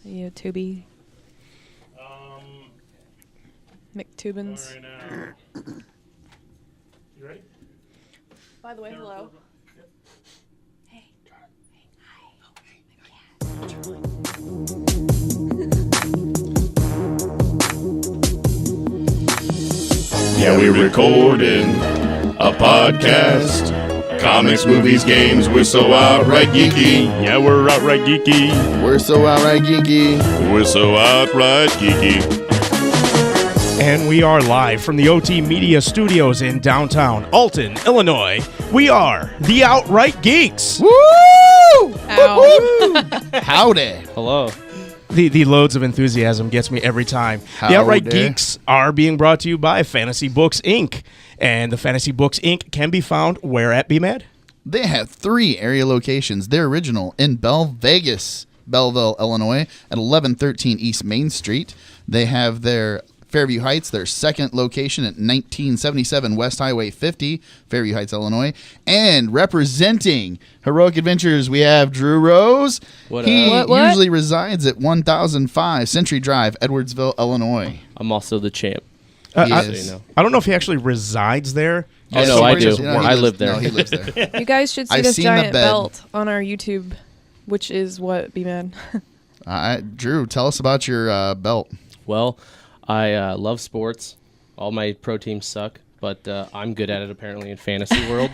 Tubi. McTubins. Right now. You ready? By the way, hello. Yep. Hey. Yeah, we recording a podcast. Comics, movies, games, we're so outright geeky. Yeah, we're outright geeky. We're so outright geeky. We're so outright geeky. And we are live from the OT Media Studios in downtown Alton, Illinois. We are the Outright Geeks. Woo! Ow. Howdy. Hello. The loads of enthusiasm gets me every time. The Outright Howdy. Geeks are being brought to you by Fantasy Books Inc. And the Fantasy Books Inc. can be found where at, BMAD? They have 3 area locations. They're original in Vegas, Belleville, Illinois, at 1113 East Main Street. They have their Fairview Heights, their second location at 1977 West Highway 50, Fairview Heights, Illinois. And representing Heroic Adventures, we have Drew Rose. What He up? What? usually resides at 1005 Century Drive, Edwardsville, Illinois. I'm also the champ. Yes. So you know. I don't know if he actually resides there. Oh, no, I do. He I lives- live there. No, he lives there. You guys should see I've this seen the giant bed. belt on our YouTube, which is what, B-Man? Drew, tell us about your belt. Well, I love sports. All my pro teams suck, but I'm good at it apparently in fantasy world.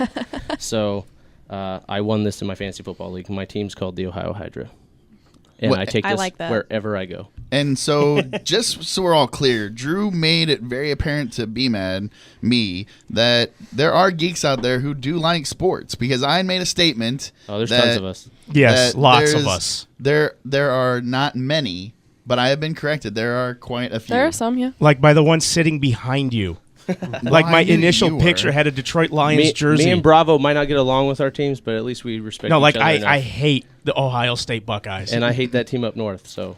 So I won this in my fantasy football league. My team's called the Ohio Hydra. And What- I take I this like that. wherever I go. And so, just so we're all clear, Drew made it very apparent to BMAD, me, that there are geeks out there who do like sports. Because I made a statement. Oh, there's that- tons of us. Yes, that lots of there's- us. There are not many, but I have been corrected. There are quite a few. There are some, yeah. Like by the one sitting behind you. Like Why, my you initial were. picture had a Detroit Lions jersey. Me and Bravo might not get along with our teams, but at least we respect no, each like other enough. I hate the Ohio State Buckeyes. And I hate that team up north, so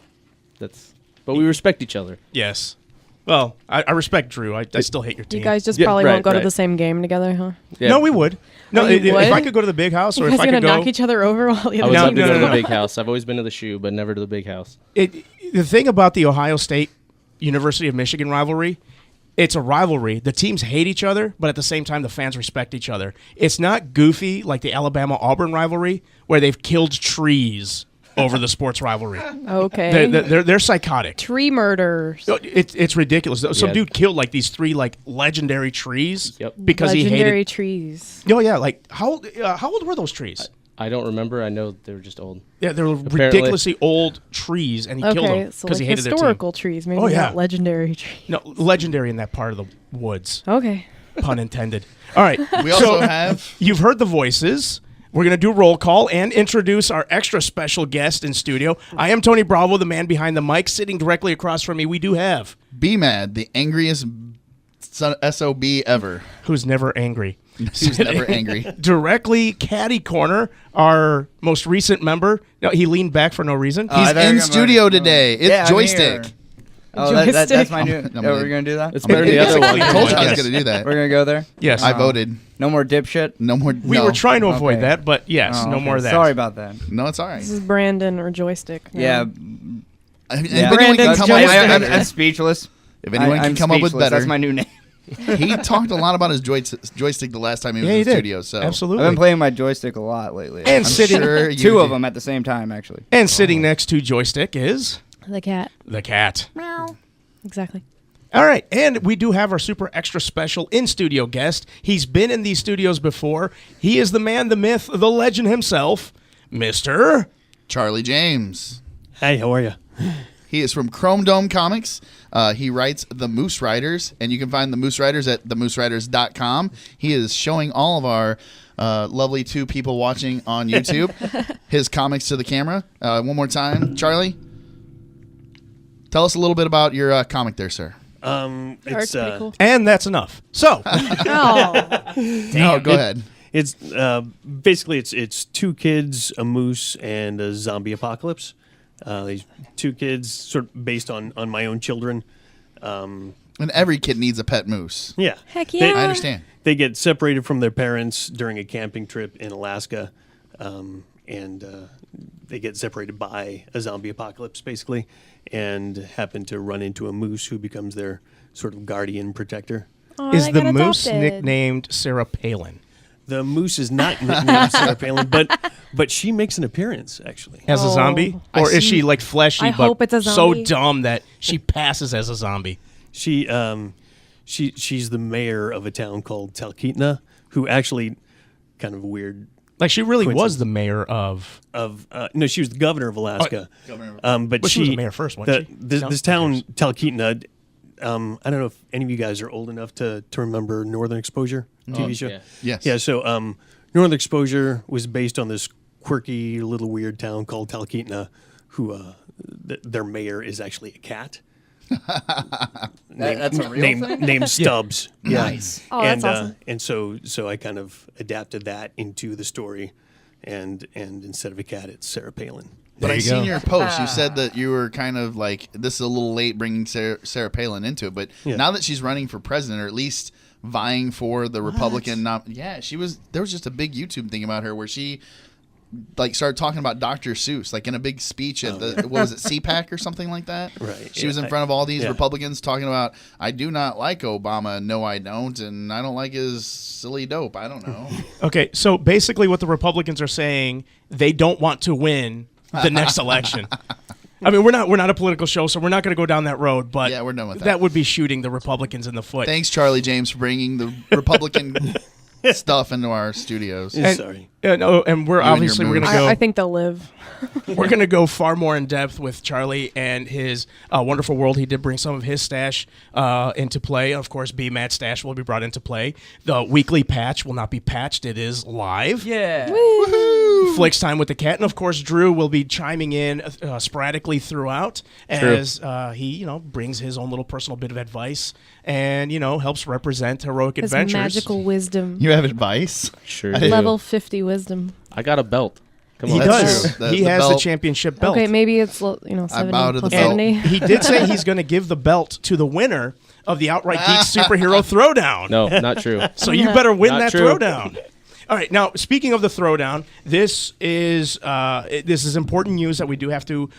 that's... But we respect each other. yes. Well, I respect Drew. I still hate your team. You guys just Yeah, probably right, won't go to right. the same game together, huh? Yeah. No, we would. No, Oh, you if would? I could go to the big house, or You if guys I gonna could go, knock each other over while the I other would No, love team to no, go to no, the no. big house. I've always been to the shoe, but never to the big house. the thing about the Ohio State University of Michigan rivalry, it's a rivalry. The teams hate each other, but at the same time, the fans respect each other. It's not goofy like the Alabama-Auburn rivalry, where they've killed trees over the sports rivalry. Okay. They're psychotic. Tree murders. It's ridiculous. Some Yeah. dude killed like these 3 like legendary trees Yep. because he Legendary hated. trees. Oh yeah, like how old were those trees? I don't remember. I know they were just old. Yeah, they were Apparently. ridiculously old trees, and he killed Okay, them so because like he hated historical trees, maybe Oh, yeah. not legendary trees. their team. No, legendary in that part of the woods, Okay. pun intended. All right, We also have. you've heard the voices. We're going to do roll call and introduce our extra special guest in studio. I am Tony Bravo, the man behind the mic. Sitting directly across from me, we do have BMAD, the angriest SOB ever. who's never angry. He's never angry. Directly caddy corner, our most recent member. No, he leaned back for no reason. He's I thought you in were studio gonna- today. It's Yeah, I'm Joystick. here. Oh, that's Joystick. my new. I'm Oh, gonna- we're gonna do that. It's better than the other I one. told you I was Yes. going to do that. We're gonna go there. Yes. I voted. No more dipshit. No more. we no. were trying to avoid Okay. that, but yes, Oh, no okay. more of that. Sorry about that. No, it's all right. This is Brandon or Joystick. now. Yeah. If yeah. anyone can Brandon's come up with Joystick. better, I'm speechless. if anyone can I'm come up with speechless. better, That's my new name. he talked a lot about his joystick the last time he was Yeah, in he the did. studio. So Absolutely. I've been playing my joystick a lot lately. And I'm sitting sure you Two of do. them at the same time, actually. and sitting next to Joystick is The cat. the cat. Exactly. All right, and we do have our super extra special in-studio guest. He's been in these studios before. He is the man, the myth, the legend himself, Mr. Charlie James. Hey, how are you? He is from Chrome Dome Comics. He writes The Moose Riders, and you can find The Moose Riders at themoosewriters.com. He is showing all of our lovely 2 people watching on YouTube his comics to the camera. One more time, Charlie. Tell us a little bit about your comic there, sir. Art's It's pretty cool. And that's enough. So, Oh. No, go ahead. it's basically it's 2 kids, a moose, and a zombie apocalypse. These 2 kids, sort of based on my own children. And every kid needs a pet moose. Yeah, Heck They- yeah. I understand. They get separated from their parents during a camping trip in Alaska, and they get separated by a zombie apocalypse, basically, and happen to run into a moose who becomes their sort of guardian protector. Aw, Is they the got moose adopted. nicknamed Sarah Palin The moose is not named Sarah Palin, but she makes an appearance actually. as a Oh. zombie? Or is she like fleshy I but hope it's a so zombie. dumb that she passes as a zombie? She's the mayor of a town called Talkeetna, who actually kind of weird. Like she really was Coincidence. the mayor of. No, she was the governor of Alaska. But Well, she was the mayor first, wasn't she? This, No? this town, Talkeetna. I don't know if any of you guys are old enough to remember Northern Exposure TV show. yeah. Yes. Yeah. So Northern Exposure was based on this quirky little weird town called Talkeetna, who their mayor is actually a cat. That's a real thing? Named Stubbs. Yeah. Nice. Oh, that's and awesome. and so I kind of adapted that into the story, and instead of a cat, it's Sarah Palin. But There I you seen go. your post. You said that you were kind of like, this is a little late bringing Sarah Palin into it. But Yeah. now that she's running for president, or at least vying for the Republican she was. There was just a big YouTube thing about her where she like started talking about Dr. Seuss, like in a big speech at the what was it, CPAC or something like that. Right, She was in yeah. front of all these Yeah. Republicans talking about, I do not like Obama. No, I don't, and I don't like his silly dope. I don't know. Okay, so basically what the Republicans are saying, they don't want to win the next election. I mean, we're not a political show, so we're not going to go down that road. But Yeah, we're done with that. That would be shooting the Republicans in the foot. Thanks, Charlie James, for bringing the Republican stuff into our studios. Yeah. Sorry. No, and we're You and obviously your we're going to moves. go. I think they'll live. We're going to go far more in depth with Charlie and his wonderful world. He did bring some of his stash into play. Of course, BMAT stash will be brought into play. The weekly patch will not be patched. It is live. Yeah. Flicks time with the cat, and of course Drew will be chiming in sporadically throughout as he brings his own little personal bit of advice and helps represent Heroic His Adventures. magical wisdom. You have advice? Sure. I do. didn't- Level 50 wisdom. I got a belt. Come He on. That's does. true. The He has the belt- championship belt. Okay, maybe it's 70 bow to the plus belt. 70. He did say he's going to give the belt to the winner of the Outright Geeks Superhero Throwdown. No, not true. So you better win Not that true. throwdown. All right. Now, speaking of the throwdown, this is important news that we do have to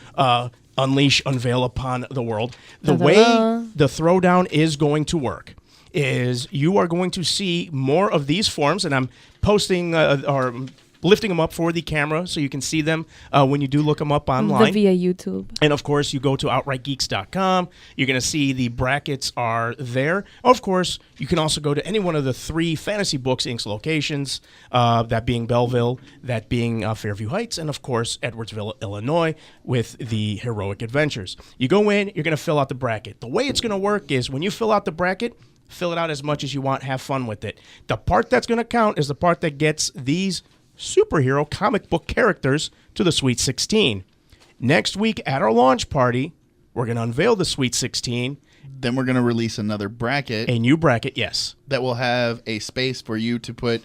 unveil upon the world. The way the throwdown is going to work is you are going to see more of these forms, and I'm posting or lifting them up for the camera so you can see them when you do look them up online. Via YouTube. And of course, you go to OutrightGeeks.com. You're going to see the brackets are there. Of course, you can also go to any one of the 3 Fantasy Books Inc. locations, that being Belleville, that being Fairview Heights, and of course, Edwardsville, Illinois, with the Heroic Adventures. You go in, you're going to fill out the bracket. The way it's going to work is when you fill out the bracket, fill it out as much as you want, have fun with it. The part that's going to count is the part that gets these superhero comic book characters to the Sweet 16. Next week at our launch party, we're going to unveil the Sweet 16. Then we're going to release another bracket A new bracket, yes. that will have a space for you to put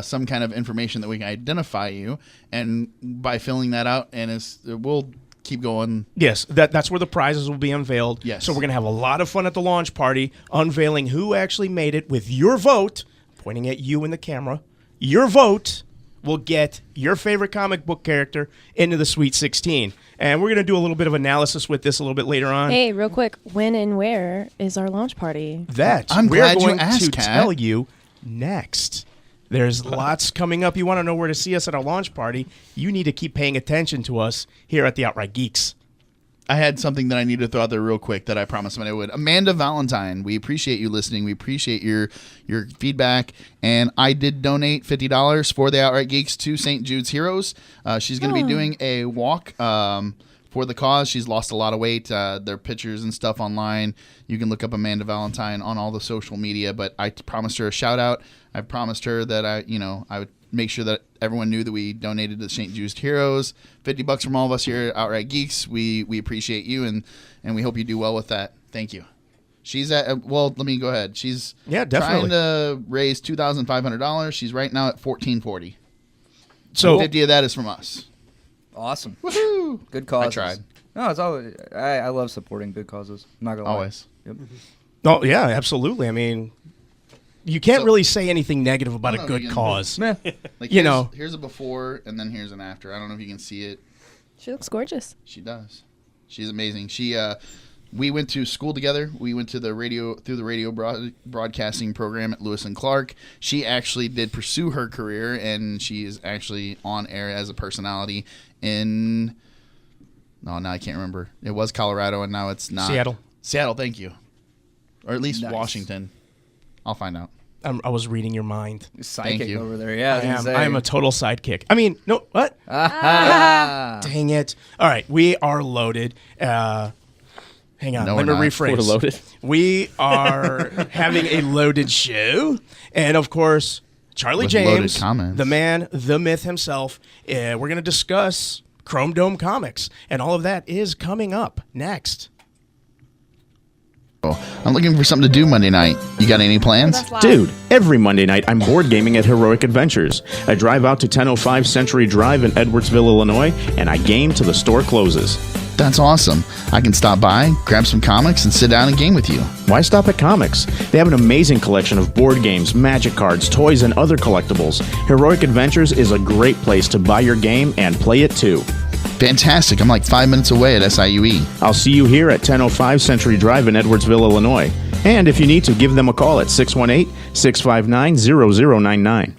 some kind of information that we can identify you. And by filling that out, and we'll keep going. Yes, that's where the prizes will be unveiled. Yes. So we're going to have a lot of fun at the launch party, unveiling who actually made it with your vote, pointing at you in the camera. Your vote will get your favorite comic book character into the Sweet 16. And we're going to do a little bit of analysis with this a little bit later on. Hey, real quick, when and where is our launch party? That I'm we're glad you going asked, to Kat. tell you next. There's lots coming up. You want to know where to see us at our launch party? You need to keep paying attention to us here at the Outright Geeks. I had something that I need to throw out there real quick that I promised I would. Amanda Valentine, we appreciate you listening. We appreciate your feedback. And I did donate $50 for the Outright Geeks to St. Jude's Heroes. She's going to be doing a walk for the cause. She's lost a lot of weight. There are pictures and stuff online. You can look up Amanda Valentine on all the social media. But I promised her a shout out. I promised her that I would make sure that everyone knew that we donated to St. Jude's Heroes. $50 from all of us here at Outright Geeks. We appreciate you, and we hope you do well with that. Thank you. She's at, let me go ahead. She's definitely trying to raise $2,500. She's right now at $1,440. So 50 of that is from us. Awesome. Woohoo! Good causes. I tried. No, it's always. I love supporting good causes. I'm not gonna lie. Always. Yep. Oh, yeah, absolutely. I mean, you can't So- really say anything negative about No, a good you can- cause. Meh. Like You here's- know. here's a before and then here's an after. I don't know if you can see it. She looks gorgeous. She does. She's amazing. We went to school together. We went to the radio broadcasting program at Lewis and Clark. She actually did pursue her career, and she is actually on air as a personality in. No, now I can't remember. It was Colorado, and now it's not. Seattle. Seattle, thank you, or at least Nice. Washington. I'll find out. I was reading your mind. Thank you. Sidekick over there. Yeah, I am a total sidekick. I mean, no, what? Dang it. All right, we are loaded. Hang on, No, let me we're not. rephrase. We're loaded. We are having a loaded show. And of course, Charlie With loaded James, comments. the man, the myth himself. We're going to discuss Chrome Dome Comics. And all of that is coming up next. I'm looking for something to do Monday night. You got any plans? Dude, every Monday night I'm board gaming at Heroic Adventures. I drive out to 1005 Century Drive in Edwardsville, Illinois, and I game till the store closes. That's awesome. I can stop by, grab some comics, and sit down and game with you. Why stop at comics? They have an amazing collection of board games, magic cards, toys, and other collectibles. Heroic Adventures is a great place to buy your game and play it too. Fantastic. I'm like 5 minutes away at SIUE. I'll see you here at 1005 Century Drive in Edwardsville, Illinois. And if you need to, give them a call at 618-659-0099.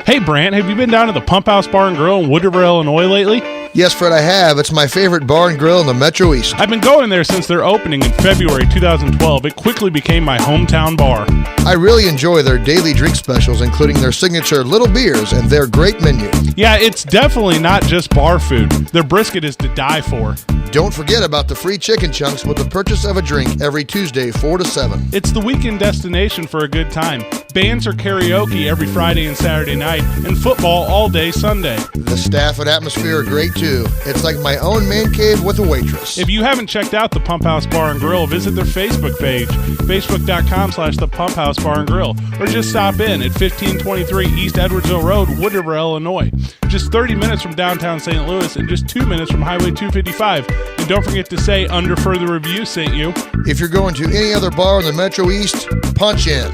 Hey, Brant, have you been down to the Pump House Bar and Grill in Wood River, Illinois lately? Yes, Fred, I have. It's my favorite bar and grill in the Metro East. I've been going there since their opening in February 2012. It quickly became my hometown bar. I really enjoy their daily drink specials, including their signature little beers and their great menu. Yeah, it's definitely not just bar food. Their brisket is to die for. Don't forget about the free chicken chunks with the purchase of a drink every Tuesday, 4 to 7. It's the weekend destination for a good time. Bands or karaoke every Friday and Saturday night, and football all day Sunday. The staff and atmosphere are great, too. It's like my own man cave with a waitress. If you haven't checked out the Pump House Bar and Grill, visit their Facebook page, facebook.com/the Pump House Bar and Grill, or just stop in at 1523 East Edwardsville Road, Wood River, Illinois. Just 30 minutes from downtown St. Louis and just 2 minutes from Highway 255. And don't forget to say Under Further Review sent you. If you're going to any other bar in the Metro East, punch in.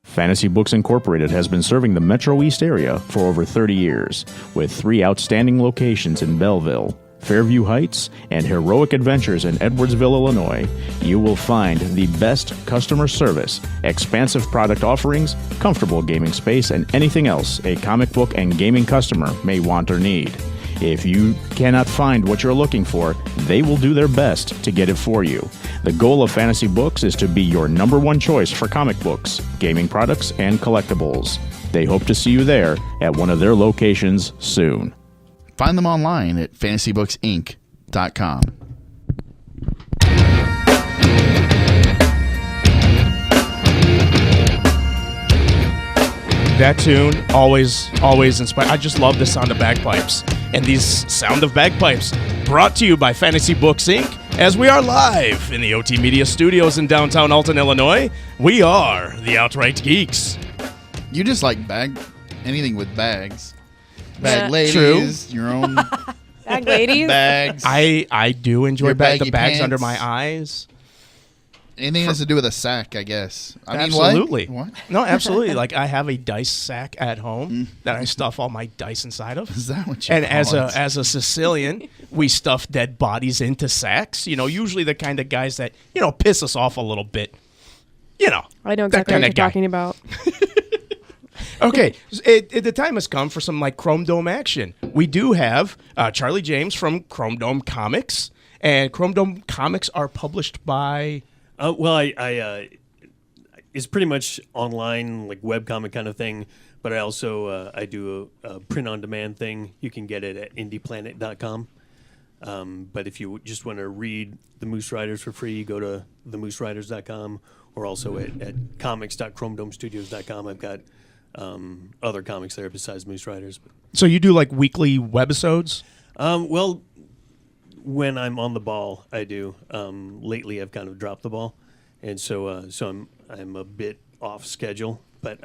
Fantasy Books Incorporated has been serving the Metro East area for over 30 years, with 3 outstanding locations in Belleville, Fairview Heights, and Heroic Adventures in Edwardsville, Illinois. You will find the best customer service, expansive product offerings, comfortable gaming space, and anything else a comic book and gaming customer may want or need. If you cannot find what you're looking for, they will do their best to get it for you. The goal of Fantasy Books is to be your number one choice for comic books, gaming products, and collectibles. They hope to see you there at one of their locations soon. Find them online at fantasybooksinc.com. That tune always inspired. I just love the sound of bagpipes. And these sound of bagpipes brought to you by Fantasy Books Inc. As we are live in the OT Media Studios in downtown Alton, Illinois. We are the Outright Geeks. You just like anything with bags. Bag Yeah. ladies, your own Bag ladies. bags. I do enjoy Your the baggy bags pants. under my eyes. Anything has to do with a sack, I guess. I mean, Absolutely. What? No, absolutely. Like I have a dice sack at home that I stuff all my dice inside of. Is that what you And call it? as a Sicilian, we stuff dead bodies into sacks. You know, usually the kind of guys that, you know, piss us off a little bit. You know. I know that exactly what kinda you're guy. talking about. Okay, the time has come for some like Chrome Dome action. We do have Charlie James from Chrome Dome Comics, and Chrome Dome Comics are published by. Well, I it's pretty much online, like webcomic kind of thing. But I also I do a print-on-demand thing. You can get it at indieplanet.com. But if you just want to read the Moose Riders for free, go to themooseriders.com, or also at comics.chromedomestudios.com. I've got other comics there besides Moose Riders. So you do like weekly webisodes? Well, when I'm on the ball, I do. Lately, I've kind of dropped the ball, and so I'm a bit off schedule. But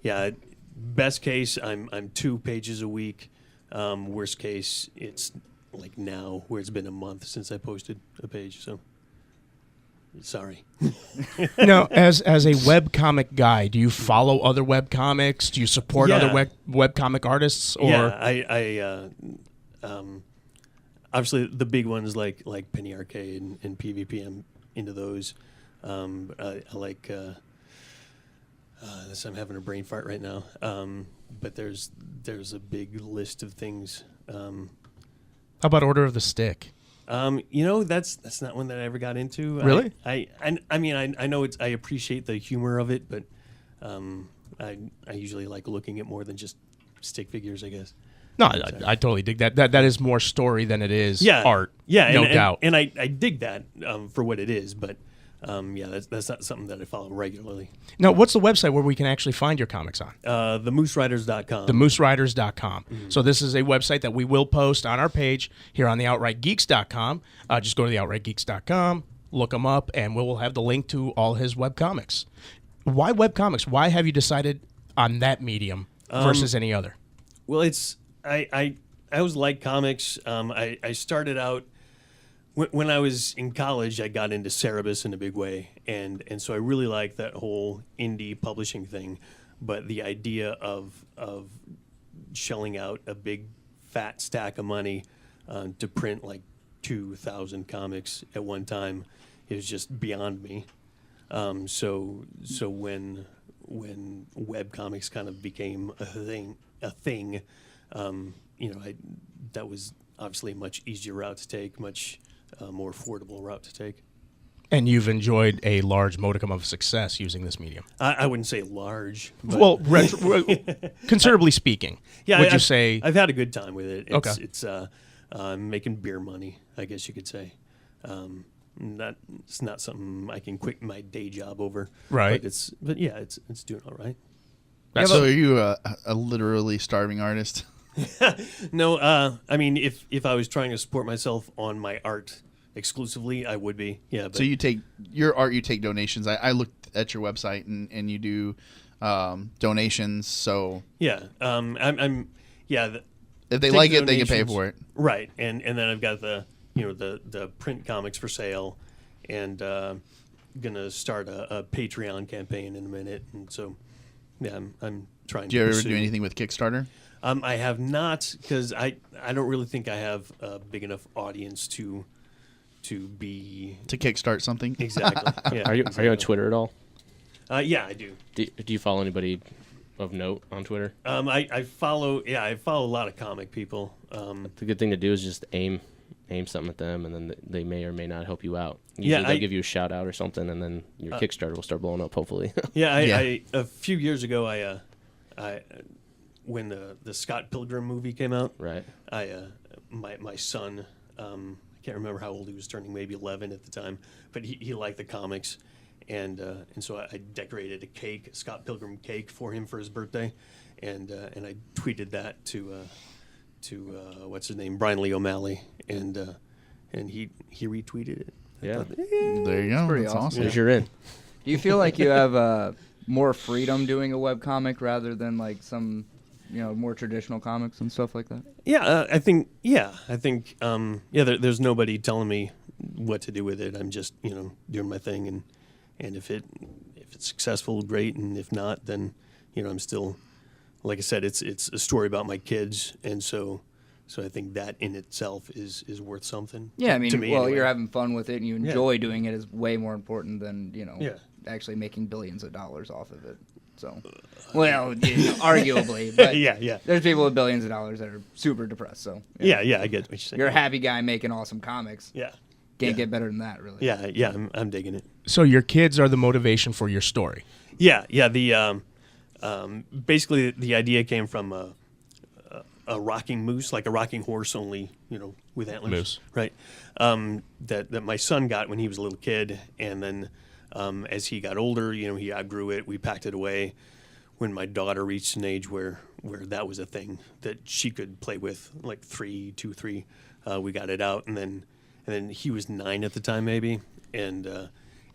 yeah, best case, I'm 2 pages a week. Worst case, it's like now where it's been a month since I posted a page. So Sorry. Now, as a webcomic guy, do you follow other webcomics? Do you support Yeah. other webcomic artists? Or Yeah, obviously the big ones like Penny Arcade and PvP. I'm into those. I like. I'm having a brain fart right now. But there's a big list of things. how about Order of the Stick? That's not one that I ever got into. Really? I mean, I know I appreciate the humor of it, but I usually like looking at more than just stick figures, I guess. No, I totally dig that. That is more story than it is art. Yeah, no and, doubt. And I dig that for what it is, but that's not something that I follow regularly. Now, what's the website where we can actually find your comics on? TheMooseRiders.com. TheMooseRiders.com. So this is a website that we will post on our page here on the OutrightGeeks.com. Just go to the OutrightGeeks.com, look them up, and we will have the link to all his webcomics. Why webcomics? Why have you decided on that medium versus any other? Well, I always liked comics. I started out when I was in college. I got into Cerebus in a big way, and so I really liked that whole indie publishing thing. But the idea of shelling out a big fat stack of money to print like 2,000 comics at one time is just beyond me. So when webcomics kind of became a thing, that was obviously a much easier route to take, much more affordable route to take. And you've enjoyed a large modicum of success using this medium. I wouldn't say large. But Well, considerably speaking, yeah, would you say? I've had a good time with it. Okay. It's making beer money, I guess you could say. It's not something I can quit my day job over. Right. But it's doing all right. So are you a literally starving artist? No, I mean, if I was trying to support myself on my art exclusively, I would be. Yeah. But So you take your art, you take donations. I looked at your website and you do donations. So yeah, I'm yeah. if they Take like it, they can pay donations. for it. Right, and then I've got the print comics for sale, and gonna start a Patreon campaign in a minute, and so yeah, I'm trying. Do you to ever pursue. do anything with Kickstarter? I have not, because I don't really think I have a big enough audience to be To kickstart something? exactly. Yeah, Are you on Twitter at all? Yeah, I do. Do you follow anybody of note on Twitter? I follow a lot of comic people. The good thing to do is just aim something at them, and then they may or may not help you out. Usually Yeah, they'll give you a shout out or something, and then your Kickstarter will start blowing up. Hopefully. Yeah, Yeah. I a few years ago, I when the Scott Pilgrim movie came out, Right. My son, I can't remember how old he was, turning maybe 11 at the time, but he liked the comics, and so I decorated a Scott Pilgrim cake for him for his birthday, and I tweeted that to what's his name, Brian Lee O'Malley, and he retweeted it. I Yeah. thought, There you go. pretty That's awesome. awesome. Because you're in. Do you feel like you have more freedom doing a webcomic rather than like some, more traditional comics and stuff like that? Yeah, I think there's nobody telling me what to do with it. I'm just doing my thing, and if it's successful, great, and if not, then I'm still, like I said, it's a story about my kids, and so I think that in itself is worth something. Yeah, I mean, to me, well, anyway. you're having fun with it and you enjoy doing it is way more important than Yeah. actually making billions of dollars off of it. So, well, arguably, but yeah. there's people with billions of dollars that are super depressed. So, Yeah, I get what you're saying. you're a happy guy making awesome comics. Yeah, Can't get better than that, really. yeah. I'm digging it. So your kids are the motivation for your story. Yeah. The basically the idea came from a rocking moose, like a rocking horse, only with antlers. Moose. Right. That my son got when he was a little kid, and then as he got older, he outgrew it. We packed it away. When my daughter reached an age where that was a thing that she could play with, like 3, we got it out, and then he was 9 at the time, maybe, and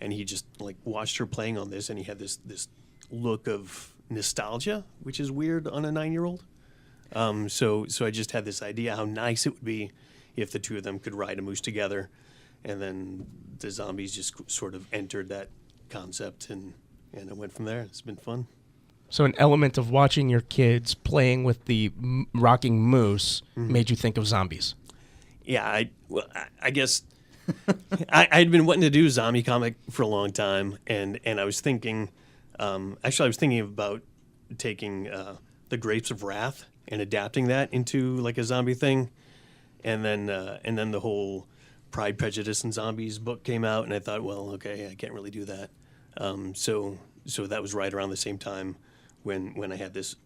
he just like watched her playing on this, and he had this look of nostalgia, which is weird on a 9-year-old. So I just had this idea how nice it would be if the two of them could ride a moose together, then the zombies just sort of entered that concept, and it went from there. It's been fun. So an element of watching your kids playing with the rocking moose made you think of zombies. Yeah, I guess I'd been wanting to do a zombie comic for a long time, and I was thinking, actually, I was thinking about taking the Grapes of Wrath and adapting that into like a zombie thing, and then the whole Pride, Prejudice, and Zombies book came out, and I thought, well, okay, I can't really do that. So that was right around the same time when I had this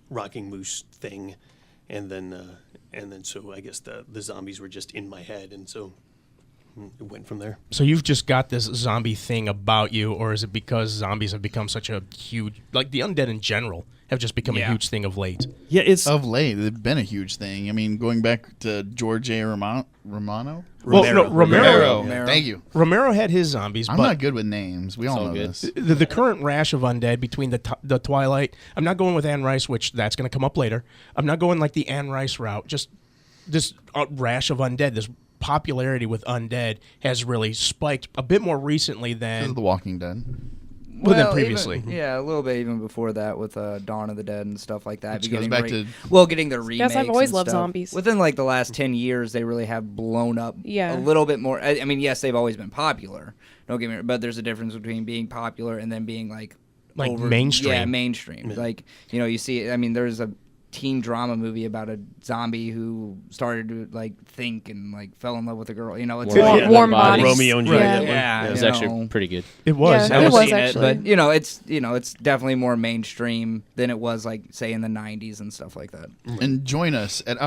rocking moose thing, and then so I guess the zombies were just in my head, and so it went from there. So you've just got this zombie thing about you, or is it because zombies have become such a huge, like the undead in general, have just become a huge thing of late? Yeah, it's Of late, they've been a huge thing. I mean, going back to George A. Romano. Well, no, Romero. Thank you. Romero had his zombies, I'm but not good with names. We all all know good. this. the current rash of undead between the Twilight, I'm not going with Anne Rice, which that's going to come up later. I'm not going like the Anne Rice route. Just this rash of undead, this popularity with undead has really spiked a bit more recently This is than The Walking Dead. than previously. Yeah, a little bit even before that with Dawn of the Dead and stuff like that. Which goes back to- getting the remakes. Yes, I've always and loved stuff. zombies. Within like the last 10 years, they really have blown up Yeah. a little bit more. I mean, yes, they've always been popular. Don't get me wrong, but there's a difference between being popular and then being like mainstream. Yeah, mainstream. Yeah. Like, you know, you see. I mean, there's a teen drama movie about a zombie who started to like think and like fell in love with a girl. You know, it's Warm Bodies. Romeo and Right. Juliet. one. Yeah, It was you actually know. pretty good. It was. Yeah, I it haven't was seen actually. but it's definitely more mainstream than it was like say in the 90s and stuff like that. And join us at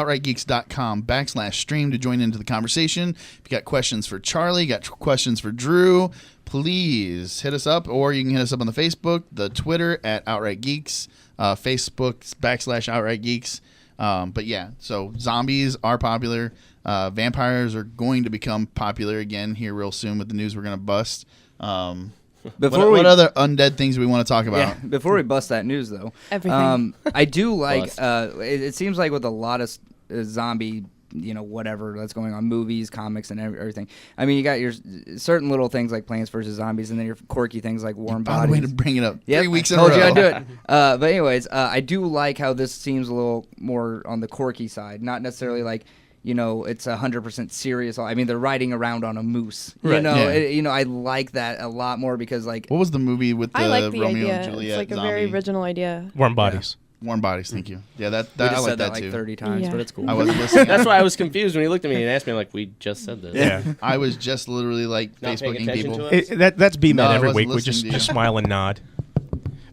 outrightgeeks.com/stream to join into the conversation. If you got questions for Charlie, got questions for Drew, please hit us up, or you can hit us up on the Facebook, the Twitter at Outright Geeks, Facebook's /Outright Geeks. But yeah, so zombies are popular. Vampires are going to become popular again here real soon with the news we're going to bust. What other undead things do we want to talk about? Yeah, before we bust that news though, Everything. I do like. Bust. It seems like with a lot of zombie, whatever that's going on, movies, comics, and everything. I mean, you got your certain little things like Plants vs Zombies, and then your quirky things like Warm By the way, Bodies. to bring it up, Yep, 3 weeks in a told row. you I'd do it. But anyways, I do like how this seems a little more on the quirky side, not necessarily like. It's 100% serious. I mean, they're riding around on a moose. Right. Yeah. I like that a lot more because, like, What was the movie with the I like the Romeo idea. and Juliet It's like a zombie? very original idea. Warm Bodies. Warm Bodies, thank you. Yeah, that we I just like said that like too. 30 times, Yeah. but it's cool. I wasn't listening. That's why I was confused when he looked at me and asked me, like, we just said this. Yeah. I was just literally like Not paying Facebooking attention people. to it? That's BMAD No, I every wasn't week. We just listening to you. smile and nod.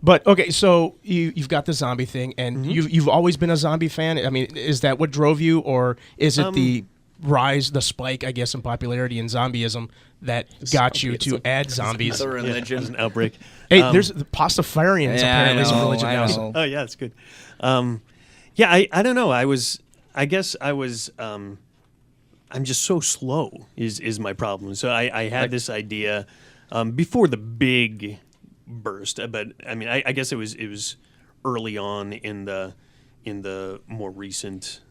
But okay, so you've got the zombie thing, and you've always been a zombie fan. I mean, is that what drove you, or is it the rise, the spike, I guess, in popularity in zombieism that got you to add zombies? the Yeah, religion. as an outbreak. Hey, there's the Pastafarians Yeah, apparently I some know, religion I now. know. Oh yeah, that's good. I don't know. I guess I was. I'm just so slow. Is my problem. So I had this idea before the big burst, but I mean, I guess it was early on in the more recent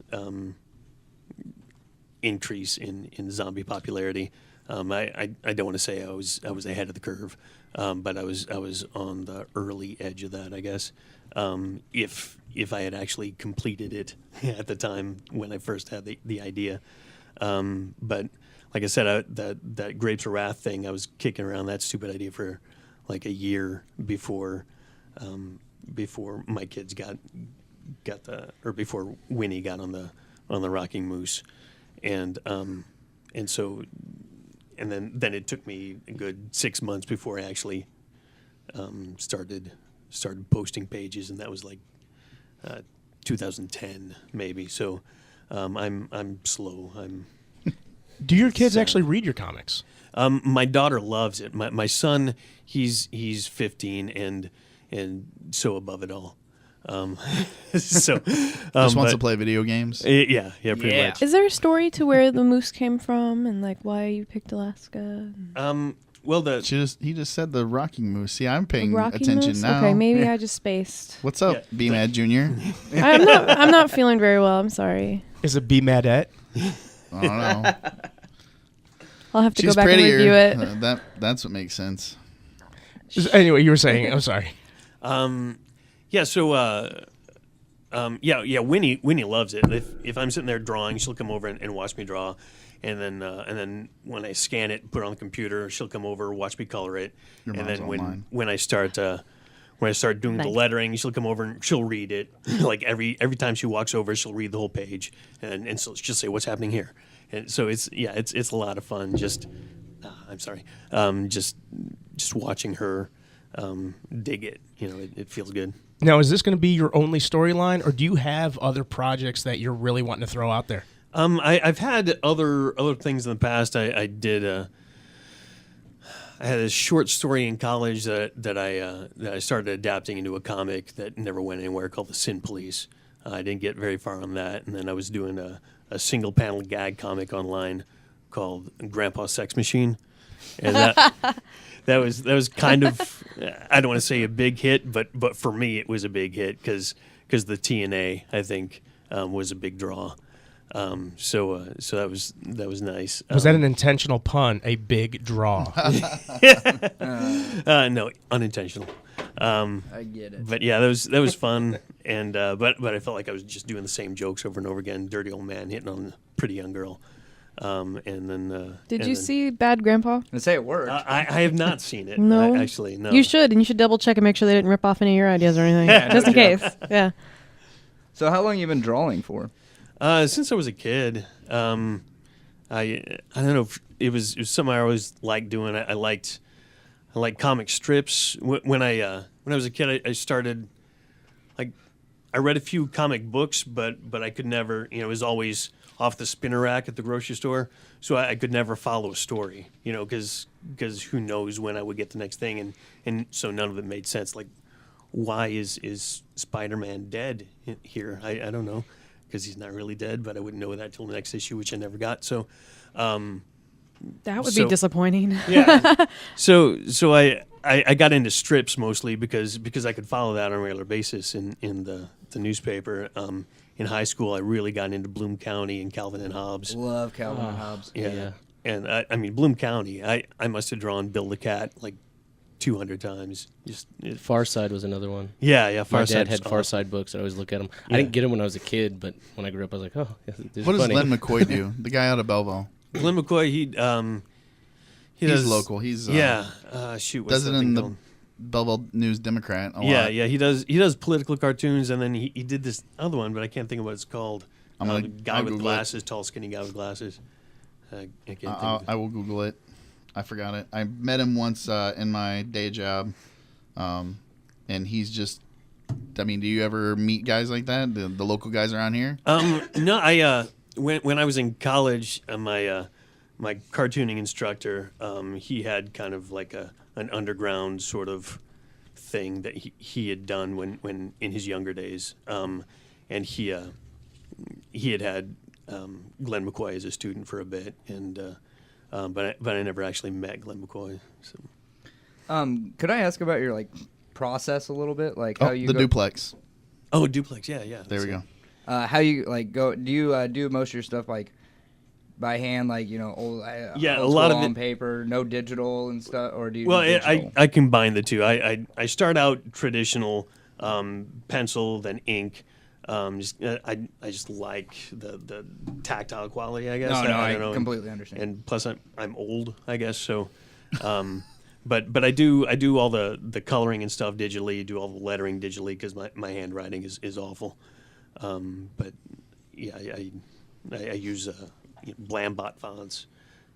increase in zombie popularity. I don't want to say I was ahead of the curve, but I was on the early edge of that, I guess. If I had actually completed it at the time when I first had the idea, but like I said, that Grapes of Wrath thing, I was kicking around that stupid idea for like a year before my kids before Winnie got on the rocking moose, and so then it took me a good 6 months before I actually started posting pages, and that was like 2010 maybe. So I'm slow. Do your kids actually read your comics? My daughter loves it. My son, he's 15 and so above it all. Just wants to play video games. Yeah, pretty Yeah. much. Is there a story to where the moose came from and like why you picked Alaska? Well, He just said the rocking moose. See, I'm paying Rocky attention moose? now. Okay, maybe I just spaced. What's up, Yeah. BMAD Junior? I'm not feeling very well. I'm sorry. Is it BMADette? I don't know. I'll have to She's go back prettier. and review it. That's what makes sense. Anyway, you were saying. I'm sorry. Yeah. So. Winnie loves it. If I'm sitting there drawing, she'll come over and watch me draw, and then when I scan it, put it on the computer, she'll come over, watch me color it, Your and mom's then online. when I start doing the Nice. lettering, she'll come over and she'll read it. Like every time she walks over, she'll read the whole page, and so she'll say, "What's happening here?" And so it's a lot of fun. Just just watching her dig it. It feels good. Now, is this going to be your only storyline, or do you have other projects that you're really wanting to throw out there? I've had other things in the past. I had a short story in college that I started adapting into a comic that never went anywhere called The Sin Police. I didn't get very far on that, and then I was doing a single panel gag comic online called Grandpa Sex Machine, and that was kind of, I don't want to say a big hit, but for me it was a big hit because the TNA, I think, was a big draw. So that was nice. Was that an intentional pun? A big draw. No, unintentional. I get it. But yeah, that was fun, and but I felt like I was just doing the same jokes over and over again. Dirty old man hitting on a pretty young girl, and then. Did you see Bad Grandpa? And say it worked. I have not seen it. No. Actually, no. You should, and you should double check and make sure they didn't rip off any of your ideas or anything, just in case. Yeah. So how long you been drawing for? Since I was a kid, I don't know if it was something I always liked doing. I liked comic strips. When I was a kid, I started, like, I read a few comic books, but I could never, it was always off the spinner rack at the grocery store, so I could never follow a story, because who knows when I would get the next thing, and so none of it made sense. Like, why is Spider-Man dead here? I don't know, because he's not really dead, but I wouldn't know that till the next issue, which I never got. So, That would be disappointing. yeah. So I got into strips mostly because I could follow that on a regular basis in the newspaper. In high school, I really got into Bloom County and Calvin and Hobbes. Love Calvin and Hobbes. Yeah. And I mean, Bloom County, I must have drawn Bill the Cat like 200 times. Far Side was another one. Yeah. My Far dad Side's had Far awesome. Side books. I always look at them. Yeah. I didn't get them when I was a kid, but when I grew up, I was like, oh, yeah, this is What does funny. Len McCoy do? The guy out of Belleville. Glenn McCoy, he He's does local. He's shoot, what's does that it thing in the called? Belleville News Democrat. A Yeah, lot. yeah, he does political cartoons, and then he did this other one, but I can't think of what it's called. The guy I'll with Google it. glasses, tall, skinny guy with glasses. I can't think of it. I will Google it. I forgot it. I met him once in my day job, and he's just. I mean, do you ever meet guys like that? The local guys around here? No, I when I was in college, my cartooning instructor, he had kind of like an underground sort of thing that he had done when in his younger days, and he had Glenn McCoy as a student for a bit, and but I never actually met Glenn McCoy. So. Could I ask about your process a little bit, like how you the go, duplex. Oh, duplex, yeah. There we go. how you go? Do you do most of your stuff by hand, old a old lot school of on it- paper, no digital and stuff, or do you? Well, do digital? I combine the two. I start out traditional pencil, then ink. I just like the tactile quality, I guess. No, I don't know. completely understand. And plus, I'm old, I guess. So, but I do all the coloring and stuff digitally. Do all the lettering digitally because my handwriting is awful. But yeah, I use Blambot fonts,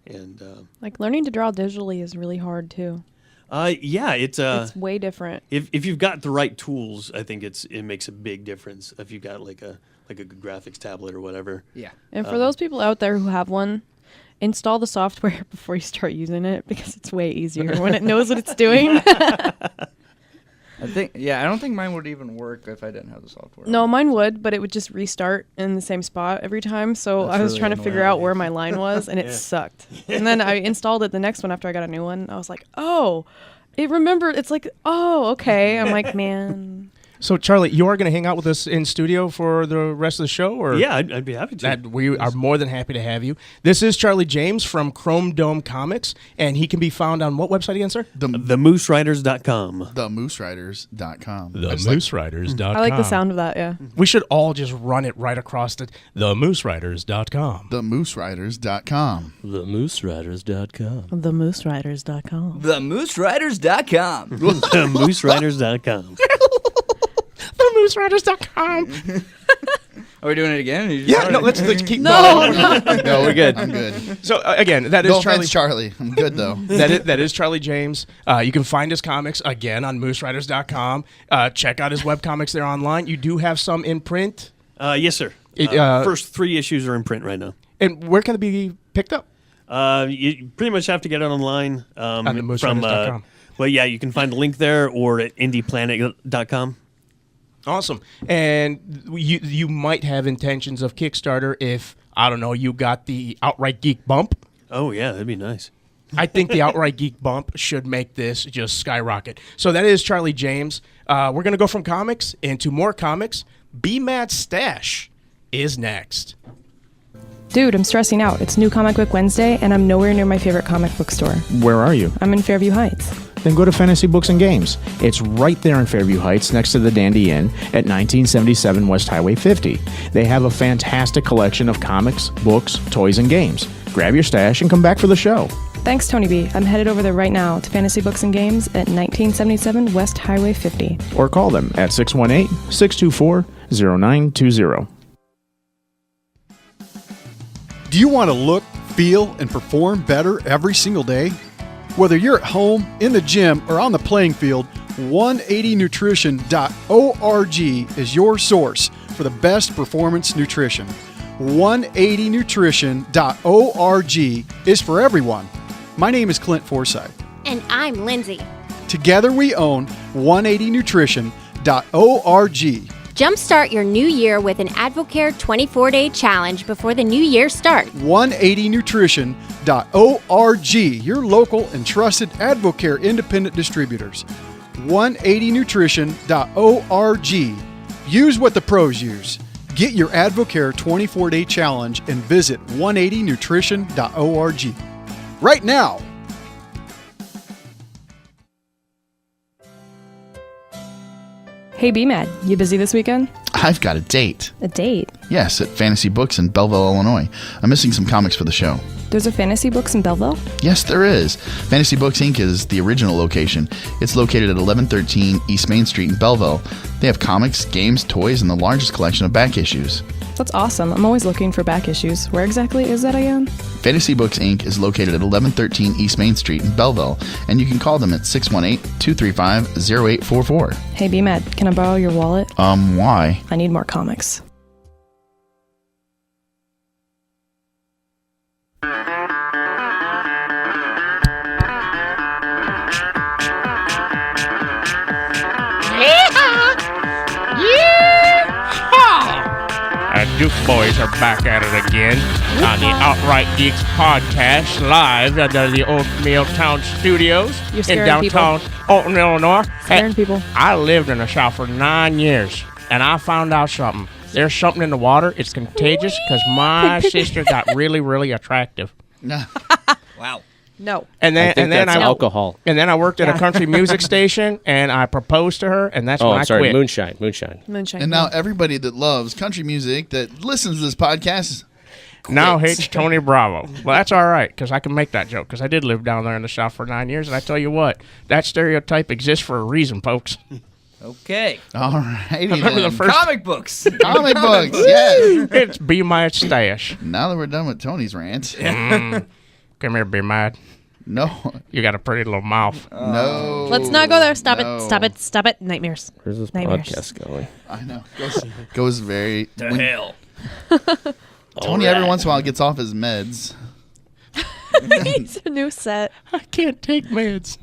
and Like learning to draw digitally is really hard too. yeah, It's way different. if you've got the right tools, I think it makes a big difference. If you've got like a good graphics tablet or whatever. Yeah. And for those people out there who have one, install the software before you start using it because it's way easier when it knows what it's doing. I don't think mine would even work if I didn't have the software. No, mine would, but it would just restart in the same spot every time. So That's I was really trying to figure annoying. out where my line was, and it sucked. And then I installed it the next one after I got a new one. I was like, oh, it remembered. It's like, oh, okay. I'm like, man. So, Charlie, you are going to hang out with us in studio for the rest of the show? Or Yeah, I'd be happy to. that we are more than happy to have you. This is Charlie James from Chrome Dome Comics, and he can be found on what website again, sir? TheMooseRiders.com. TheMooseRiders.com. TheMooseRiders.com. I like the sound of that. Yeah. We should all just run it right across the TheMooseRiders.com. TheMooseRiders.com. TheMooseRiders.com. TheMooseRiders.com. TheMooseRiders.com. TheMooseRiders.com. TheMooseRiders.com. Are we doing it again? Yeah, no, let's keep No, going. no. No, we're good. I'm good. So, again, that is No Charlie. offense, Charlie. I'm good, though. That is Charlie James. You can find his comics, again, on MooseRiders.com. Check out his webcomics there online. You do have some in print. Yes, sir. First 3 issues are in print right now. And where can it be picked up? You pretty much have to get it online On the MooseRiders.com. Well, yeah, you can find the link there or at IndiePlanet.com. Awesome. And you might have intentions of Kickstarter if, I don't know, you got the Outright Geek bump. Oh, yeah, that'd be nice. I think the Outright Geek bump should make this just skyrocket. So that is Charlie James. We're going to go from comics into more comics. Be Mad Stash is next. Dude, I'm stressing out. It's New Comic Book Wednesday, and I'm nowhere near my favorite comic book store. Where are you? I'm in Fairview Heights. Then go to Fantasy Books and Games. It's right there in Fairview Heights next to the Dandy Inn at 1977 West Highway 50. They have a fantastic collection of comics, books, toys, and games. Grab your stash and come back for the show. Thanks, Tony B. I'm headed over there right now to Fantasy Books and Games at 1977 West Highway 50. Or call them at 618-624-0920. Do you want to look, feel, and perform better every single day? Whether you're at home, in the gym, or on the playing field, 180nutrition.org is your source for the best performance nutrition. 180nutrition.org is for everyone. My name is Clint Forsythe. And I'm Lindsay. Together we own 180nutrition.org. Jumpstart your new year with an Advocare 24-day challenge before the new year starts. 180nutrition.org, your local and trusted Advocare independent distributors. 180nutrition.org. Use what the pros use. Get your Advocare 24-day challenge and visit 180nutrition.org. Right now! Hey, B-Mad, you busy this weekend? I've got a date. A date? Yes, at Fantasy Books in Belleville, Illinois. I'm missing some comics for the show. There's a Fantasy Books in Belleville? Yes, there is. Fantasy Books Inc. is the original location. It's located at 1113 East Main Street in Belleville. They have comics, games, toys, and the largest collection of back issues. That's awesome. I'm always looking for back issues. Where exactly is that again? Fantasy Books Inc. is located at 1113 East Main Street in Belleville, and you can call them at 618-235-0844. Hey, B-Mad, can I borrow your wallet? Why? I need more comics. Duke Boys are back at it again on the Outright Geeks podcast, live at the Oatmeal Town Studios You're in scaring downtown Alton, Illinois. Scaring people. I lived in the South for 9 years, and I found out something. There's something in the water. It's contagious because my sister got really, really attractive. Wow. No. And then, I think that's alcohol. And then I worked at a country music station, and I proposed to her, and that's Oh, when I'm I sorry. quit. Moonshine. Moonshine. And now everybody that loves country music that listens to this podcast Now hates Tony Bravo. Well, that's all right, because I can make that joke, because I did live down there in the South for 9 years, and I tell you what, that stereotype exists for a reason, folks. Okay. All righty Remember then. the first comic books. Comic books, yes. It's Be My Stash. Now that we're done with Tony's rant. Come here, Be Mad. No. You got a pretty little mouth. No. Let's not go there. Stop No. it. Stop it. Stop it. Nightmares. Where's this Nightmares. podcast going? I know. Goes very... To hell. Tony every once in a while gets off his meds. It's a new set. I can't take meds.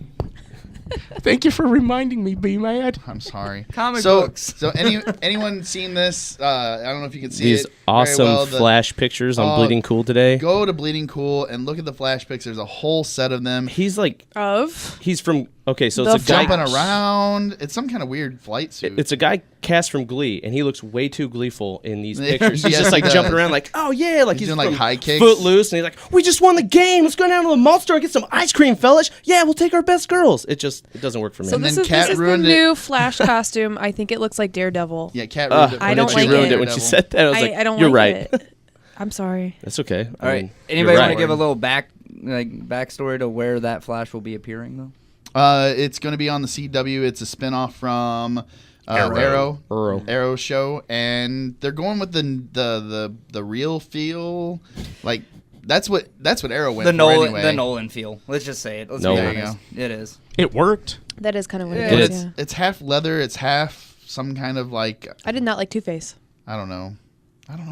Thank you for reminding me, Be Mad. I'm sorry. Comic books. So anyone seen this? I don't know if you can see These it. very awesome well. flash pictures on Bleeding Cool today. Go to Bleeding Cool and look at the flash pics. There's a whole set of them. He's like... Of? He's from Okay, so The it's a guy jumping around. It's some kind of weird flight suit. It's a guy cast from Glee, and he looks way too gleeful in these Yes, pictures. He's just like he jumping does. around, like, oh yeah, like He's he's doing, like, from high kicks. Footloose, and he's like, we just won the game. Let's go down to the mall store and get some ice cream, fellas. Yeah, we'll take our best girls. It doesn't work for me. So And this then is, Kat this is the ruined it. new Flash costume. I think it looks like Daredevil. Yeah, Cat ruined it. I When don't she like ruined it when she Daredevil. said that. I was like, I don't you're like right. it. I'm sorry. That's okay. All right. Anybody want to give a little backstory to where that Flash will be appearing though? It's going to be on the CW. It's a spinoff from Arrow show, and they're going with the real feel. Like that's what Arrow went for anyway. The Nolan feel. Let's just say it. Let's Nolan. be honest. It is. It worked. That is kind of what But it is. Yeah. it's half leather. It's half some kind of like I did not like Two-Face. I don't know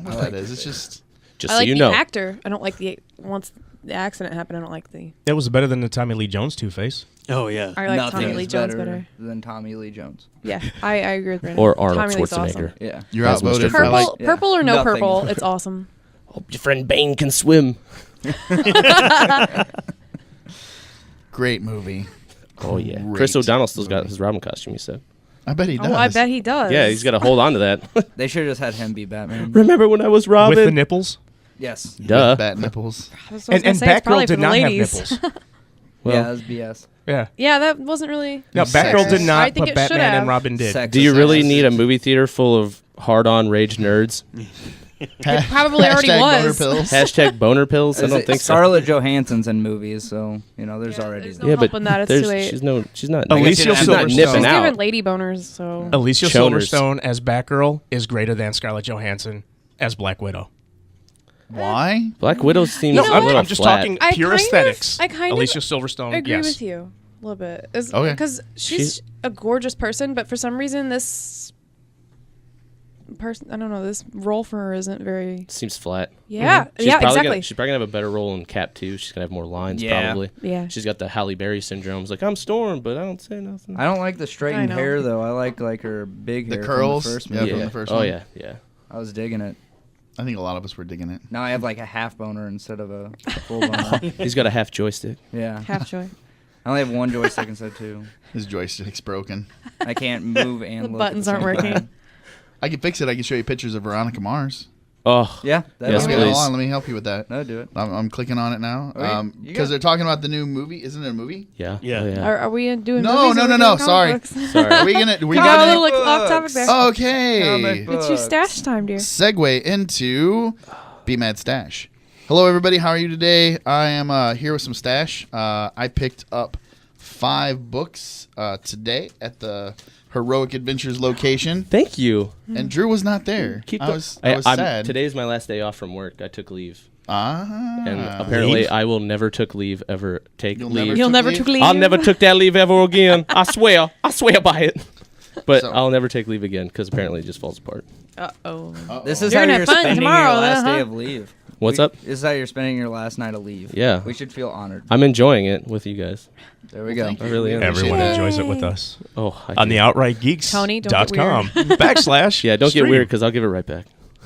what that is. It's just I like the actor. I don't like once the accident happened. I don't like the. It was better than the Tommy Lee Jones Two-Face. Oh yeah. I like Nothing Tommy Lee is Jones better. than Tommy Lee Jones. Yeah, I agree with Brandon. Or Arnold Tommy Lee's Schwarzenegger. awesome. Yeah. you're As Mr. outvoted. Purple- I like Purple or no Nothing. purple, it's awesome. Hope your friend Bane can swim. great movie. Oh yeah. Great Chris O'Donnell still got his Robin costume. He said. I bet he does. Oh, I bet he does. Yeah, he's got to hold on to that. They should have just had him be Batman. Remember when I was Robin? With the nipples. Yes. Duh. Bat nipples. I was gonna And say, it's probably Batgirl for did the not have ladies. nipples. Well, yeah, that was BS. Yeah. Yeah, that wasn't really. No, Batgirl did I not, think but it should Batman have. and Robin did. Sexist. Do you really Sexist. need a movie theater full of hard-on rage nerds? It probably already Hashtag boner was. pills. Hashtag boner pills? I don't think so. Scarlett Johansson's in movies, so there's already. there's no Yeah, but helping that. It's there's- too late. she's not. Alicia she's not Silverstone. nipping She's out. giving lady boners, so. Alicia Choners. Silverstone as Batgirl is greater than Scarlett Johansson as Black Widow. Why? Black Widow seems No, a little I'm just flat. talking I pure kind of- aesthetics. I kind of Alicia Silverstone, I agree yes. with you a little bit. Okay. Because she's a gorgeous person, but for some reason this person, I don't know, this role for her isn't very. Seems flat. Yeah, She's yeah, probably exactly. She's probably gonna have a better role in Cap 2. She's gonna have more lines, Yeah. probably. Yeah. She's got the Halle Berry syndrome. It's like, I'm Storm, but I don't say nothing. I don't like the straightened I know. hair though. I like her big The hair. curls? From the first Yeah, movie. from the first Oh one. yeah. I was digging it. I think a lot of us were digging it. Now I have like a half boner instead of a full boner. He's got a half joystick. Yeah. Half joy. I only have one joystick instead of two. His joystick's broken. I can't move and The look buttons at the aren't same working. time. I can fix it. I can show you pictures of Veronica Mars. Oh. Yeah. Yes, Okay, please. hold on. Let me help you with that. No, do it. I'm clicking on it now. Okay, you Because got- they're talking about the new movie. Isn't it a movie? Yeah. Yeah. Oh, yeah. Are we doing No, movies or no, are no, we no. doing Sorry. comic books? Sorry. Are we gonna? We We got a got little off topic there. Okay. Comic It's your books. stash time, dear. Segue into Be Mad Stash. Hello, everybody. How are you today? I am here with some stash. I picked up 5 books today at the Heroic Adventures location, Thank you. and Drew was not there. I was sad. Today's my last day off from work. I took leave. Ah. And apparently Leave? I will never take leave. You'll leave. You'll took never leave? took leave. I'll never took that leave ever again. I swear by it. But So- I'll never take leave again because apparently it just falls apart. Uh-oh. This is You're how gonna you're have fun spending tomorrow, your last huh? day of leave. What's up? This is how you're spending your last night of leave. Yeah. We should feel honored. I'm enjoying it with you guys. There we go. thank I really am. Everyone Yay. enjoys it with us. Oh, I On do. the OutrightGeeks.com Tony, don't get weird. / Yeah, don't stream. get weird because I'll give it right back.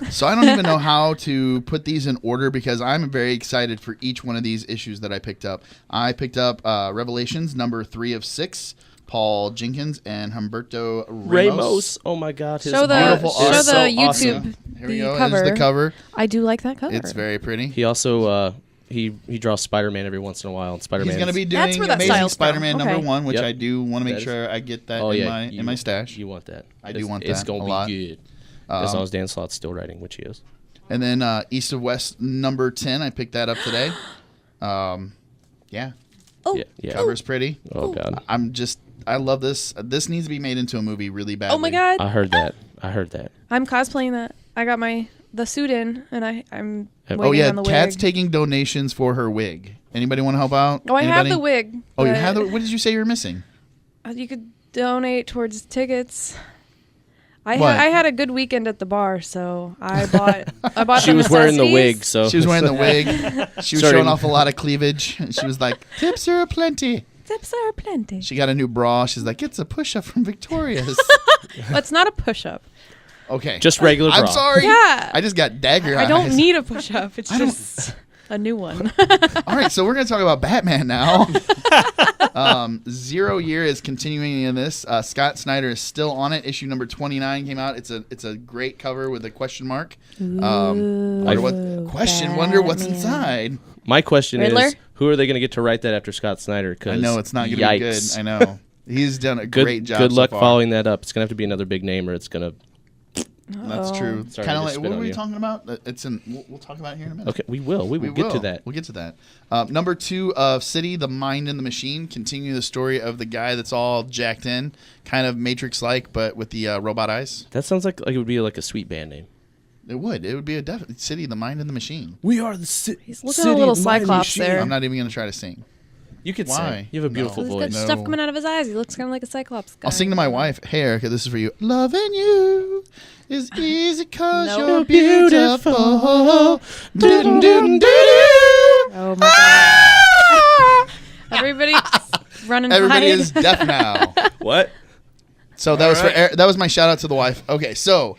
So I don't even know how to put these in order because I'm very excited for each one of these issues that I picked up. I picked up Revelations number 3 of 6. Paul Jenkins and Humberto Ramos. Oh my God, his Show the art Beautiful is art. show the so YouTube awesome. Here we the go. cover. Here's the cover. I do like that cover. It's very pretty. He also he draws Spider-Man every once in a while. And Spider-Man. He's going to be That's doing where that Amazing style's from. Spider-Man Okay. number 1, which Yep. I do want to make That is- sure I get that Oh in, yeah, in my stash. You want that? I do want It's that gonna a be lot. good. As long as Dan Slott's still writing, which he is. And then East of West number 10, I picked that up today. Yeah, Oh. Yeah. cover's pretty. Oh God. I love this. This needs to be made into a movie really badly. Oh my God. I heard that. I'm cosplaying that. I got the suit in, and I'm waiting Oh yeah, on the Kat's wig. taking donations for her wig. Anybody want to help out? Oh, I have Anybody? the wig. Oh, you but have the. What did you say you were missing? You could donate towards tickets. What? I had a good weekend at the bar, so I bought. She the was wearing the necessities. wig, so She was wearing the wig. She was Sorry. showing off a lot of cleavage. And she was like, "Tips are aplenty." Tips are plenty. She got a new bra. She's like, "It's a push-up from Victoria's." Well, it's not a push-up. Okay, just regular bra. I'm sorry. Yeah. I just got dagger I don't eyes. need a push-up. It's I don't- just. A new one. All right, so we're going to talk about Batman now. 0 Year is continuing in this. Scott Snyder is still on it. Issue number 29 came out. It's a great cover with a question mark. Wonder what's inside. My question Riddler? is, who are they going to get to write that after Scott Snyder? I know it's not going to be good. I know. He's done a great job. Good luck so far. following that up. It's going to have to be another big name, or it's going to. That's true. Sorry Kind to of like spit what on were we you. talking about? It's in. We'll talk about it here in a minute. Okay, we will. We will get to that. We'll get to that. Number 2 of City, The Mind and the Machine, continue the story of the guy that's all jacked in, kind of Matrix-like, but with the robot eyes. That sounds like it would be like a sweet band name. It would. It would be a definite City, The Mind and the Machine. We are the city. He's looking a little Cyclops there. I'm not even going to try to sing. You could Why? sing. You have a beautiful He's voice. got stuff coming out of his eyes. He looks kind of like a Cyclops guy. I'll sing to my wife. Hey, Erica, this is for you. Loving you is easy because Nope. you're beautiful. Oh my god. Everybody's running Everybody hide. is deaf now. What? So that was for that was my shout out to the wife. Okay, so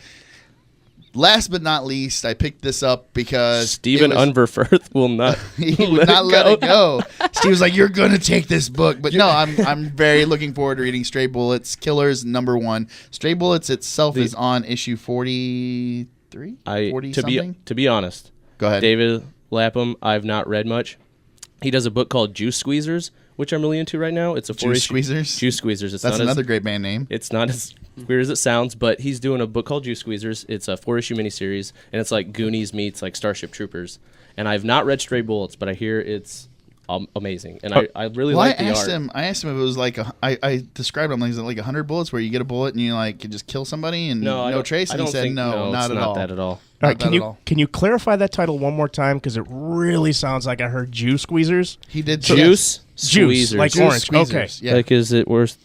last but not least, I picked this up because Stephen Unverfirth will not. he would not let it go. Steve was like, "You're gonna take this book," but no, I'm very looking forward to reading Stray Bullets Killers #1. Stray Bullets itself is on issue 43, 40 something. To be honest, Go ahead. David Lapham, I've not read much. He does a book called Juice Squeezers, which I'm really into right now. It's a Juice Squeezers. Juice Squeezers. It's That's not another great band name. It's not as weird as it sounds, but he's doing a book called Juice Squeezers. It's a 4-issue miniseries, and it's like Goonies meets like Starship Troopers. And I've not read Stray Bullets, but I hear it's amazing, and I really like the art. I asked him if it was like I described him like 100 bullets where you get a bullet and you like can just kill somebody and no trace, and he said no, not at all. That at all. All right, can you clarify that title one more time, because it really sounds like I heard Juice Squeezers. He did Juice Juice, like Juice orange. Squeezers, Okay, yeah. Like, is it worth?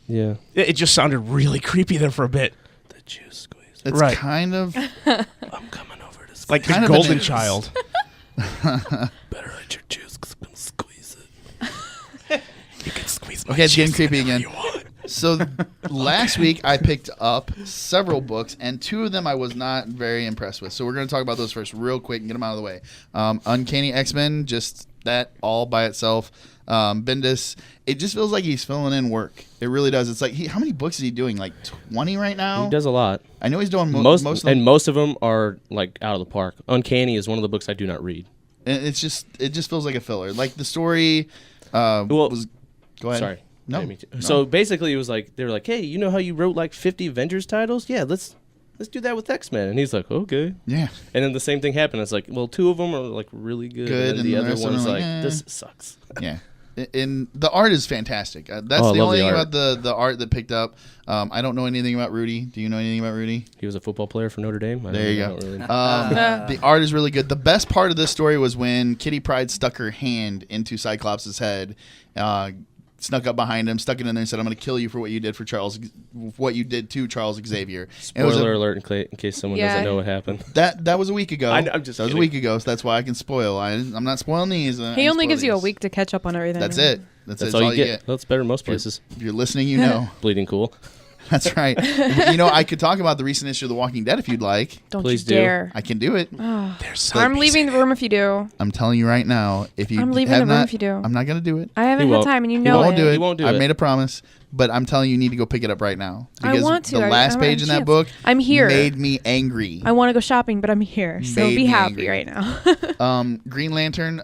Yeah. It just sounded really creepy there for a bit. The Juice Squeezers. It's Right. kind of I'm coming over to Like kind the of golden bananas. child. better at your juice. Squeeze it. You can squeeze my okay. It's getting juice creepy whenever again. you want. So last week I picked up several books, and 2 of them I was not very impressed with. So we're going to talk about those first real quick and get them out of the way. Uncanny X-Men, just that all by itself. Bendis, it just feels like he's filling in work. It really does. It's like, how many books is he doing? Like 20 right now? He does a lot. I know he's doing most of them. and most of them are like out of the park. Uncanny is one of the books I do not read. And it just feels like a filler. Like the story was. Go ahead. Sorry. No. I didn't mean to. So basically, it was like they were like, "Hey, you know how you wrote like 50 Avengers titles? Yeah, let's do that with X-Men." And he's like, "Okay." Yeah. And then the same thing happened. It's like, well, 2 of them are like really good, and and the the other rest of them one's are like, like, eh. this sucks. Yeah. And the art is fantastic. That's I the love only the thing art. about the art that picked up. I don't know anything about Rudy. Do you know anything about Rudy? He was a football player for Notre Dame. There you I go. don't really- The art is really good. The best part of this story was when Kitty Pryde stuck her hand into Cyclops' head, snuck up behind him, stuck it in there, and said, "I'm going to kill you for what you did to Charles Xavier." And it was Spoiler alert in case someone doesn't know what happened. That was a week ago. I'm just that was a kidding. week ago, so that's why I can spoil. I'm not spoiling these. He only gives you a week to catch up on everything. That's it. That's all you get. That's better in most places. If you're listening, you know. Bleeding cool. That's right. You know, I could talk about the recent issue of The Walking Dead if you'd like. Don't Please you do. dare. I can do it. I'm leaving the room if you do. I'm telling you right now, if you I'm leaving have the room not- if you do. I'm not going to do it. I haven't had time, and you know I won't it. do it. He won't do I've it. made a promise, but I'm telling you, you need to go pick it up right now. I Because want to. the I last don't page have in a that chance. book I'm here. made me angry. I want to go shopping, but I'm here, so Made be me happy angry. right now. Green Lantern,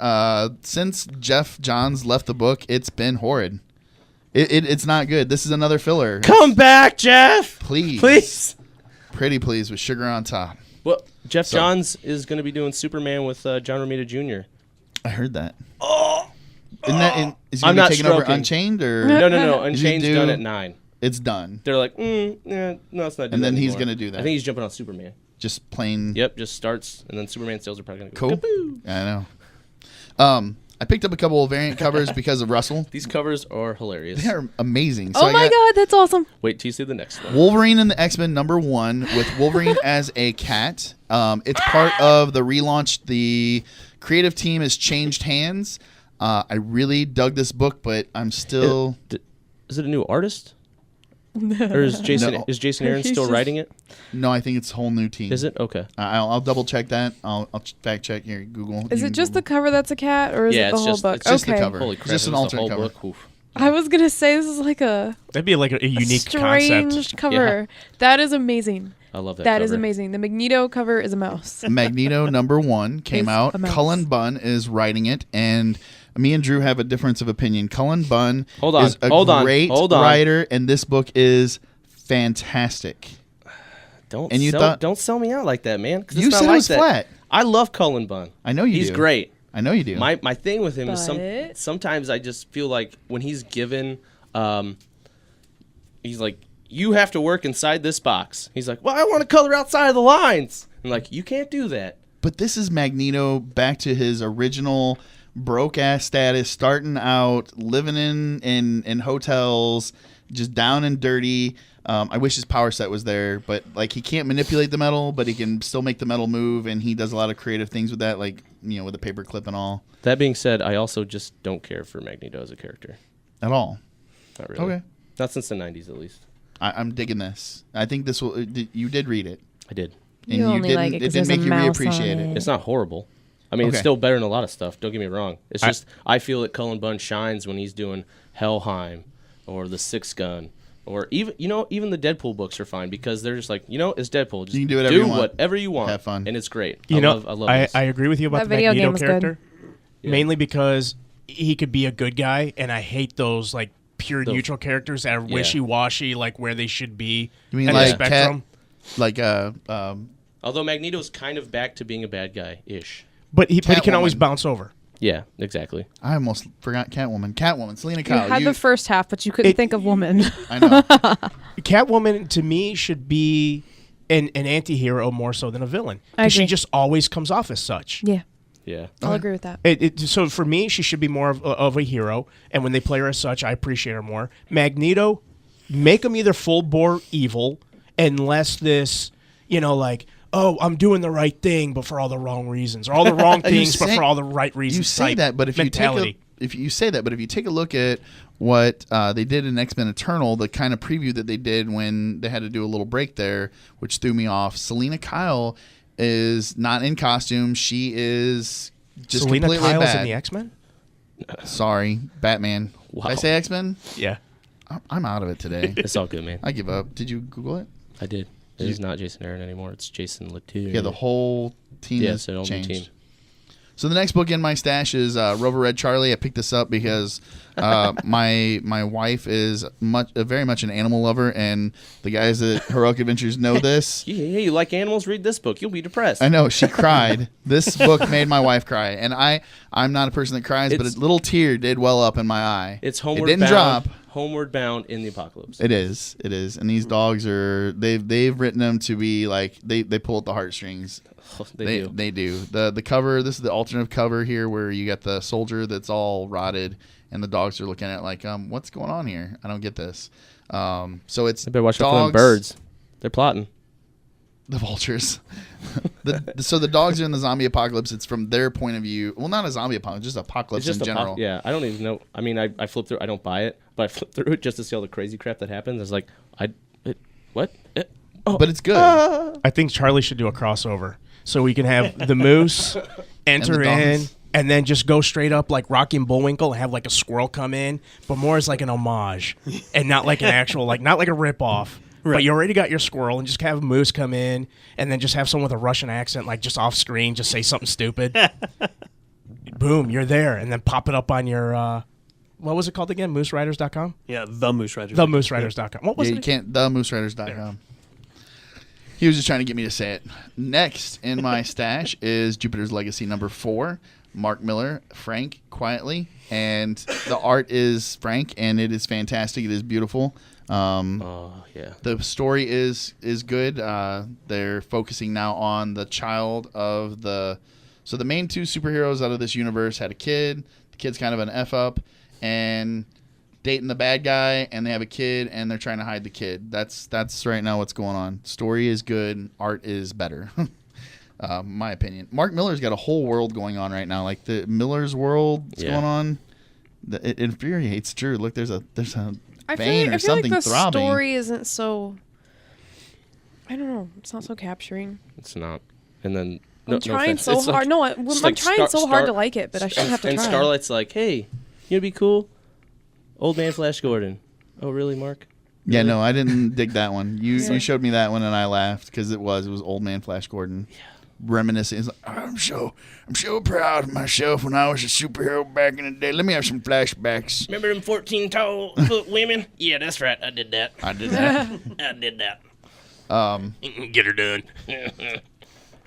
since Jeff Johns left the book, it's been horrid. It's not good. This is another filler. Come back, Jeff. Please. Pretty please with sugar on top. Well, Jeff Johns is going to be doing Superman with John Romita Jr. I heard that. Isn't that is he I'm gonna not be taking over stroking. Unchained or No. Is he Unchained's do- done at 9. It's done. They're like, no, it's not. And then he's gonna do that. I think he's jumping on Superman. Just plain. Yep, just starts, and then Superman sales are probably going to go. Cool. Kaboo. I know. I picked up a couple of variant covers because of Russell. These covers are hilarious. They are amazing. Oh my god, that's awesome. Wait till you see the next one. Wolverine and the X-Men #1 with Wolverine as a cat. It's part of the relaunch. The creative team has changed hands. I really dug this book, but I'm still... Is it a new artist? Or is Jason No. is Jason Aaron He's still just- writing it? No, I think it's a whole new team. Is it? Okay. I'll double check that. I'll fact check here. Google. Is You it can just the Google. cover that's a cat, or is Yeah, it the it's whole just- book? it's just the okay. cover. Holy It's crap! just it an was the alternate whole cover. book. Oof. I was gonna say this is like a That'd be like a unique strange concept. cover. That is amazing. I love that. That is cover. amazing. The Magneto cover is a mouse. Magneto #1 came Is out. a mouse. Cullen Bunn is writing it, and me and Drew have a difference of opinion. Cullen Bunn Hold on, is a hold on, great hold on. writer, and this book is fantastic. Don't And you sell, thought- don't sell me out like that, man. 'cause You it's not said it like was that. flat. I love Cullen Bunn. I know you He's do. great. I know you do. My thing with him is But- sometimes I just feel like when he's given, he's like, you have to work inside this box. He's like, well, I want to color outside of the lines. I'm like, you can't do that. But this is Magneto back to his original broke ass status, starting out living in hotels, just down and dirty. I wish his power set was there, but like he can't manipulate the metal, but he can still make the metal move, and he does a lot of creative things with that, like with a paper clip and all. That being said, I also just don't care for Magneto as a character. At all. Not really. Okay. Not since the 90s, at least. I'm digging this. I think this will. You did read it. I did. And You only didn't. like it It 'cause didn't there's a make you mouse on reappreciate it. it. It's not horrible. I mean, it's Okay. still better than a lot of stuff. Don't get me wrong. It's just I feel that Cullen Bunn shines when he's doing Helheim or the Six Gun or even the Deadpool books are fine because they're just like it's Deadpool. Just You can do whatever you want. whatever you want. Have fun. And it's great. I love this. I agree with you about That the video Magneto game was good. character, Yeah. mainly because he could be a good guy, and I hate those like pure Those- neutral characters that are Yeah. wishy-washy, like where they should be. You mean in the like spectrum. Although Magneto's kind of back to being a bad guy ish. But he can always Catwoman. bounce over. Yeah, exactly. I almost forgot Catwoman. Selena You Kyle. had the first half, but you couldn't think of woman. I know. Catwoman to me should be an anti-hero more so than a villain. I 'Cause she agree. just always comes off as such. Yeah, Yeah. I'll agree with that. So for me, she should be more of a hero, and when they play her as such, I appreciate her more. Magneto, make him either full bore evil, unless this, like, oh, I'm doing the right thing, but for all the wrong reasons, or all the wrong things, but for all the right reasons. You say type that, but if mentality. you take a look at what they did in X-Men Eternal, the kind of preview that they did when they had to do a little break there, which threw me off. Selena Kyle is not in costume. She is just Selena completely Kyle's bad. in the X-Men. Sorry, Batman. Wow. Did I say X-Men? Yeah. I'm out of it today. It's all good, man. I give up. Did you Google it? I did. It is not Jason Aaron anymore. It's Jason Latour. Yeah, the whole team Yeah, has so it'll be changed. team. So the next book in my stash is Rover Red Charlie. I picked this up because my wife is very much an animal lover, and the guys at Heroic Adventures know this. Yeah, you like animals? Read this book. You'll be depressed. I know, she cried. This book made my wife cry, and I'm not a person that cries, but a little tear did well up in my eye. It's homeward It didn't bound. drop. Homeward bound in the apocalypse. It is, and these dogs are they've written them to be like they pull at the heartstrings. They do. They do. The cover. This is the alternative cover here, where you got the soldier that's all rotted, and the dogs are looking at it like, what's going on here? I don't get this. So it's I better watch out for them dogs- birds. They're plotting. The vultures. So the dogs are in the zombie apocalypse. It's from their point of view. Well, not a zombie apocalypse, just apocalypse It's just in general. yeah, I don't even know. I mean, I flip through. I don't buy it, but I flip through it just to see all the crazy crap that happens. I was like, what? But it's good. I think Charlie should do a crossover so we can have the moose enter And the in dogs. and then just go straight up like Rocky and Bullwinkle and have like a squirrel come in, but more as like an homage and not like an actual, like not like a ripoff. Right. But you already got your squirrel, and just have Moose come in, and then just have someone with a Russian accent, like just off screen, just say something stupid. Boom, you're there, and then pop it up on your what was it called again? MooseRiders.com? Yeah, the Moose Riders. TheMooseRiders.com. What was Yeah, it? you can't. TheMooseRiders.com. He was just trying to get me to say it. Next in my stash is Jupiter's Legacy #4. Mark Miller, Frank, quietly, and the art is Frank, and it is fantastic. It is beautiful. Oh yeah. The story is good. They're focusing now on the child of the. So the main two superheroes out of this universe had a kid. The kid's kind of an F up, and dating the bad guy, and they have a kid, and they're trying to hide the kid. That's right now what's going on. Story is good. Art is better. My opinion. Mark Miller's got a whole world going on right now. Like the Miller's world is going on. It infuriates Drew. Look, there's a vein or I feel something like the throbbing. story isn't so. I don't know. It's not so capturing. It's not. And then I'm trying so It's like- hard. No, it's I'm like trying so hard to Star- like it, but I shouldn't have to and try. Starlight's like, hey, you know, be cool. Old man Flash Gordon. Oh, really, Mark? Yeah, Really? no, I didn't dig that one. You Yeah. you showed me that one and I laughed because it was Old Man Flash Gordon. Yeah. Reminiscing. He's like, I'm so proud of myself when I was a superhero back in the day. Let me have some flashbacks. Remember them 14-foot women? Yeah, that's right. I did that. I did that. I did that. Get her done.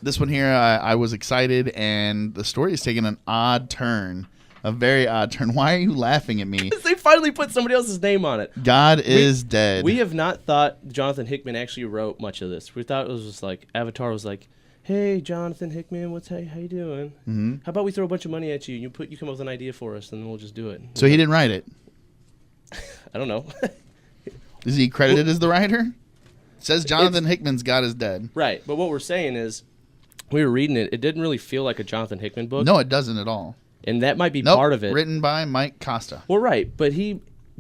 This one here, I was excited, and the story is taking an odd turn. A very odd turn. Why are you laughing at me? They finally put somebody else's name on it. God is dead. We have not thought Jonathan Hickman actually wrote much of this. We thought it was just like Avatar was like, hey, Jonathan Hickman, how you doing? Mhm. How about we throw a bunch of money at you? You come up with an idea for us, and then we'll just do it. So he didn't write it. I don't know. Is he credited as the writer? It says Jonathan Hickman's God is dead. Right, but what we're saying is, we were reading it. It didn't really feel like a Jonathan Hickman book. No, it doesn't at all. And that might be Nope, part of it. Written by Mike Costa. Well, right, but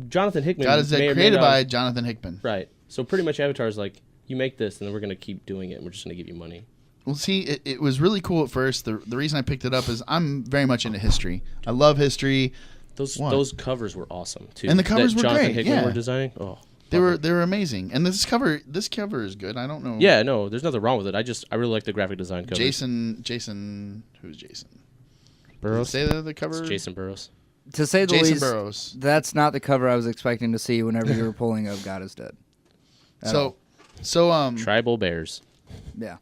Jonathan Hickman. God is may dead, or may created not- by Jonathan Hickman. Right. So pretty much Avatar's like, you make this, and then we're going to keep doing it, and we're just going to give you money. Well, see, it was really cool at first. The reason I picked it up is I'm very much into history. I love history. Those covers were awesome, too. And the covers that were Jonathan great, Hickman yeah. were designing. Oh, They were amazing. And this cover is good. I don't know. yeah, no, there's nothing wrong with it. I really like the graphic design cover. Jason, who's Jason? Burroughs? Does it say the cover? It's Jason Burroughs. To say the Jason least, Burroughs. that's not the cover I was expecting to see whenever you were pulling up God is Dead. At all. Tribal Bears. Yeah.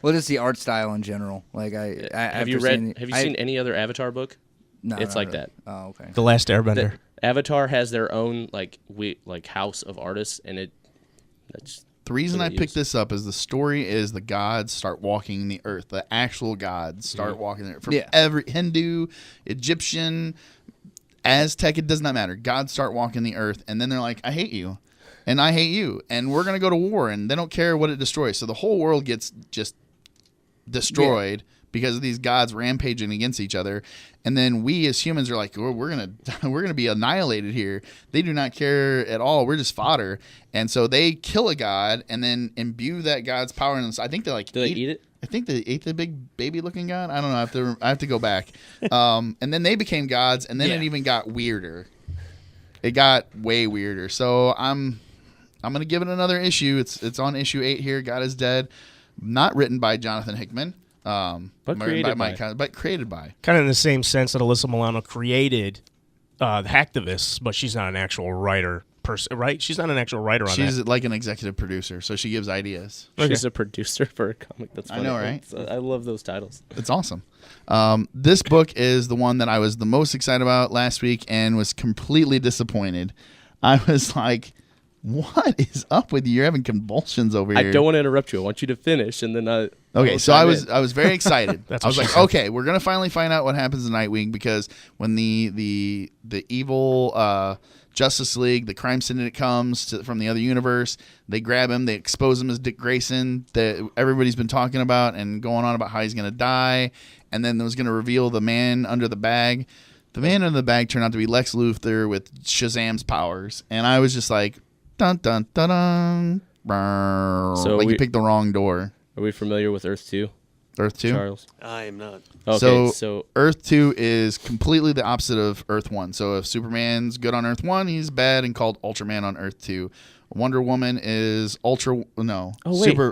Well, just the art style in general. Like Have you seen any other Avatar book? No, it's not like really. that. Oh, okay. The Last Airbender. Avatar has their own like house of artists, and that's The reason what I they picked use. this up is the story is the gods start walking the earth. The actual gods start walking the earth. From every Hindu, Egyptian, Aztec, it does not matter. Gods start walking the earth, and then they're like, I hate you. And I hate you. And we're going to go to war, and they don't care what it destroys. So the whole world gets just destroyed because of these gods rampaging against each other. And then we as humans are like, oh, we're gonna be annihilated here. They do not care at all. We're just fodder. And so they kill a god and then imbue that god's power. And I think they like Do they eat it? I think they ate the big baby looking god. I don't know. I have to go back. And then they became gods, and then it even got weirder. It got way weirder. So I'm gonna give it another issue. It's on issue 8 here. God is Dead, not written by Jonathan Hickman, But created by. but created by. Kind of in the same sense that Alyssa Milano created the Hacktivists, but she's not an actual writer person, right? She's not an actual writer on She's that. like an executive producer, so she gives ideas. She's a producer for a comic. That's funny. I know, right? I love those titles. It's awesome. This book is the one that I was the most excited about last week and was completely disappointed. I was like, what is up with you? You're having convulsions over here. I don't want to interrupt you. I want you to finish, and then Okay, so I was very excited. That's I was what like, she said. okay, we're gonna finally find out what happens in Nightwing, because when the evil Justice League, the crime syndicate comes from the other universe, they grab him, they expose him as Dick Grayson that everybody's been talking about and going on about how he's gonna die, and then it was gonna reveal the man under the bag. The man under the bag turned out to be Lex Luthor with Shazam's powers, and I was just like, dun dun dun dun. So like you picked the wrong door. Are we familiar with Earth 2? Earth 2? Charles? I am not. Okay, so Earth 2 is completely the opposite of Earth 1. So if Superman's good on Earth 1, he's bad and called Ultraman on Earth 2. Wonder Woman is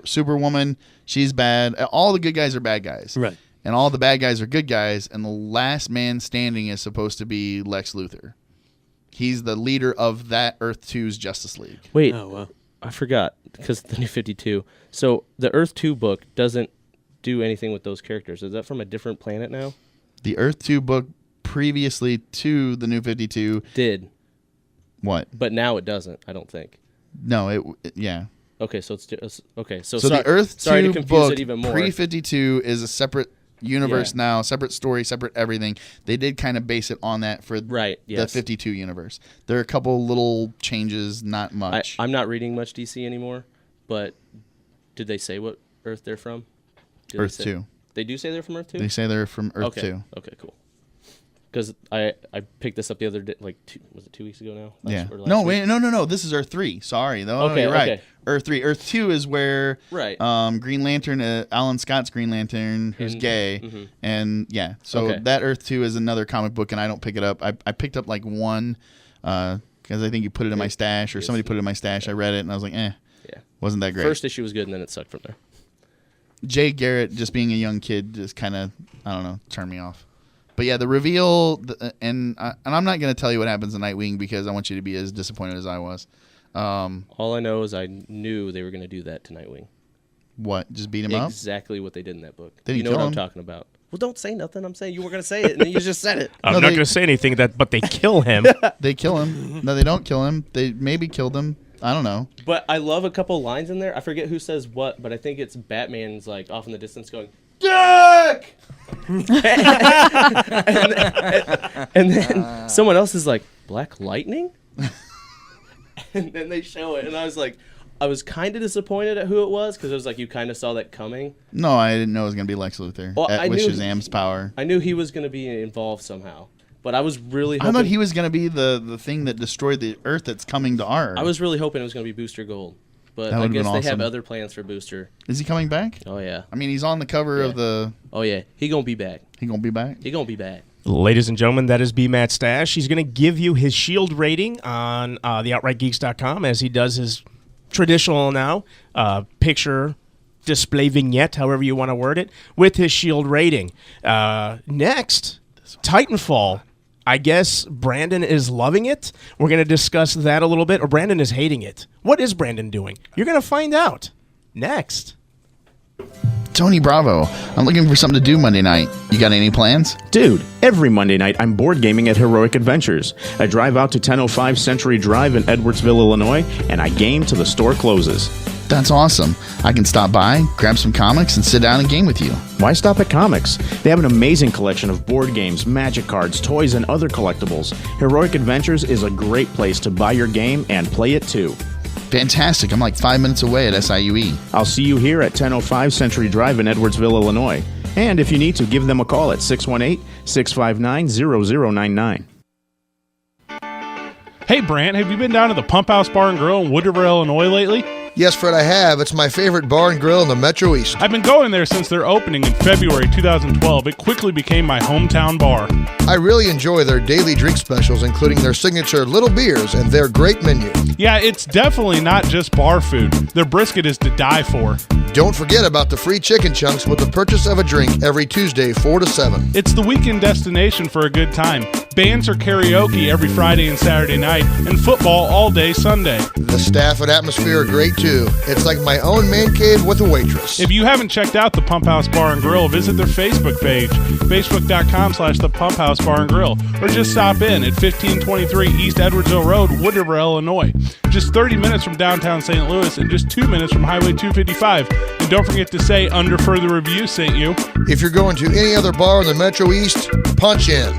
Superwoman, she's bad. All the good guys are bad guys. Right. And all the bad guys are good guys, and the last man standing is supposed to be Lex Luthor. He's the leader of that Earth 2's Justice League. Wait, Oh, wow. I forgot, because the New 52. So the Earth 2 book doesn't do anything with those characters. Is that from a different planet now? The Earth 2 book previously to the New 52 did. What? But now it doesn't, I don't think. No, yeah. Okay, so it's okay. So the Earth 2 sorry to confuse book it even more. pre-52 is a separate universe now, separate story, separate everything. They did kind of base it on that for the 52 universe. There are a couple little changes, not much. I'm not reading much DC anymore, but did they say what Earth they're from? Earth 2. They do say they're from Earth 2? They say they're from Earth 2. Okay, cool. because I picked this up the other day, like was it 2 weeks ago now? Yeah. Or last No, week? wait, no. This is Earth 3. Sorry, though. Okay, You're right. okay. Earth 3. Earth 2 is where Right. Green Lantern, Alan Scott's Green Lantern, who's gay, and yeah. So Okay. that Earth 2 is another comic book, and I don't pick it up. I picked up like one because I think you put it in my stash, or somebody put it in my stash. I read it, and I was like, Yeah. wasn't that great. First issue was good, and then it sucked from there. Jay Garrett, just being a young kid, just kind of, I don't know, turned me off. But yeah, the reveal, and I'm not going to tell you what happens in Nightwing because I want you to be as disappointed as I was. All I know is I knew they were going to do that to Nightwing. What? Just beat him up? Exactly what they did in that book. Did he you know kill what him? I'm talking about. Well, don't say nothing. I'm saying you were going to say it, and then you just said it. I'm not going to say anything but they kill him. They kill him. No, they don't kill him. They maybe killed him. I don't know. But I love a couple lines in there. I forget who says what, but I think it's Batman's like off in the distance going, Dick! and then someone else is like, Black Lightning? And then they show it, and I was kind of disappointed at who it was because it was like you kind of saw that coming. No, I didn't know it was going to be Lex Luthor. Well, I with knew Shazam's power. I knew he was going to be involved somehow, but I was really hoping... I thought he was going to be the thing that destroyed the Earth that's coming to ours. I was really hoping it was going to be Booster Gold, but That I would've guess been they awesome. have other plans for Booster. Is he coming back? Oh, yeah. I mean, he's on the cover of the... Oh, yeah. He going to be back. He going to be back? He going to be back. Ladies and gentlemen, that is B. Matt Stash. He's going to give you his Shield rating on the OutrightGeeks.com as he does his traditional now picture display vignette, however you want to word it, with his Shield rating. Next, Titanfall. I guess Brandon is loving it. We're going to discuss that a little bit, or Brandon is hating it. What is Brandon doing? You're going to find out next. Tony Bravo, I'm looking for something to do Monday night. You got any plans? Dude, every Monday night I'm board gaming at Heroic Adventures. I drive out to 1005 Century Drive in Edwardsville, Illinois, and I game till the store closes. That's awesome. I can stop by, grab some comics, and sit down and game with you. Why stop at comics? They have an amazing collection of board games, magic cards, toys, and other collectibles. Heroic Adventures is a great place to buy your game and play it too. Fantastic. I'm like 5 minutes away at SIUE. I'll see you here at 1005 Century Drive in Edwardsville, Illinois. And if you need to, give them a call at 618-659-0099. Hey, Brant, have you been down to the Pump House Bar and Grill in Wood River, Illinois lately? Yes, Fred, I have. It's my favorite bar and grill in the Metro East. I've been going there since their opening in February 2012. It quickly became my hometown bar. I really enjoy their daily drink specials, including their signature little beers and their great menu. Yeah, it's definitely not just bar food. Their brisket is to die for. Don't forget about the free chicken chunks with the purchase of a drink every Tuesday, 4 to 7. It's the weekend destination for a good time. Bands or karaoke every Friday and Saturday night, and football all day Sunday. The staff and atmosphere are great too. It's like my own man cave with a waitress. If you haven't checked out the Pump House Bar and Grill, visit their Facebook page, facebook.com/the Pump House Bar and Grill, or just stop in at 1523 East Edwardsville Road, Wood River, Illinois. Just 30 minutes from downtown St. Louis and just 2 minutes from Highway 255. And don't forget to say Under Further Review sent you. If you're going to any other bar in the Metro East, punch in.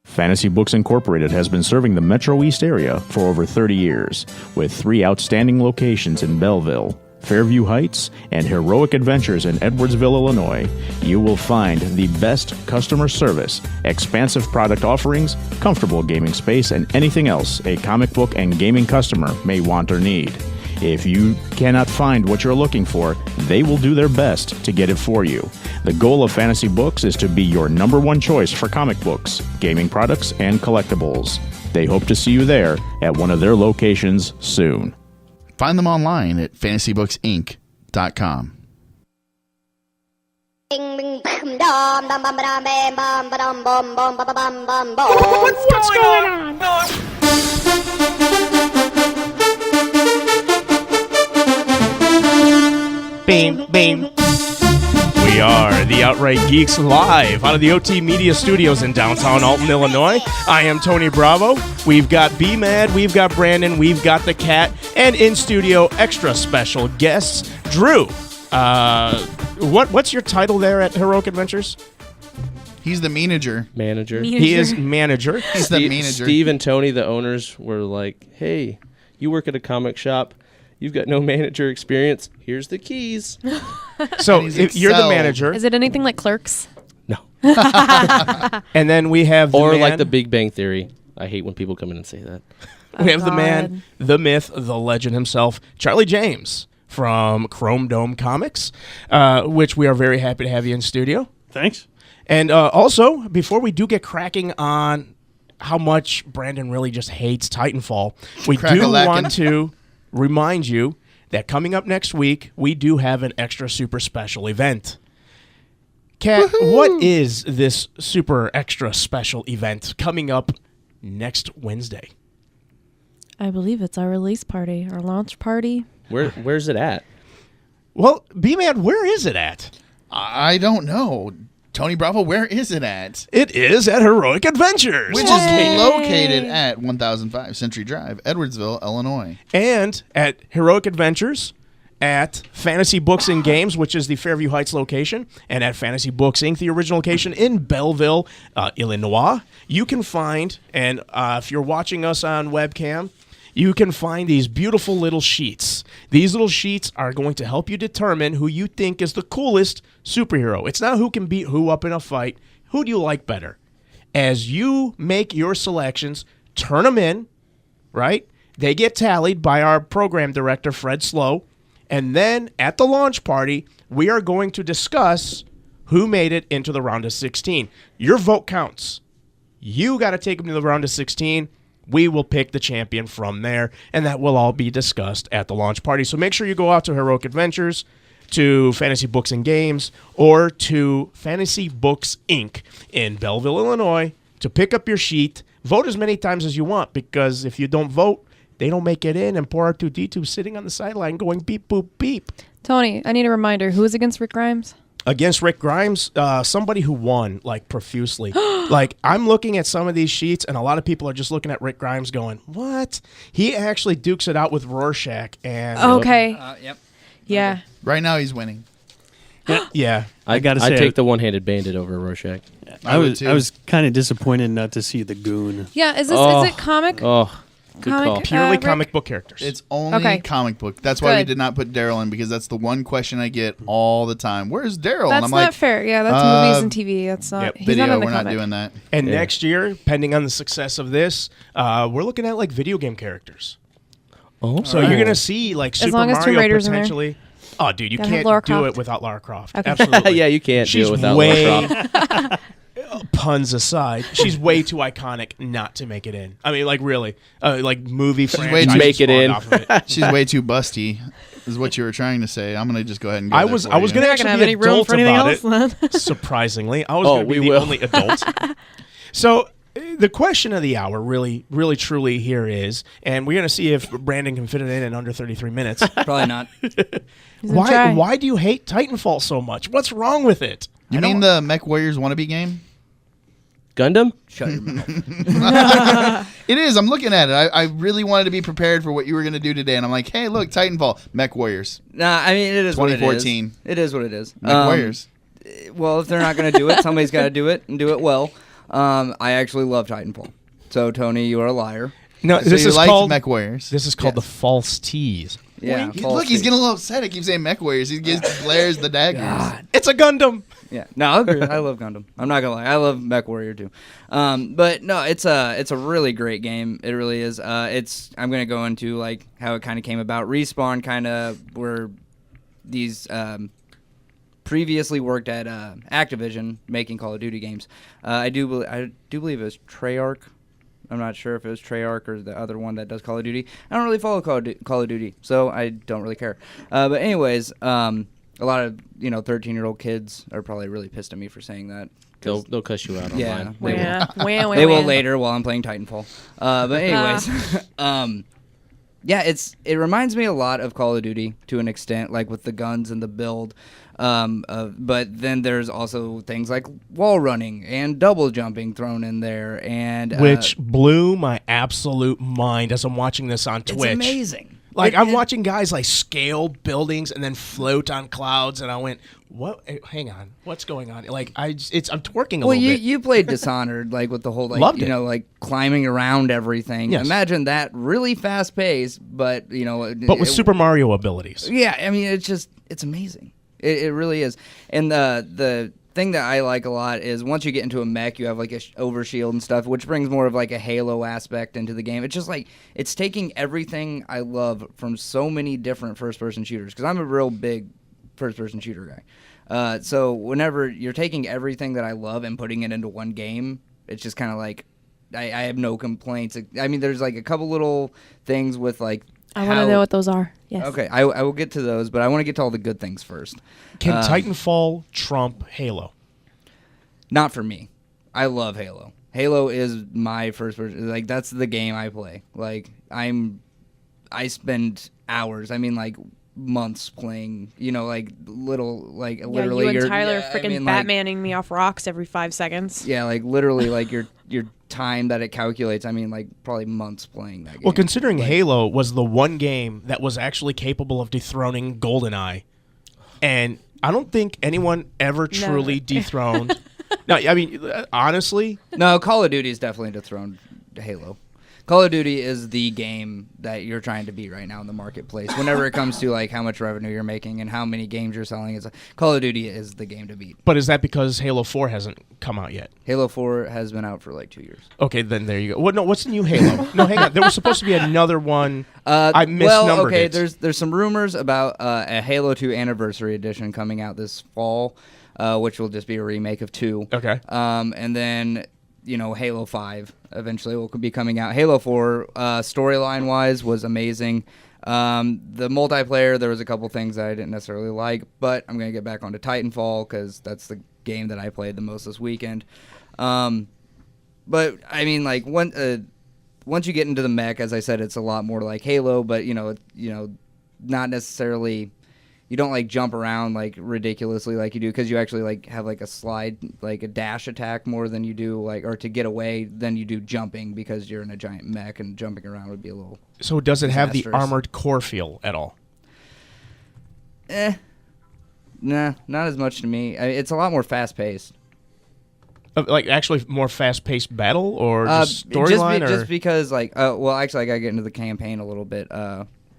Fantasy Books Incorporated has been serving the Metro East area for over 30 years, with 3 outstanding locations in Belleville, Fairview Heights, and Heroic Adventures in Edwardsville, Illinois. You will find the best customer service, expansive product offerings, comfortable gaming space, and anything else a comic book and gaming customer may want or need. If you cannot find what you're looking for, they will do their best to get it for you. The goal of Fantasy Books is to be your #1 choice for comic books, gaming products, and collectibles. They hope to see you there at one of their locations soon. Find them online at fantasybooksinc.com. What's going on? Beam, beam. We are the Outright Geeks live out of the OT Media Studios in downtown Alton, Illinois. I am Tony Bravo. We've got B-Mad, we've got Brandon, we've got the Cat, and in studio extra special guests, Drew. What's your title there at Heroic Adventures? He's the manager. Manager. He is manager. He's the manager. Steve and Tony, the owners, were like, hey, you work at a comic shop. You've got no manager experience. Here's the keys. So if you're the manager. Is it anything like Clerks? No. And then we have or man, like the Big Bang Theory. I hate when people come in and say that. We have the man, the myth, the legend himself, Charlie James from Chrome Dome Comics, which we are very happy to have you in studio. Thanks. And also, before we do get cracking on how much Brandon really just hates Titanfall, we do want to remind you that coming up next week, we do have an extra super special event. Kat, what is this super extra special event coming up next Wednesday? I believe it's our release party, our launch party. Where's it at? Well, B-Man, where is it at? I don't know. Tony Bravo, where is it at? It is at Heroic Adventures. Which is located at 1005 Century Drive, Edwardsville, Illinois. And at Heroic Adventures, at Fantasy Books and Games, which is the Fairview Heights location, and at Fantasy Books Inc., the original location in Belleville, Illinois. You can find, and if you're watching us on webcam, you can find these beautiful little sheets. These little sheets are going to help you determine who you think is the coolest superhero. It's not who can beat who up in a fight. Who do you like better? As you make your selections, turn them in, right? They get tallied by our program director, Fred Slow. And then at the launch party, we are going to discuss who made it into the round of 16. Your vote counts. You got to take them to the round of 16. We will pick the champion from there, and that will all be discussed at the launch party. So make sure you go out to Heroic Adventures, to Fantasy Books and Games, or to Fantasy Books Inc. in Belleville, Illinois, to pick up your sheet. Vote as many times as you want, because if you don't vote, they don't make it in, and poor R2-D2 sitting on the sideline going beep, boop, beep. Tony, I need a reminder. Who is against Rick Grimes? Against Rick Grimes, somebody who won, like, profusely. Like, I'm looking at some of these sheets, and a lot of people are just looking at Rick Grimes going, what? He actually dukes it out with Rorschach. And okay. Yep. Yeah. Right now, he's winning. Yeah. I got to say, I'd take the one-handed bandit over Rorschach. I was kind of disappointed not to see the goon. Yeah, is it comic? Oh, good Comic, call. Purely Rick? comic book characters. It's only Okay. comic book. That's why we Good. did not put Daryl in, because that's the one question I get all the time. Where's Daryl? That's And I'm not like, fair. Yeah, that's movies and TV. That's not. Yep. He's video, not in the we're comic. not doing that. And Yeah. next year, depending on the success of this, we're looking at, like, video game characters. Oh, So you're going to see, like, Super long as Tomb Mario Raider's in there. potentially. Oh, dude, you Gotta have can't Lara do Croft. it without Lara Croft. Okay. Absolutely. yeah, you can't She's do it without way, Lara Croft. puns aside, she's way too iconic not to make it in. I mean, like, really. Like, movie franchise. way too- Make it in. Off of it. She's way too busty, is what you were trying to say. I'm going to just go ahead and go I there was for going to you. Not actually gonna have be any room adult for anything about else it. then. Surprisingly, I was Oh, going to be we the will. only adult. So the question of the hour, really, really, truly here is, and we're going to see if Brandon can fit it in under 33 minutes. Probably not. He's gonna try. Why do you hate Titanfall so much? What's wrong with it? You mean the Mech Warriors wannabe game? Gundam? Shut your mouth. It is. I'm looking at it. I really wanted to be prepared for what you were going to do today, and I'm like, hey, look, Titanfall, Mech Warriors. Nah, I mean, it is 2014. what it is. It is what it is. Mech Warriors. Well, if they're not going to do it, somebody's got to do it and do it well. I actually love Titanfall. So, Tony, you are a liar. No, So this you is like called Mech Warriors. This is called the false tease. Yeah. Look, he's getting a little upset. I keep saying Mech Warriors. He gives glares the daggers. It's a Gundam. Yeah, no, I agree. I love Gundam. I'm not gonna lie. I love Mech Warrior too. But no, it's a really great game. It really is. I'm gonna go into like how it kind of came about. Respawn kind of were these previously worked at Activision making Call of Duty games. I do believe it was Treyarch. I'm not sure if it was Treyarch or the other one that does Call of Duty. I don't really follow Call of Duty, so I don't really care. But anyways, a lot of 13-year-old kids are probably really pissed at me for saying that. They'll cuss you out Yeah, online. they will later while I'm playing Titanfall. But anyways, yeah, it reminds me a lot of Call of Duty to an extent, like with the guns and the build. But then there's also things like wall running and double jumping thrown in there, and which blew my absolute mind as I'm watching this on Twitch. It's amazing. Like, I'm watching guys, like, scale buildings and then float on clouds, and I went, what? Hang on. What's going on? Like, I'm twerking a little bit. Well, you played Dishonored, like, with the whole, like, Loved it. like, climbing around everything. Yes. Imagine that really fast pace, but, But with Super Mario abilities. Yeah, I mean, it's amazing. It really is. And the thing that I like a lot is once you get into a mech, you have like a overshield and stuff, which brings more of like a Halo aspect into the game. It's just like it's taking everything I love from so many different first-person shooters, because I'm a real big first-person shooter guy. So whenever you're taking everything that I love and putting it into one game, it's just kind of like I have no complaints. I mean, there's like a couple little things with like. I want to know what those are. Yes. Okay, I will get to those, but I want to get to all the good things first. Can Titanfall trump Halo? Not for me. I love Halo. Halo is my first person. Like, that's the game I play. Like, I spend hours. I mean, like months playing. You know, like literally. Yeah, you and Tyler freaking like, Batmaning me off rocks every 5 seconds. Yeah, like literally, like your time that it calculates. I mean, like probably months playing that game. Well, considering Halo was the one game that was actually capable of dethroning GoldenEye, and I don't think anyone ever truly dethroned. No, I mean, honestly. No, Call of Duty is definitely dethroned Halo. Call of Duty is the game that you're trying to beat right now in the marketplace. Whenever it comes to like how much revenue you're making and how many games you're selling, it's Call of Duty is the game to beat. But is that because Halo 4 hasn't come out yet? Halo 4 has been out for like 2 years. Okay, then there you go. Well, no, what's the new Halo? No, hang on. There was supposed to be another one. I misnumbered it. There's some rumors about a Halo 2 Anniversary Edition coming out this fall, which will just be a remake of 2. Okay. And then, you know, Halo 5 eventually will be coming out. Halo 4, storyline-wise, was amazing. The multiplayer, there was a couple things that I didn't necessarily like, but I'm going to get back onto Titanfall because that's the game that I played the most this weekend. But, I mean, like, once you get into the mech, as I said, it's a lot more like Halo, but, you know, not necessarily... You don't like jump around like ridiculously like you do, because you actually like have like a slide, like a dash attack more than you do like, or to get away than you do jumping, because you're in a giant mech and jumping around would be a little. So does it have the disastrous. Armored Core feel at all? Nah, not as much to me. It's a lot more fast paced. Like actually more fast paced battle or just storyline? Just because like, well, actually I gotta get into the campaign a little bit.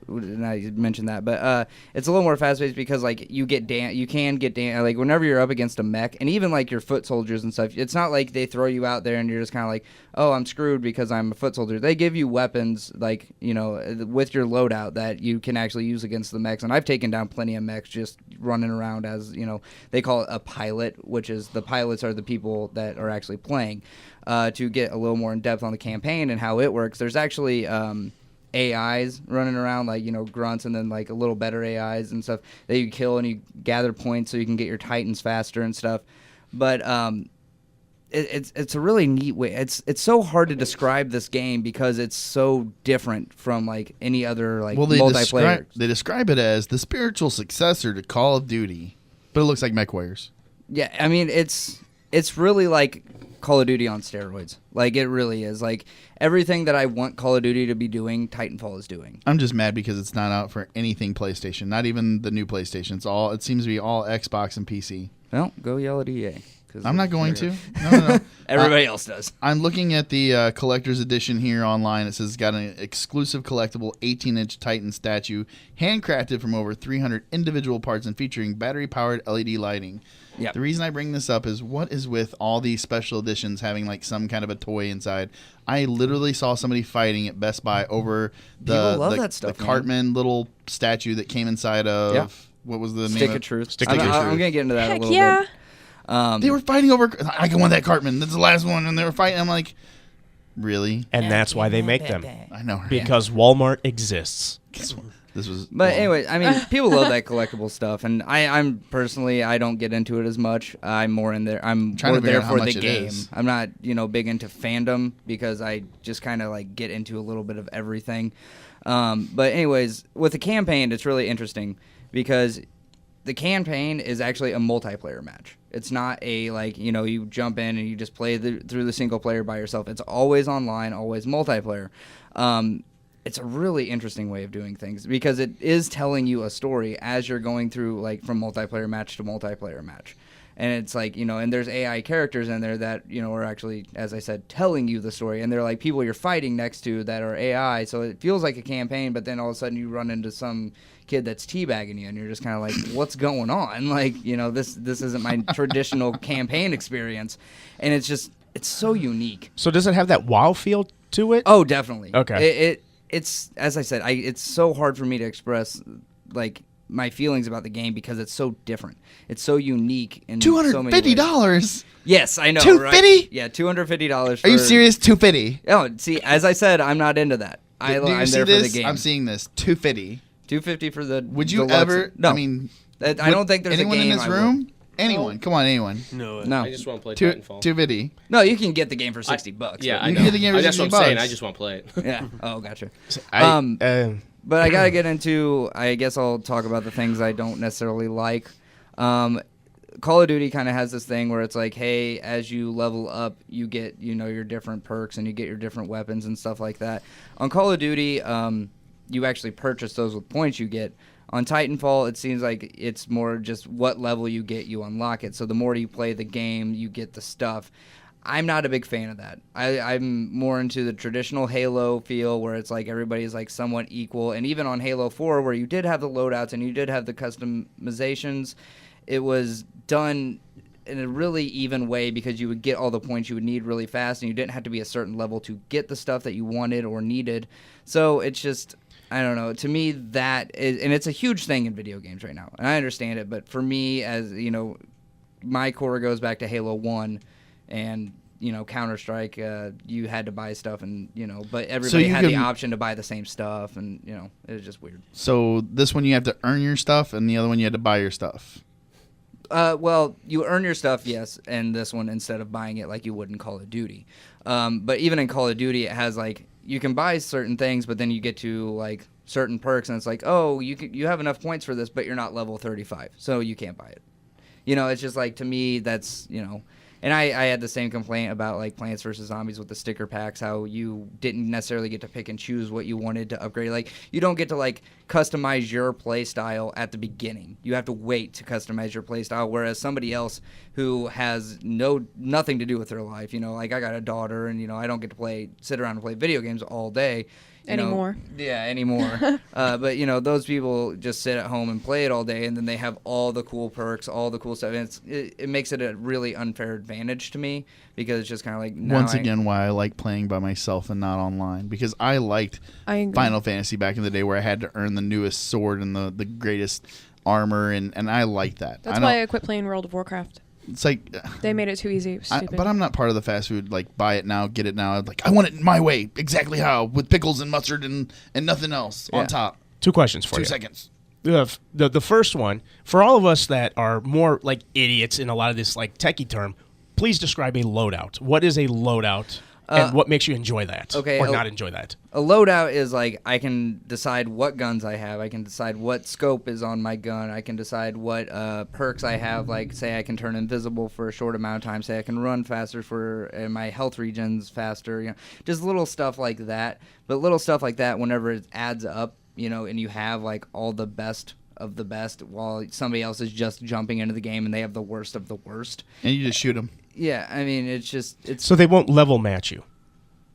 And I mentioned that, but it's a little more fast-paced because like you can get like whenever you're up against a mech, and even like your foot soldiers and stuff. It's not like they throw you out there and you're just kind of like, oh, I'm screwed because I'm a foot soldier. They give you weapons like, you know, with your loadout that you can actually use against the mechs. And I've taken down plenty of mechs just running around as, you know, they call it a pilot, which is the pilots are the people that are actually playing. To get a little more in depth on the campaign and how it works, there's actually AIs running around, like, you know, grunts, and then like a little better AIs and stuff that you kill, and you gather points so you can get your Titans faster and stuff. But it's a really neat way. It's so hard to describe this game because it's so different from like any other like multiplayer. They describe it as the spiritual successor to Call of Duty, but it looks like MechWarriors. Yeah, I mean it's really like Call of Duty on steroids. Like, it really is. Like, everything that I want Call of Duty to be doing, Titanfall is doing. I'm just mad because it's not out for anything PlayStation. Not even the new PlayStation. It seems to be all Xbox and PC. Well, go yell at EA. I'm not going to. No. Everybody else does. I'm looking at the collector's edition here online. It says it's got an exclusive collectible 18-inch Titan statue, handcrafted from over 300 individual parts and featuring battery-powered LED lighting. Yep. The reason I bring this up is what is with all these special editions having like some kind of a toy inside. I literally saw somebody fighting at Best Buy over the Cartman little statue that came inside of what was the Stick name of Truth. Stick of Truth. I'm gonna get into that Heck a little yeah. bit. They were fighting over. I want that Cartman. That's the last one, and they were fighting. I'm like, really? And that's why they make them. I know, right? Because Walmart exists. But anyway, I mean, people love that collectible stuff, and I'm personally, I don't get into it as much. I'm more in there. I'm more there for the game. I'm not, big into fandom because I just kind of like get into a little bit of everything. But anyways, with the campaign, it's really interesting because the campaign is actually a multiplayer match. It's not a you jump in and you just play through the single player by yourself. It's always online, always multiplayer. it's a really interesting way of doing things because it is telling you a story as you're going through, like, from multiplayer match to multiplayer match. And it's like, and there's AI characters in there that, are actually, as I said, telling you the story. And they're like people you're fighting next to that are AI. So it feels like a campaign, but then all of a sudden you run into some kid that's teabagging you and you're just kind of like, what's going on? Like, this isn't my traditional campaign experience. And it's so unique. So does it have that WoW feel to it? Oh, definitely. Okay. It's, as I said, it's so hard for me to express, like, my feelings about the game because it's so different. It's so unique in so many ways. $250. Yes, I know. $250? Right? Yeah, $250. Are you serious? $250. Oh, see, as I said, I'm not into that. I'm there for the game. I'm seeing this. $250. $250 for the. Would you the ever? No, I mean, I don't think there's anyone a game in this room. Anyone? Come on, anyone. No. I just want to play Titanfall. $250. No, you can get the game for $60. Yeah, I you know. can get the game for That's what $60. I'm saying. I just want to play it. Yeah. Oh, gotcha. But But I gotta get into. I guess I'll talk about the things I don't necessarily like. Call of Duty kind of has this thing where it's like, hey, as you level up, you get your different perks and you get your different weapons and stuff like that. On Call of Duty, you actually purchase those with points you get. On Titanfall, it seems like it's more just what level you get, you unlock it. So the more you play the game, you get the stuff. I'm not a big fan of that. I'm more into the traditional Halo feel where it's like everybody's like somewhat equal. And even on Halo 4, where you did have the loadouts and you did have the customizations, it was done in a really even way because you would get all the points you would need really fast and you didn't have to be a certain level to get the stuff that you wanted or needed. So it's just, I don't know. To me, that is, and it's a huge thing in video games right now. And I understand it, but for me, as my core goes back to Halo 1 and Counter-Strike, you had to buy stuff and but everybody had the option to buy the same stuff and it was just weird. So this one you have to earn your stuff and the other one you had to buy your stuff. Well, you earn your stuff, yes, and this one instead of buying it like you would in Call of Duty. But even in Call of Duty, it has like you can buy certain things, but then you get to like certain perks, and it's like, oh, you have enough points for this, but you're not level 35, so you can't buy it. It's just like, to me, that's And I had the same complaint about like Plants vs. Zombies with the sticker packs, how you didn't necessarily get to pick and choose what you wanted to upgrade. Like, you don't get to like customize your play style at the beginning. You have to wait to customize your play style, whereas somebody else who has nothing to do with their life, like I got a daughter and I don't get to sit around and play video games all day. Anymore. Yeah, anymore. But those people just sit at home and play it all day, and then they have all the cool perks, all the cool stuff, and it makes it a really unfair advantage to me because it's just kind of like once again why I like playing by myself and not online, because I liked Final Fantasy back in the day where I had to earn the newest sword and the greatest armor, and I like that. That's why I quit playing World of Warcraft. It's like they made it too easy. It was stupid. But I'm not part of the fast food, like, buy it now, get it now. Like, I want it my way, exactly how, with pickles and mustard and nothing else on top. 2 questions for you. 2 seconds. The first one, for all of us that are more like idiots in a lot of this like techie term, please describe a loadout. What is a loadout? And what makes you enjoy that or not enjoy that? A loadout is like I can decide what guns I have. I can decide what scope is on my gun. I can decide what perks I have. Like, say I can turn invisible for a short amount of time. Say I can run faster for my health regens faster. Just little stuff like that. But little stuff like that, whenever it adds up, and you have like all the best of the best while somebody else is just jumping into the game and they have the worst of the worst. And you just shoot them. Yeah, I mean, it's so they won't level match you.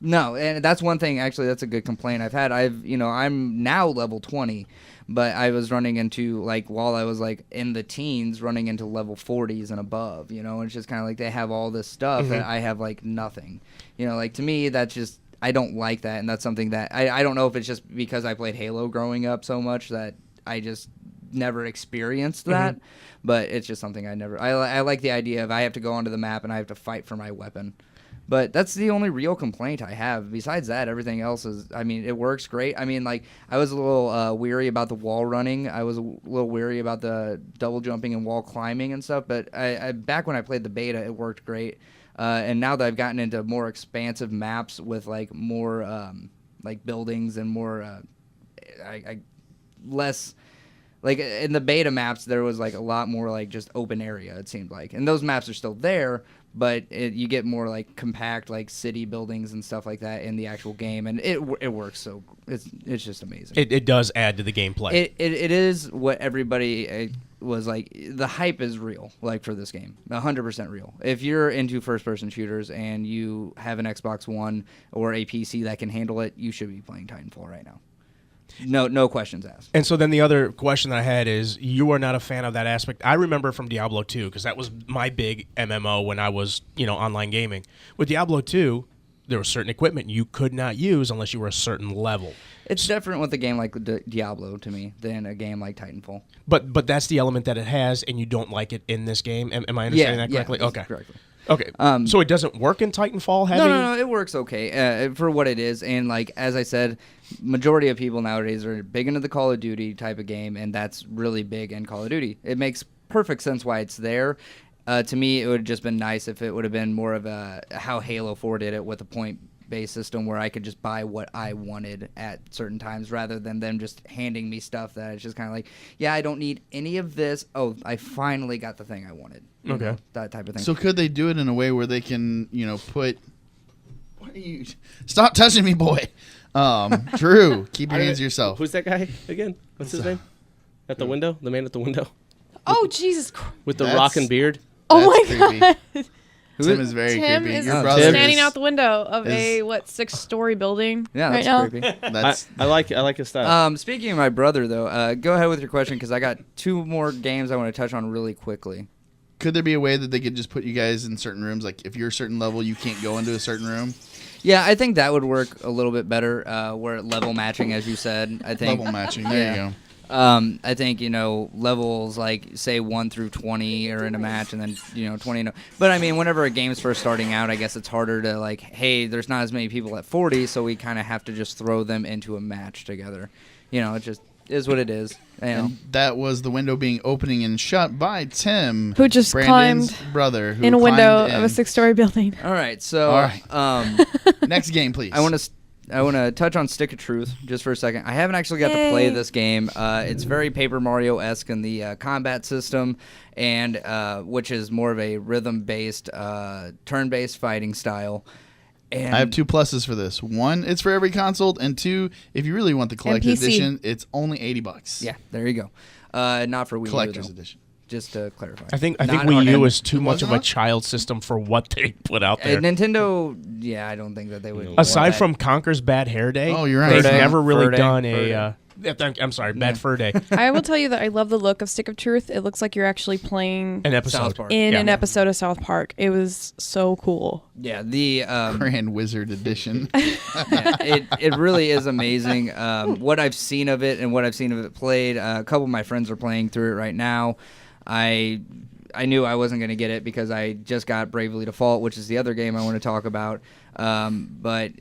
No, and that's one thing. Actually, that's a good complaint I've had. I'm now level 20, but I was running into like while I was like in the teens, running into level 40s and above. It's just kind of like they have all this stuff and I have like nothing. Like to me, that's just I don't like that, and that's something that I don't know if it's just because I played Halo growing up so much that I just never experienced that, but it's just something I like the idea of I have to go onto the map and I have to fight for my weapon. But that's the only real complaint I have. Besides that, everything else is, it works great. Like, I was a little weary about the wall running. I was a little weary about the double jumping and wall climbing and stuff. But I back when I played the beta, it worked great. And now that I've gotten into more expansive maps with, like, more, like, buildings and more, less Like in the beta maps, there was like a lot more like just open area. It seemed like, and those maps are still there, but you get more like compact like city buildings and stuff like that in the actual game, and it works. So it's just amazing. It does add to the gameplay. It is what everybody was like. The hype is real, like for this game, 100% real. If you're into first-person shooters and you have an Xbox One or a PC that can handle it, you should be playing Titanfall right now. No questions asked. And so then the other question that I had is, you are not a fan of that aspect. I remember from Diablo 2, because that was my big MMO when I was, online gaming. With Diablo 2, there was certain equipment you could not use unless you were a certain level. It's different with a game like Diablo to me than a game like Titanfall. But that's the element that it has, and you don't like it in this game. Am I understanding that correctly? Yeah, okay. correctly. Okay, so it doesn't work in Titanfall? No, it works okay for what it is. And like as I said, majority of people nowadays are big into the Call of Duty type of game, and that's really big in Call of Duty. It makes perfect sense why it's there. To me, it would have just been nice if it would have been more of how Halo 4 did it with a point-based system where I could just buy what I wanted at certain times rather than them just handing me stuff that it's just kind of like, yeah, I don't need any of this. Oh, I finally got the thing I wanted. You know, that type of thing. So could they do it in a way where they can, put... What are you... Stop touching me, boy. Drew, keep your hands to yourself. Who's that guy again? What's his name? At the window? The man at the window? Oh, Jesus Christ. With the rockin' beard? Oh, my God. Tim is very Tim creepy. is Your brother standing out the window of a 6-story building. Yeah, right that's now. creepy. I like his style. Speaking of my brother, though, go ahead with your question because I got 2 more games I want to touch on really quickly. Could there be a way that they could just put you guys in certain rooms? Like if you're a certain level, you can't go into a certain room? Yeah, I think that would work a little bit better. Where level matching, as you said, I think level matching. There you go. I think levels like say 1 through 20 are in a match, and then 20. But I mean, whenever a game's first starting out, I guess it's harder to like, hey, there's not as many people at 40, so we kind of have to just throw them into a match together. It just is what it is. And that was the window being opening and shut by Tim, who just Brandon's climbed brother, who in a window climbed of a 6-story building. All right, so next game, please. I want to touch on Stick of Truth just for a second. I haven't actually got to play this game. It's very Paper Mario-esque in the combat system, and which is more of a rhythm-based, turn-based fighting style. And I have 2 pluses for this. 1, it's for every console, and 2, if you really want the collector's edition, it's only $80. Yeah, there you go. Not for Wii U, collector's though. edition. Just to clarify. I think Wii U is too much of a child system for what they put out there. Nintendo, yeah, I don't think that they would. Aside from Conker's Bad Hair Day, oh, you're right. They've Fur Day. never really Fur Day. done Fur I'm sorry, Bad Fur Day. I will tell you that I love the look of Stick of Truth. It looks like you're actually playing An episode. South Park. in an episode of South Park. It was so cool. Yeah, the Grand Wizard Edition. yeah, it really is amazing. What I've seen of it and what I've seen of it played. A couple of my friends are playing through it right now. I knew I wasn't going to get it because I just got Bravely Default, which is the other game I want to talk about. But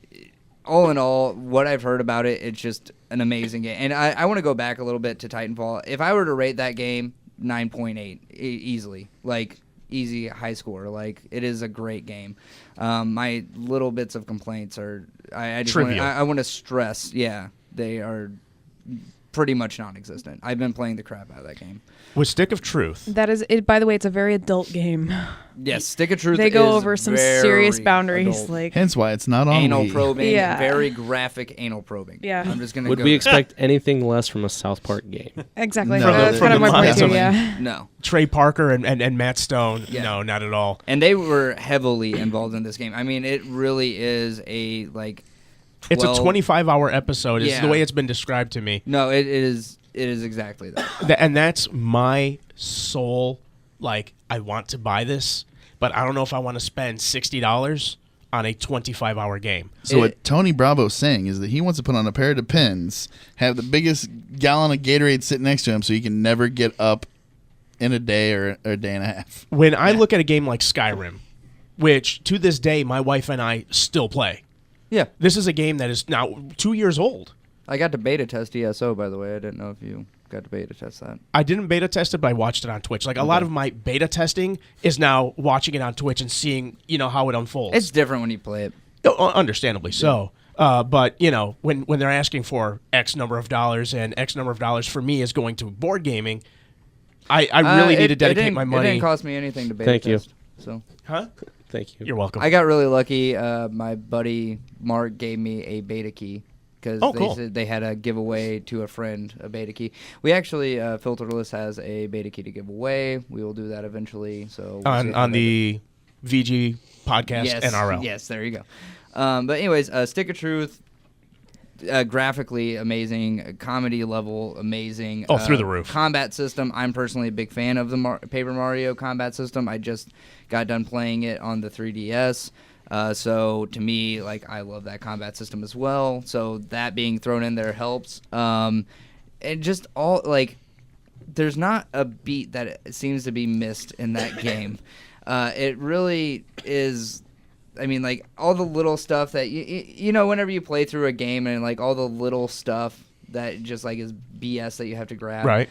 all in all, what I've heard about it, it's just an amazing game. And I want to go back a little bit to Titanfall. If I were to rate that game, 9.8 easily. Like, easy high score. Like, it is a great game. My little bits of complaints are... I just want to stress, they are pretty much non-existent. I've been playing the crap out of that game. With Stick of Truth. That is it. By the way, it's a very adult game. Yes, Stick of Truth. They go is over some very serious boundaries, adult. like Hence why it's not on anal Wii. probing. Yeah. Very graphic anal probing. Yeah. I'm just gonna. Would go we expect anything less from a South Park game? Exactly. No, That's from kind of the my point too. monster. Yeah. No. Trey Parker and Matt Stone. Yeah. No, not at all. And they were heavily involved in this game. I mean, it really is a like. 12... It's a 25-hour episode. Is Yeah. the way it's been described to me. No, it is. It is exactly that. And that's my sole. Like, I want to buy this, but I don't know if I want to spend $60 on a 25-hour game. So what Tony Bravo's saying is that he wants to put on a pair of Depends, have the biggest gallon of Gatorade sit next to him so he can never get up in a day or a day and a half. When I look at a game like Skyrim, which to this day my wife and I still play. Yeah. This is a game that is now 2 years old. I got to beta test ESO, by the way. I didn't know if you got to beta test that. I didn't beta test it, but I watched it on Twitch. Like, a lot of my beta testing is now watching it on Twitch and seeing, how it unfolds. It's different when you play it. Understandably so. But when they're asking for X number of dollars and X number of dollars for me is going to board gaming, I really need to dedicate my money. It didn't cost me anything to beta Thank you. test. So. Huh? Thank you. You're welcome. I got really lucky. My buddy Mark gave me a beta key because cool. said they had a giveaway to a friend, a beta key. We actually, Filterless has a beta key to give away. We will do that eventually. So we'll see how on that the VG podcast NRL. Yes, there you go. But anyways, Stick of Truth, graphically amazing, comedy level amazing. Oh, through the roof. Combat system, I'm personally a big fan of the Paper Mario combat system. I just got done playing it on the 3DS. So to me, like, I love that combat system as well. So that being thrown in there helps. And just all, like, there's not a beat that seems to be missed in that game. It really is. I mean, like, all the little stuff that you know, whenever you play through a game and like all the little stuff that just like is BS that you have to grab. Right.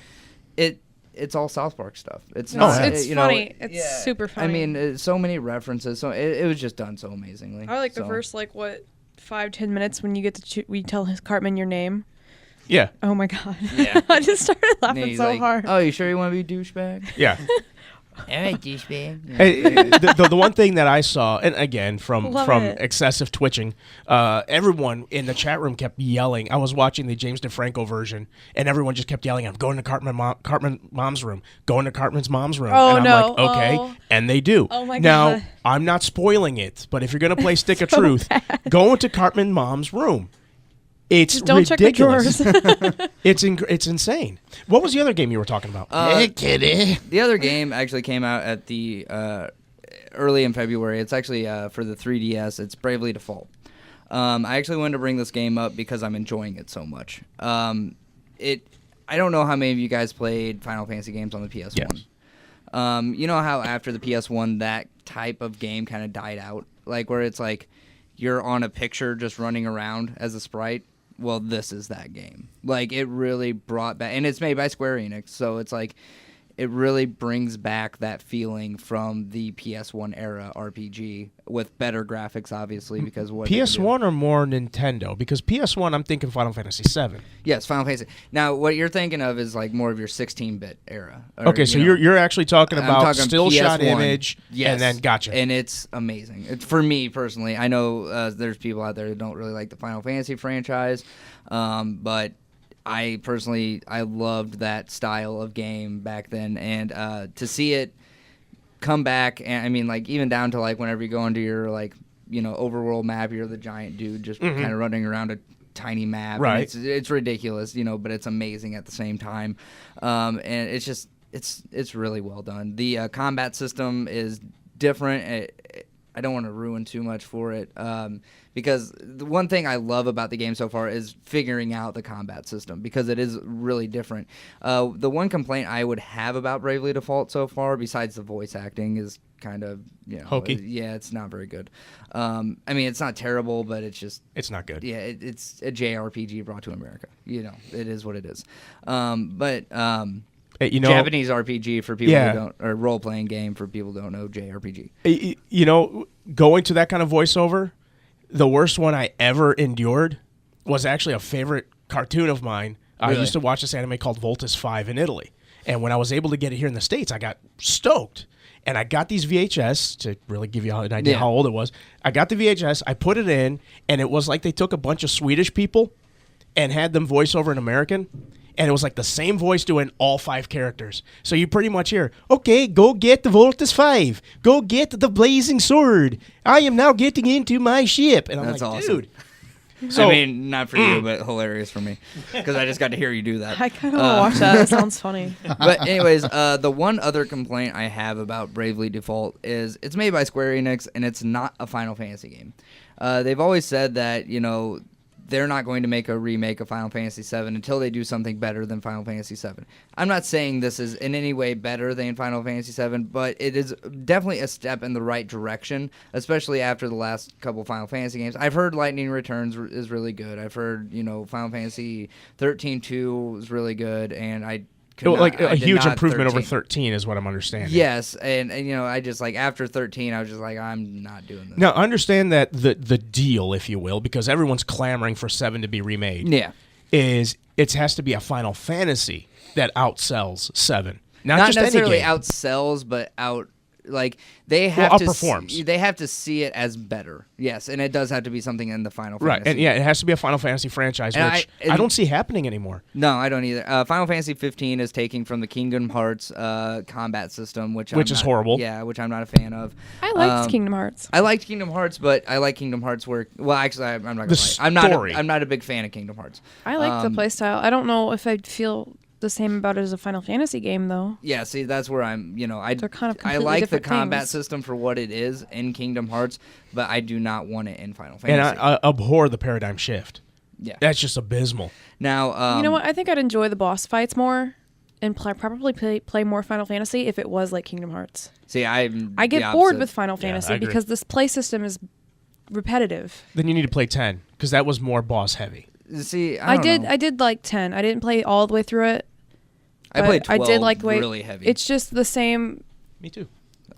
It's all South Park stuff. It's No, not. it's you funny. know, It's super funny. I mean, so many references. So it was just done so amazingly. I like the So- first 5-10 minutes when you get to we tell Cartman your name. Yeah. Oh my god. Yeah. I just started And laughing he's so like, hard. Oh, you sure you want to be douchebag? Yeah. All right, douchebag. Yeah. Hey, the one thing that I saw, and again from Love it. excessive twitching, everyone in the chat room kept yelling. I was watching the James DeFranco version, and everyone just kept yelling, "I'm going to Cartman mom's room, going to Cartman's mom's room." Oh, and I'm no. like, okay, Oh. and they do. Oh, my now, God. I'm not spoiling it, but if you're gonna play Stick of Truth, go into Cartman mom's room. It's Just don't ridiculous. check the drawers. It's insane. What was the other game you were talking about? Hey, kitty. The other game actually came out at the early in February. It's actually for the 3DS. It's Bravely Default. I actually wanted to bring this game up because I'm enjoying it so much. I don't know how many of you guys played Final Fantasy games on the PS1. Yes. You know how after the PS1 that type of game kind of died out, like where it's like you're on a picture just running around as a sprite. Well, this is that game. Like, it really brought back, and it's made by Square Enix, so it's like, it really brings back that feeling from the PS1 era RPG with better graphics, obviously, because what PS1 or more Nintendo? Because PS1, I'm thinking Final Fantasy VII. Yes, Final Fantasy. Now, what you're thinking of is like more of your 16-bit era. Okay, so you're actually talking I'm about talking still shot PS1. image, Yes. and then gotcha. And it's amazing. For me personally, I know there's people out there who don't really like the Final Fantasy franchise, but I personally loved that style of game back then, and to see it come back, and I mean, like, even down to like whenever you go into your like overworld map, you're the giant dude just kind of running around a tiny map. Right. And it's ridiculous, but it's amazing at the same time, and it's just it's really well done. The combat system is different. I don't want to ruin too much for it, because the one thing I love about the game so far is figuring out the combat system, because it is really different. The one complaint I would have about Bravely Default so far, besides the voice acting, is kind of hokey. Yeah, it's not very good. I mean, it's not terrible, but it's not good. Yeah, it's a JRPG brought to America. It is what it is. But Japanese RPG for people who don't, or role playing game for people who don't know JRPG. Going to that kind of voiceover, the worst one I ever endured was actually a favorite cartoon of mine. Really? I used to watch this anime called Voltus 5 in Italy. And when I was able to get it here in the States, I got stoked. And I got these VHS, to really give you an idea how old it was. I got the VHS, I put it in, and it was like they took a bunch of Swedish people and had them voice over in American. And it was like the same voice doing all 5 characters. So you pretty much hear, okay, go get the Voltus 5. Go get the blazing sword. I am now getting into my ship. And I'm That's like, awesome. dude. So, I mean, not for you, but hilarious for me, because I just got to hear you do that. I kind of want to watch that. It sounds funny. But anyways, the one other complaint I have about Bravely Default is it's made by Square Enix, and it's not a Final Fantasy game. They've always said that, they're not going to make a remake of Final Fantasy VII until they do something better than Final Fantasy VII. I'm not saying this is in any way better than Final Fantasy VII, but it is definitely a step in the right direction, especially after the last couple Final Fantasy games. I've heard Lightning Returns is really good. I've heard, Final Fantasy 13-2 is really good, and I a did huge not improvement over 13. 13 is what I'm understanding. Yes, and I just like after 13, I was just like, I'm not doing this. Now, understand that the deal, if you will, because everyone's clamoring for 7 to be remade. Yeah. Is it has to be a Final Fantasy that outsells 7. Not just necessarily any game. outsells, but they have to outperforms. they have to see it as better. Yes, and it does have to be something in the Final Right, Fantasy. and it has to be a Final Fantasy franchise, And which I don't see happening anymore. No, I don't either. Final Fantasy 15 is taking from the Kingdom Hearts combat system, which is horrible. Yeah, which I'm not a fan of. I liked Kingdom Hearts. I liked Kingdom Hearts, but I like Kingdom Hearts where. Well, actually, I'm not gonna The lie. story. I'm not a big fan of Kingdom Hearts. I like the playstyle. I don't know if I'd feel the same about it as a Final Fantasy game, though. Yeah, see, that's where I'm. They're kind of I completely like the different combat things. system for what it is in Kingdom Hearts, but I do not want it in Final Fantasy. And I abhor the paradigm shift. Yeah. That's just abysmal. Now, you know what? I think I'd enjoy the boss fights more and probably play more Final Fantasy if it was like Kingdom Hearts. See, I the get opposite. bored with Final I Fantasy agree. because this play system is repetitive. Then you need to play 10 because that was more boss heavy. See, I don't know. did like 10. I didn't play all the way through it. I but played 12 I did like really heavy. It's just the same Me too.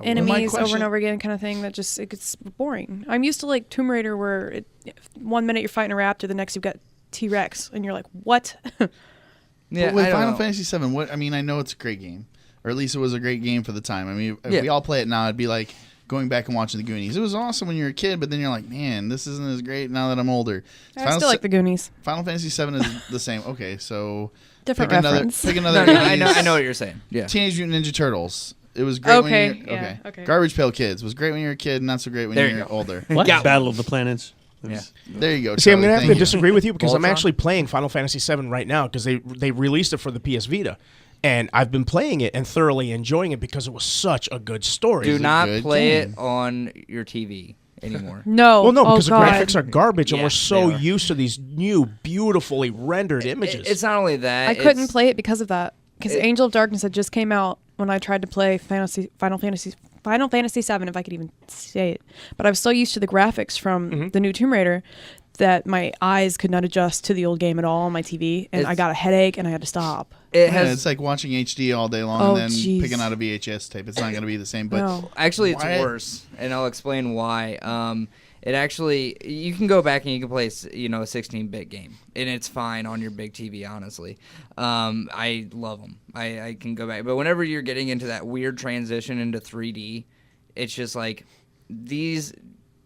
enemies over and over again kind of thing that just it gets boring. I'm used to like Tomb Raider where 1 minute you're fighting a raptor, the next you've got T-Rex and you're like, "What?" Yeah, But with I don't Final know. Fantasy VII, I know it's a great game, or at least it was a great game for the time. I mean, if Yeah. we all play it now, it'd be like going back and watching the Goonies. It was awesome when you were a kid, but then you're like, man, this isn't as great now that I'm older. I still like the Goonies. Final Fantasy VII is the same. Okay, so Different pick another. reference. Pick another. No, I know what you're saying. Yeah. Teenage Mutant Ninja Turtles. It was great Okay, when you were, yeah, okay. Garbage Pail Kids was great when you were a kid, not so great when There you're you go. older. What? Battle of the Planets. Yeah. There you go. See, I'm Charlie, gonna have thank to disagree with you because I'm Voltron? actually playing Final Fantasy VII right now because they released it for the PS Vita, and I've been playing it and thoroughly enjoying it because it was such a good story. Do not good play game. it on your TV anymore. No. Well, no, oh, because the God. graphics are garbage, and Yeah, we're so they are. used to these new, beautifully rendered images. It's not only that. I couldn't it's- play it because of that. Because Angel of Darkness had just came out when I tried to play Final Fantasy VII, if I could even say it. But I was so used to the graphics from the new Tomb Raider that my eyes could not adjust to the old game at all on my TV, and I got a headache and I had to stop. It Yeah, has it's like watching HD all day long Oh, and then jeez. picking out a VHS tape. It's not going to be the same. But No. Actually, it's Why- worse, and I'll explain why. It actually, you can go back and you can play, a 16-bit game, and it's fine on your big TV. Honestly, I love them. I can go back, but whenever you're getting into that weird transition into 3D, it's just like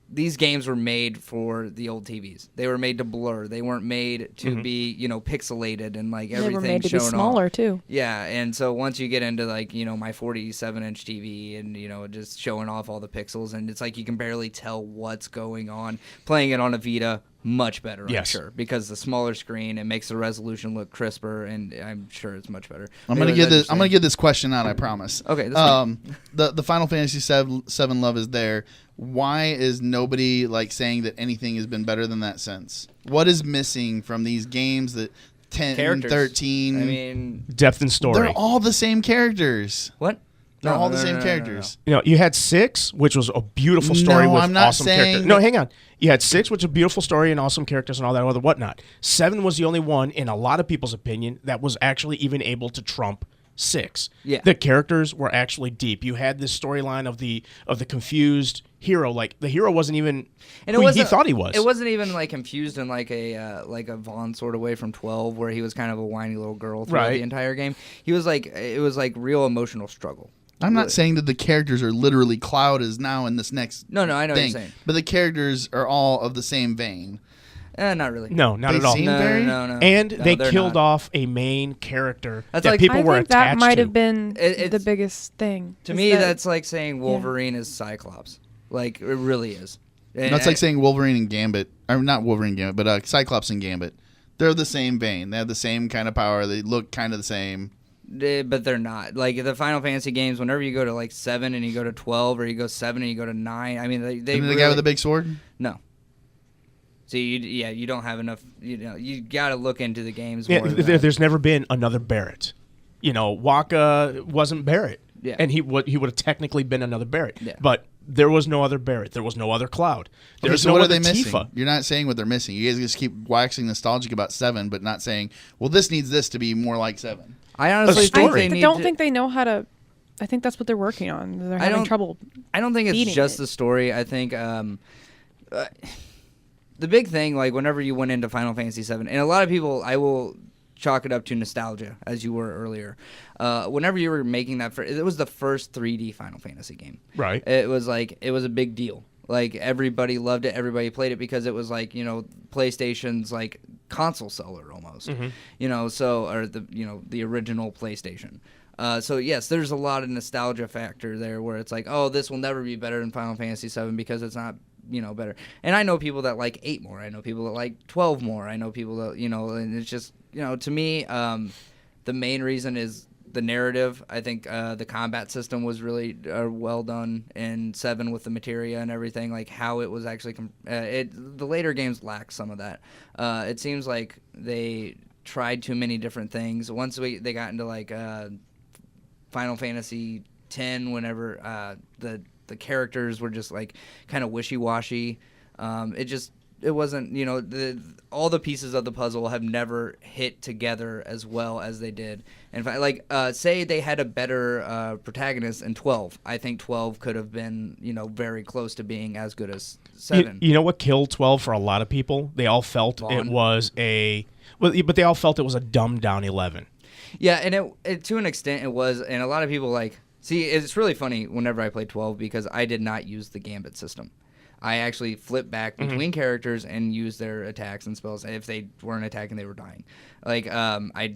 these games were made for the old TVs. They were made to blur. They weren't made to be, pixelated and like They everything were made to be shown smaller off. too. Yeah, and so once you get into like, my 47-inch TV and, just showing off all the pixels, and it's like you can barely tell what's going on. Playing it on a Vita, much better, I'm Yes. sure, because the smaller screen, it makes the resolution look crisper, and I'm sure it's much better. I'm gonna get this question out. I promise. Okay, that's fine. The Final Fantasy VII love is there. Why is nobody like saying that anything has been better than that since? What is missing from these games that 10, Characters. 13? I mean, Depth and story. they're all the same characters. what? They're No, all no, the no, same no, no, characters. You had 6, which was a beautiful story No, with I'm not awesome saying characters. No, that- hang on. You had 6, which was a beautiful story and awesome characters and all that other whatnot. 7 was the only one, in a lot of people's opinion, that was actually even able to trump 6. Yeah. The characters were actually deep. You had this storyline of the confused hero. Like the hero wasn't even who he thought he was. It wasn't even like confused in like a Vaughn sort of way from 12, where he was kind of a whiny little girl throughout Right. the entire game. He was like, it was like real emotional struggle. I'm not saying that the characters are literally Cloud is now in this next No, I know what thing, you're saying. but the characters are all of the same vein. Not really. No, not They at all. seem No, very- no. And No, they they're killed not. off a main character That's that like- people I were think that attached might to. have been It's- the biggest thing. To is me, that- that's like saying Wolverine is Cyclops. Like, it really is. And That's like saying Wolverine and Gambit, or not Wolverine and Gambit, but Cyclops and Gambit. They're the same vein. They have the same kind of power. They look kind of the same. But they're not. Like, the Final Fantasy games, whenever you go to, like, 7 and you go to 12, or you go 7 and you go to 9, I mean, they And the really... guy with the big sword? No. See, you don't have enough... you got to look into the games Yeah, more than that. there's never been another Barrett. Waka wasn't Barrett. Yeah. And he would have technically been another Barrett. Yeah. But there was no other Barrett. There was no other Cloud. There Okay, was so no what are other they missing? Tifa. You're not saying what they're missing. You guys just keep waxing nostalgic about 7, but not saying, well, this needs this to be more like 7. I honestly think they need don't think they know how to. I think that's what they're working on. They're having trouble. I don't think it's just the story. I think the big thing, like whenever you went into Final Fantasy VII, and a lot of people, I will chalk it up to nostalgia, as you were earlier. Whenever you were making that, it was the first 3D Final Fantasy game. Right. It was a big deal. Like everybody loved it, everybody played it because it was like, PlayStation's like console seller almost. Or the original PlayStation. So yes, there's a lot of nostalgia factor there where it's like, oh, this will never be better than Final Fantasy VII because it's not, better. And I know people that like 8 more. I know people that like 12 more. I know people that, and it's just, to me, the main reason is the narrative. I think the combat system was really well done in 7 with the materia and everything, like how it was actually. The later games lack some of that. It seems like they tried too many different things. Once they got into like Final Fantasy X, whenever the characters were just like kind of wishy-washy, it wasn't, all the pieces of the puzzle have never hit together as well as they did. In fact, like, say they had a better protagonist in 12. I think 12 could have been, very close to being as good as 7. You know what killed 12 for a lot of people? They all felt it was but they all felt it was a dumbed down 11. Yeah, and it to an extent it was, and a lot of people see, it's really funny whenever I played 12 because I did not use the gambit system. I actually flipped back between characters and used their attacks and spells. If they weren't attacking, they were dying. Like, I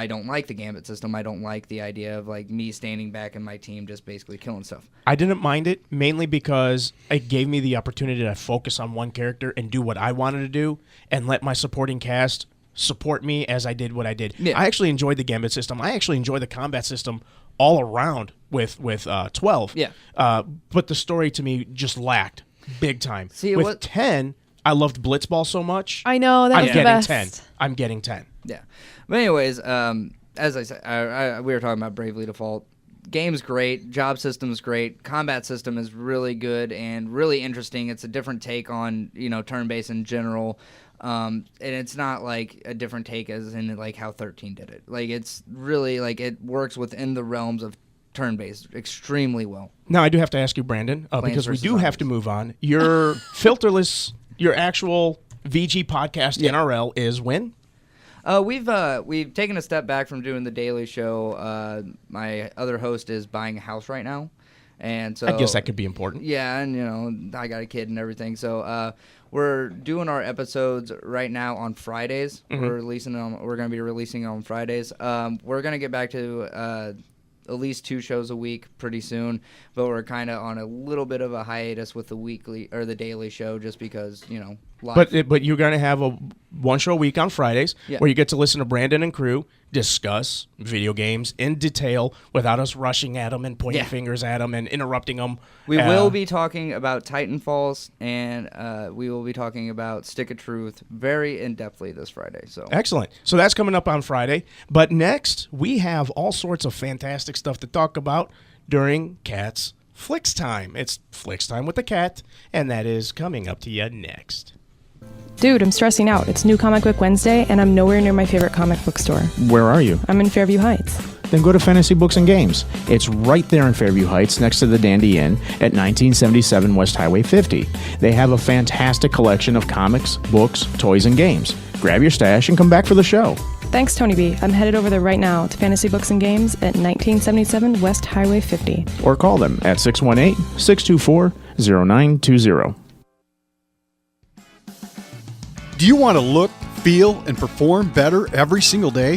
don't like the gambit system. I don't like the idea of like me standing back and my team just basically killing stuff. I didn't mind it mainly because it gave me the opportunity to focus on one character and do what I wanted to do and let my supporting cast support me as I did what I did. Yeah. I actually enjoyed the gambit system. I actually enjoyed the combat system all around with 12. Yeah. But the story to me just lacked big time. See, with 10, I loved Blitzball so much. I know, that was the best. 10. I'm getting 10. Yeah. But anyways, as I said, we were talking about Bravely Default. Game's great. Job system's great. Combat system is really good and really interesting. It's a different take on, turn-based in general. And it's not like a different take as in like how 13 did it. Like it's really like it works within the realms of turn-based extremely well. Now I do have to ask you, Brandon, because we do have to move on. Your filterless, your actual VG podcast NRL is when? We've taken a step back from doing the daily show. My other host is buying a house right now, and so I guess that could be important. Yeah, and I got a kid and everything, so we're doing our episodes right now on Fridays. Mm-hmm. We're going to be releasing on Fridays. We're going to get back to at least 2 shows a week pretty soon, but we're kind of on a little bit of a hiatus with the weekly or the daily show just because, life. But you're going to have one show a week on Fridays where you get to listen to Brandon and crew discuss video games in detail without us rushing at them and pointing fingers at them and interrupting them. We will be talking about Titanfalls, and we will be talking about Stick of Truth very in-depthly this Friday. So excellent. So that's coming up on Friday. But next, we have all sorts of fantastic stuff to talk about during Cat's Flicks Time. It's Flicks Time with the Cat, and that is coming up to you next. Dude, I'm stressing out. It's New Comic Book Wednesday, and I'm nowhere near my favorite comic book store. Where are you? I'm in Fairview Heights. Then go to Fantasy Books and Games. It's right there in Fairview Heights next to the Dandy Inn at 1977 West Highway 50. They have a fantastic collection of comics, books, toys, and games. Grab your stash and come back for the show. Thanks, Tony B. I'm headed over there right now to Fantasy Books and Games at 1977 West Highway 50. Or call them at 618-624-0920. Do you want to look, feel, and perform better every single day?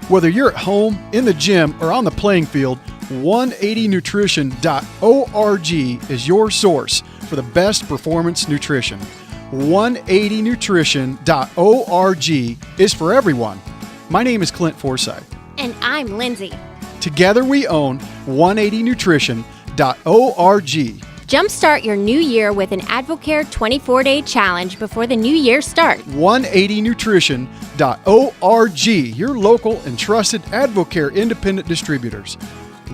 Whether you're at home, in the gym, or on the playing field, 180nutrition.org is your source for the best performance nutrition. 180nutrition.org is for everyone. My name is Clint Forsythe. And I'm Lindsay. Together we own 180nutrition.org. Jumpstart your new year with an Advocare 24-day challenge before the new year starts. 180nutrition.org, your local and trusted Advocare independent distributors.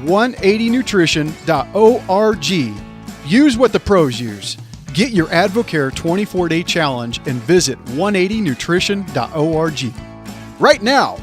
180nutrition.org. Use what the pros use. Get your Advocare 24-day challenge and visit 180nutrition.org. Right now!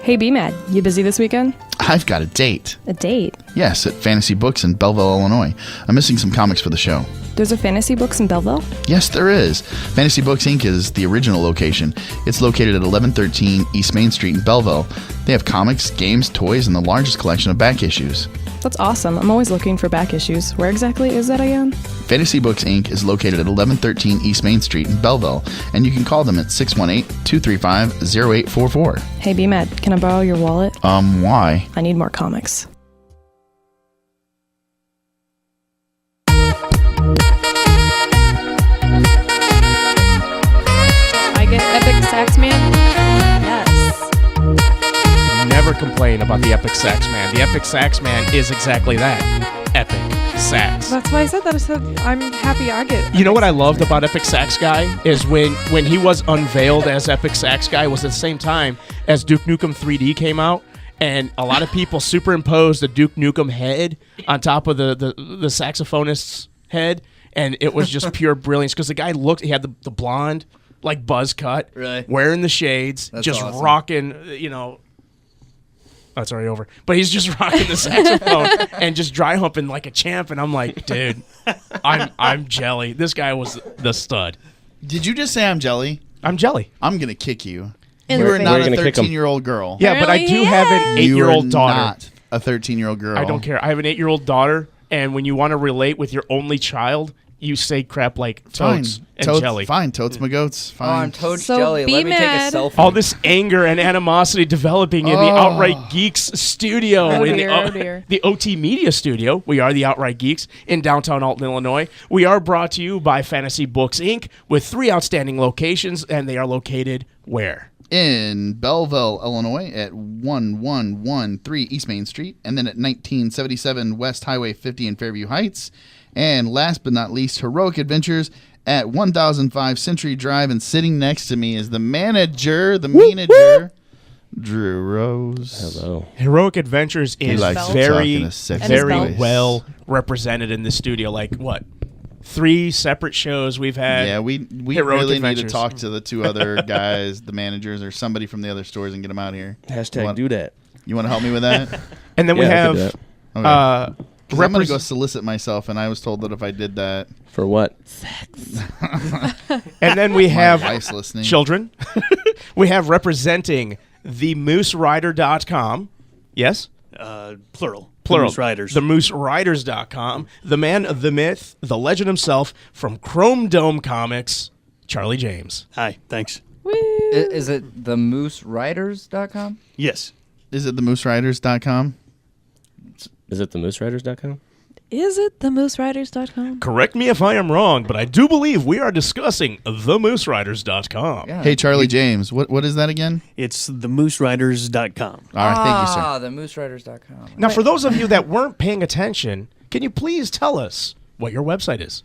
Hey, BMAD, you busy this weekend? I've got a date. A date? Yes, at Fantasy Books in Belleville, Illinois. I'm missing some comics for the show. There's a Fantasy Books in Belleville? Yes, there is. Fantasy Books Inc. is the original location. It's located at 1113 East Main Street in Belleville. They have comics, games, toys, and the largest collection of back issues. That's awesome. I'm always looking for back issues. Where exactly is that again? Fantasy Books Inc. is located at 1113 East Main Street in Belleville, and you can call them at 618-235-0844. Hey, BMAD, can I borrow your wallet? Why? I need more comics. I get Epic Sax Man. Yes. Never complain about the Epic Sax Man. The Epic Sax Man is exactly that. Epic Sax. That's why I said that. I said I'm happy I get. You know what I loved about Epic Sax Guy is when he was unveiled as Epic Sax Guy was at the same time as Duke Nukem 3D came out, and a lot of people superimposed the Duke Nukem head on top of the saxophonist's head, and it was just pure brilliance because the guy he had the blonde, like buzz cut, Right. wearing the shades, That's just awesome. rocking, Oh, it's already over. But he's just rocking the saxophone and just dry humping like a champ, and I'm like, dude, I'm jelly. This guy was the stud. Did you just say I'm jelly? I'm jelly. I'm going to kick you. In You the are face. not We're a gonna kick 'em. 13-year-old girl. Yeah, but I do have an You are 8-year-old daughter. not a 13-year-old girl. I don't care. I have an 8-year-old daughter, and when you want to relate with your only child, you say crap like Fine. totes and jelly. Fine, totes my goats. Oh, I'm Fine. Toad's So jelly. be Let me take mad. a selfie. All this anger and animosity developing in the Outright Geeks studio. Oh in dear, the, oh dear. The OT Media studio. We are the Outright Geeks in downtown Alton, Illinois. We are brought to you by Fantasy Books, Inc. with 3 outstanding locations, and they are located where? In Belleville, Illinois at 1113 East Main Street, and then at 1977 West Highway 50 in Fairview Heights. And last but not least, Heroic Adventures at 1005 Century Drive. And sitting next to me is the manager, Drew Rose. Hello. Heroic Adventures is likes to talk very, in a sexy very voice. well represented in the studio. Like, what? 3 separate shows we've had. Yeah, we Heroic really need to Adventures. talk to the 2 other guys, the managers, or somebody from the other stores and get them out here. Hashtag do that. You want to help me with that? And then we Yeah, I could have do Okay. 'Cause I'm going to go repres- solicit myself, and I was told that if I did that, For what? and then we have my wife's listening. children. We have representing themooserider.com. Yes? Plural. Plural. Moose Riders. Themoosriders.com. The man, the myth, the legend himself from Chrome Dome Comics, Charlie James. Hi, thanks. Is it themoosewriters.com? Yes. Is it themoosriders.com? Is it theMooseRiders.com? Is it theMooseRiders.com? Correct me if I am wrong, but I do believe we are discussing theMooseRiders.com. Yeah. Hey, Charlie James, what is that again? It's theMooseRiders.com. All right, thank you, sir. Themoosewriters.com. Now, for those of you that weren't paying attention, can you please tell us what your website is?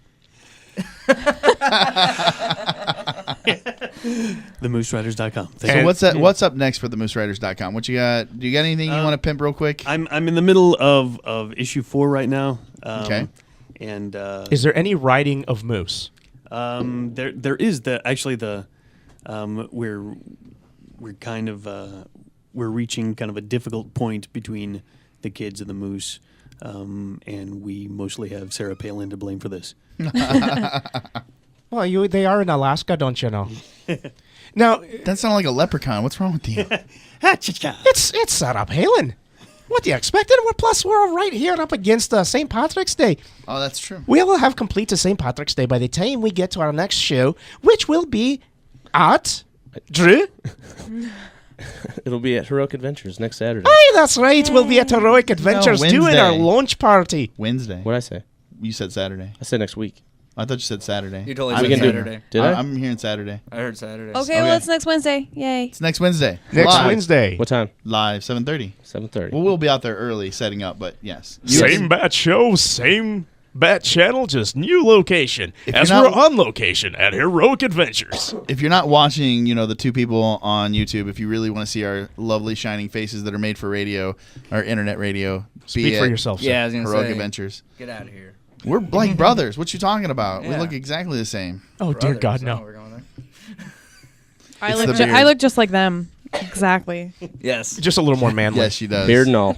TheMooseRiders.com. So what's up next for theMooseRiders.com? What you got? Do you got anything you want to pimp real quick? I'm in the middle of issue 4 right now. Okay. And Is there any riding of moose? there is we're kind of we're reaching kind of a difficult point between the kids and the moose, and we mostly have Sarah Palin to blame for this. Well, they are in Alaska, don't you know? Now, that sounded like a leprechaun. What's wrong with you? it's Sarah Palin. What do you expect? Plus, we're right here up against St. Patrick's Day. Oh, that's true. We will have completed St. Patrick's Day by the time we get to our next show, which will be at Drew. It'll be at Heroic Adventures next Saturday. Hey, that's right. We'll be at Heroic Adventures doing our launch party. Wednesday. What'd I say? You said Saturday. I said next week. I thought you said Saturday. You totally I'm said hearing- Saturday. Did I? I'm hearing Saturday. I heard Saturday. Okay, well, it's next Wednesday. Yay. It's next Wednesday. Next Live. Wednesday. What time? Live, 7:30. 7:30. Well, we'll be out there early setting up, but yes. Same bat show, same bat channel, just new location. If As you're we're not- on location at Heroic Adventures. If you're not watching, the 2 people on YouTube, if you really want to see our lovely shining faces that are made for radio, our internet radio, Speak for yourself, sir. Yeah, I was going to Heroic say. Adventures. Get out of here. We're like brothers. What you talking about? We Yeah. look exactly the same. Oh, dear Brothers, God, that's no. what we're going there. I It's look, the beard. I look just like them. Exactly. Yes. Just a little more manly. Yes, she does. Beard and all.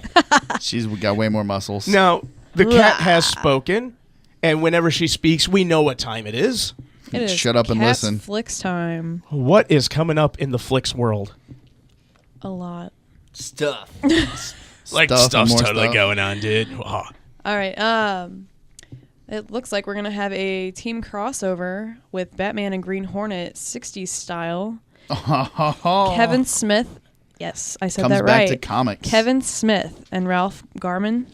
She's got way more muscles. Now, the cat has spoken, and whenever she speaks, we know what time it is. It is Shut up and Cat's listen. Flicks time. What is coming up in the Flicks world? A lot. Stuff. Like, Stuff and stuff's more totally stuff. going on, dude. Oh. All right. It looks like we're gonna have a team crossover with Batman and Green Hornet 60s style. Kevin Smith. Yes, I said Comes that back right. to comics. Kevin Smith and Ralph Garman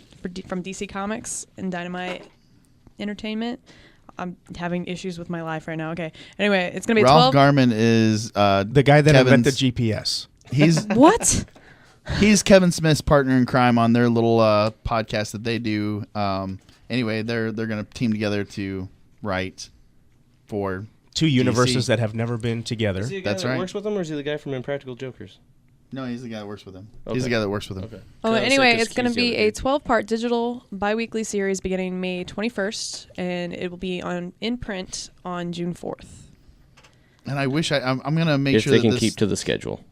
from DC Comics and Dynamite Entertainment. I'm having issues with my life right now. Okay. Anyway, it's gonna be Ralph 12. Garman is The guy that Kevin's- invented GPS. He's What? he's Kevin Smith's partner in crime on their little podcast that they do. Anyway, they're gonna team together to write for Two universes DC. that have never been together. Is he the guy That's that right. works with him, or is he the guy from Impractical Jokers? No, he's the guy that works with him. Okay. He's the guy that works with him. Okay. Oh, I was anyway, like, 'cause it's going to he's the be other a dude. 12-part digital bi-weekly series beginning May 21st, and it will be in print on June 4th. And I wish I'm gonna make If sure they that can this, keep to the schedule.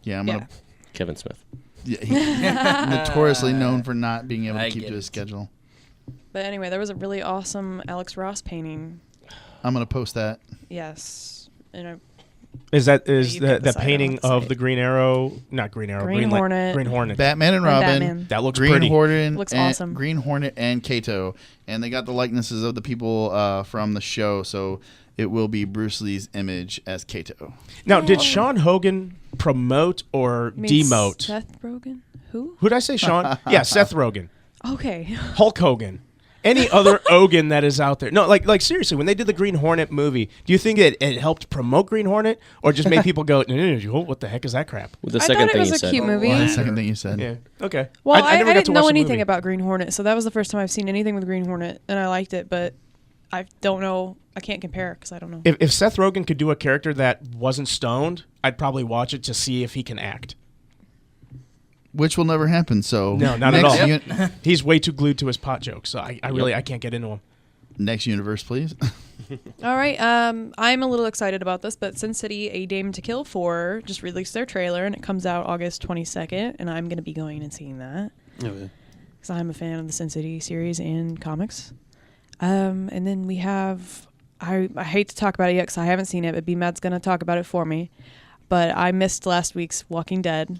Yeah, I'm gonna. Kevin Smith. Yeah, he's notoriously known for not being able to I keep get to his it. schedule. But anyway, there was a really awesome Alex Ross painting. I'm gonna post that. Yes. And Is that you is pick the, the the side, I painting don't wanna of say the Green Arrow? Not Green Arrow. Green Hornet. Green Hornet. Batman and And Robin. Batman. That looks Green pretty. Hornet. Looks and awesome. Green Hornet and Kato, and they got the likenesses of the people from the show, so it will be Bruce Lee's image as Kato. Now, did Sean Hogan promote or you mean demote? Seth Rogen? Who? Who did I say, Sean? Yeah, Seth Rogen. Okay. Hulk Hogan. Any other Hogan that is out there? No, like seriously, when they did the Green Hornet movie, do you think it helped promote Green Hornet, or just made people go, "Oh, what the heck is that crap?" With the I second thought it thing was you a said. cute movie. The second thing you said. Yeah. Okay. Well, I never got to didn't watch know the anything movie. about Green Hornet, so that was the first time I've seen anything with Green Hornet, and I liked it, but I don't know. I can't compare because I don't know. If Seth Rogen could do a character that wasn't stoned, I'd probably watch it to see if he can act. Which will never happen. So No, not at next all. uni- He's way too glued to his pot jokes, so I really I can't get into him. next universe, please. All right, I'm a little excited about this, but Sin City: A Dame to Kill For just released their trailer, and it comes out August 22nd, and I'm going to be going and seeing that because I'm a fan of the Sin City series and comics. And then we have, I hate to talk about it yet because I haven't seen it, but B-Mad's going to talk about it for me. But I missed last week's Walking Dead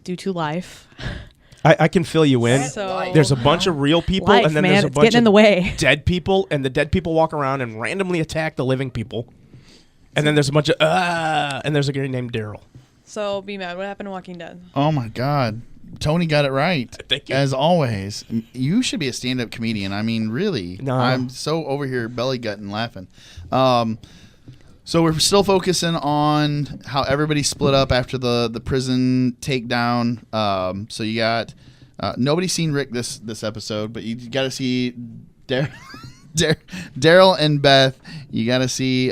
due to life. I can fill you in. So- There's a bunch of real people, Life, and then man, there's a it's bunch getting in of the way. dead people, and the dead people walk around and randomly attack the living people. And then there's a bunch of and there's a guy named Daryl. So, B-Mad, what happened to Walking Dead? Oh my God, Tony got it right. Thank you. As always, you should be a stand-up comedian. I mean, really. No. I'm so over here belly gutting laughing. So we're still focusing on how everybody split up after the prison takedown. So you got nobody's seen Rick this episode, but you got to see Daryl and Beth. You got to see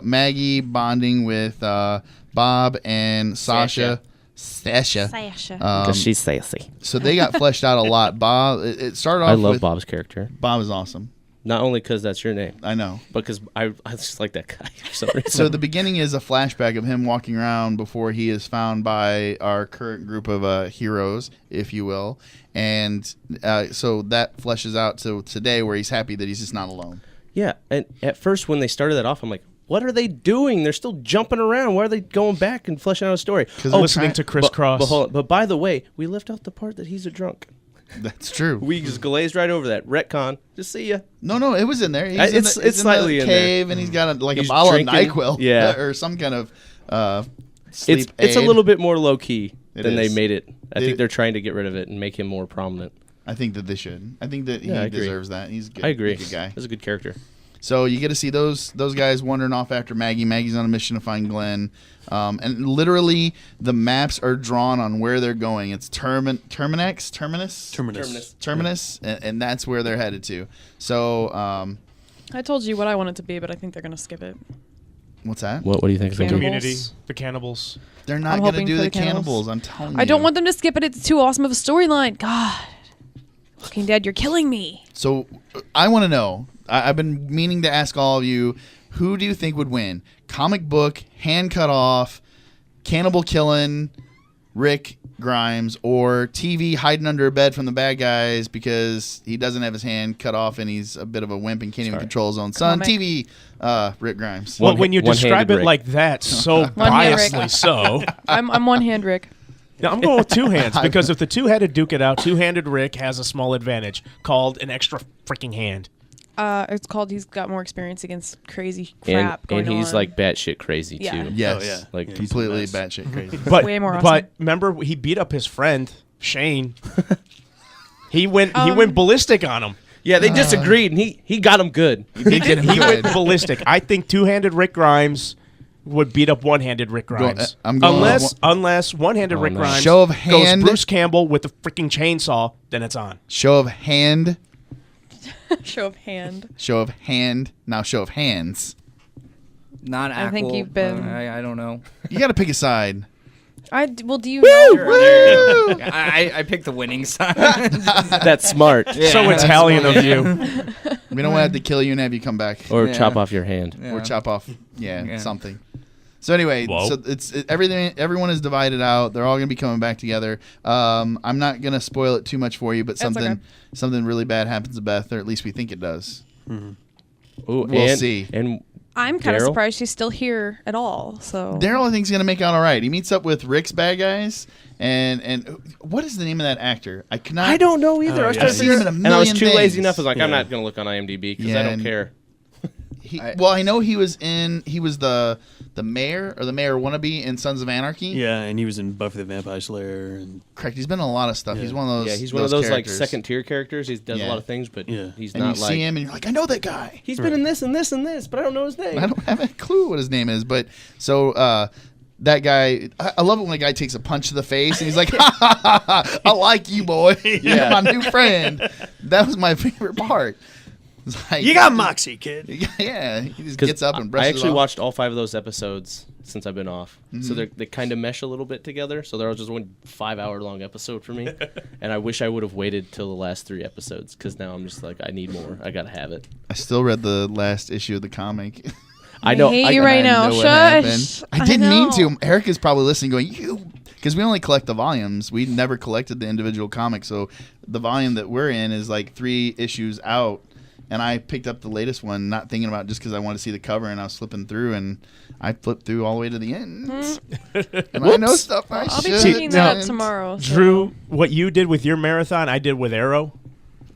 Maggie bonding with Bob and Sasha. Sasha. Because she's sassy. So they got fleshed out a lot. Bob. It started off. I love with, Bob's character. Bob is awesome. Not only because that's your name, I know. but because I just like that guy for some reason. So the beginning is a flashback of him walking around before he is found by our current group of heroes, if you will, and so that fleshes out to today where he's happy that he's just not alone. Yeah, and at first when they started that off, I'm like, what are they doing? They're still jumping around. Why are they going back and fleshing out a story? Listening to Criss Cross. But, hold on. But by the way, we left out the part that he's a drunk. That's true. We just glazed right over that. Retcon. Just see ya. No, it was in there. He's It's in the, slightly in in the there. cave, and he's got a He's bottle drinking. of NyQuil, Yeah. or some kind of sleep It's a aid. little bit more low key It than they is. made it. I think they're trying to get rid of it and make him more prominent. I think that they should. I think that Yeah, I he agree. deserves that. He's good. I agree. He's a good guy. That's a good character. So you get to see those guys wandering off after Maggie. Maggie's on a mission to find Glenn, and literally the maps are drawn on where they're going. It's Terminus, and that's where they're headed to. So I told you what I want it to be, but I think they're going to skip it. what's that? What do you think? The It's gonna be? community, the cannibals. They're not I'm going to hoping do for the the cannibals. cannibals. I'm telling you. I don't want them to skip it. It's too awesome of a storyline. God. Walking Dead, you're killing me. So I want to know. I've been meaning to ask all of you, who do you think would win? Comic book, hand cut off, Cannibal killing Rick Grimes, or TV hiding under a bed from the bad guys because he doesn't have his hand cut off and he's a bit of a wimp and can't even control his own son. Comic. TV, Rick Grimes. Well, when you describe it Rick. like that, so One-hand Rick. biasly so. I'm one hand Rick. Now, I'm going with two hands because if the two-headed duke it out, two-handed Rick has a small advantage called an extra freaking hand. It's called he's got more experience against crazy crap going and he's on. like batshit crazy Yeah. too. Yes. Oh, yeah. Like Completely batshit crazy. But, Way more but awesome. remember, he beat up his friend, Shane. he went ballistic on him. Yeah, they disagreed, and he got him good. He did him He went good. ballistic. I think two-handed Rick Grimes would beat up one-handed Rick Grimes. I'm going unless one-handed Rick no. Grimes Show of hand. goes Bruce Campbell with the freaking chainsaw, then it's on. Show of hand. Show of hand. Show of hand. Now show of hands. Not I think Ackle. you've been- I don't know. You got to pick a side. Well, do you know? Woo! I picked the winning side. That's smart. Yeah, So that's Italian of funny. you. We don't have to kill you and have you come back. Or Yeah. chop off your hand. Yeah. Or chop off, Yeah. something. So anyway, Whoa. so everyone is divided out. They're all gonna be coming back together. I'm not gonna spoil it too much for you, but That's okay. something really bad happens to Beth, or at least we think it does. Ooh, We'll and, see. And I'm kind of Daryl? surprised she's still here at all. So Daryl, I think, is gonna make out all right. He meets up with Rick's bad guys, and what is the name of that actor? I cannot. I don't know either. Oh, I was yeah. trying to I've seen him in a and I was million too lazy things. enough. I was like, I'm Yeah. not going to look on IMDb because Yeah, I don't and- care. Well, I know he was the mayor or the mayor wannabe in Sons of Anarchy. Yeah, and he was in Buffy the Vampire Slayer, and Correct. He's been in a lot of stuff. Yeah. He's one of those. Yeah, he's one of those like characters. second tier characters. He does Yeah. a lot of things, but Yeah. he's And not you like see him, and you're like, I know that guy. he's been in this and this and this, but I don't know his name. I don't have a clue what his name is, but so that guy, I love it when a guy takes a punch to the face and he's like, ha, ha, ha, ha, I like you, boy. You're Yeah. my new friend. That was my favorite part. It's like, you got moxie, kid. Yeah, he just 'Cause gets up and brushes I actually it off. watched all 5 of those episodes since I've been off, so they kind of mesh a little bit together. So there was just one 5-hour-long episode for me, and I wish I would have waited till the last 3 episodes because now I'm just like, I need more. I gotta have it. I still read the last issue of the comic. I know. hate I, you right now. know what Shush. happened. I didn't mean know. to. Erica's probably listening, going, "You," because we only collect the volumes. We never collected the individual comics. So the volume that we're in is like 3 issues out, and I picked up the latest one, not thinking about just because I wanted to see the cover, and I was flipping through, and I flipped through all the way to the end. And I know stuff I I'll be should. picking that up tomorrow. so- Drew, what you did with your marathon, I did with Arrow.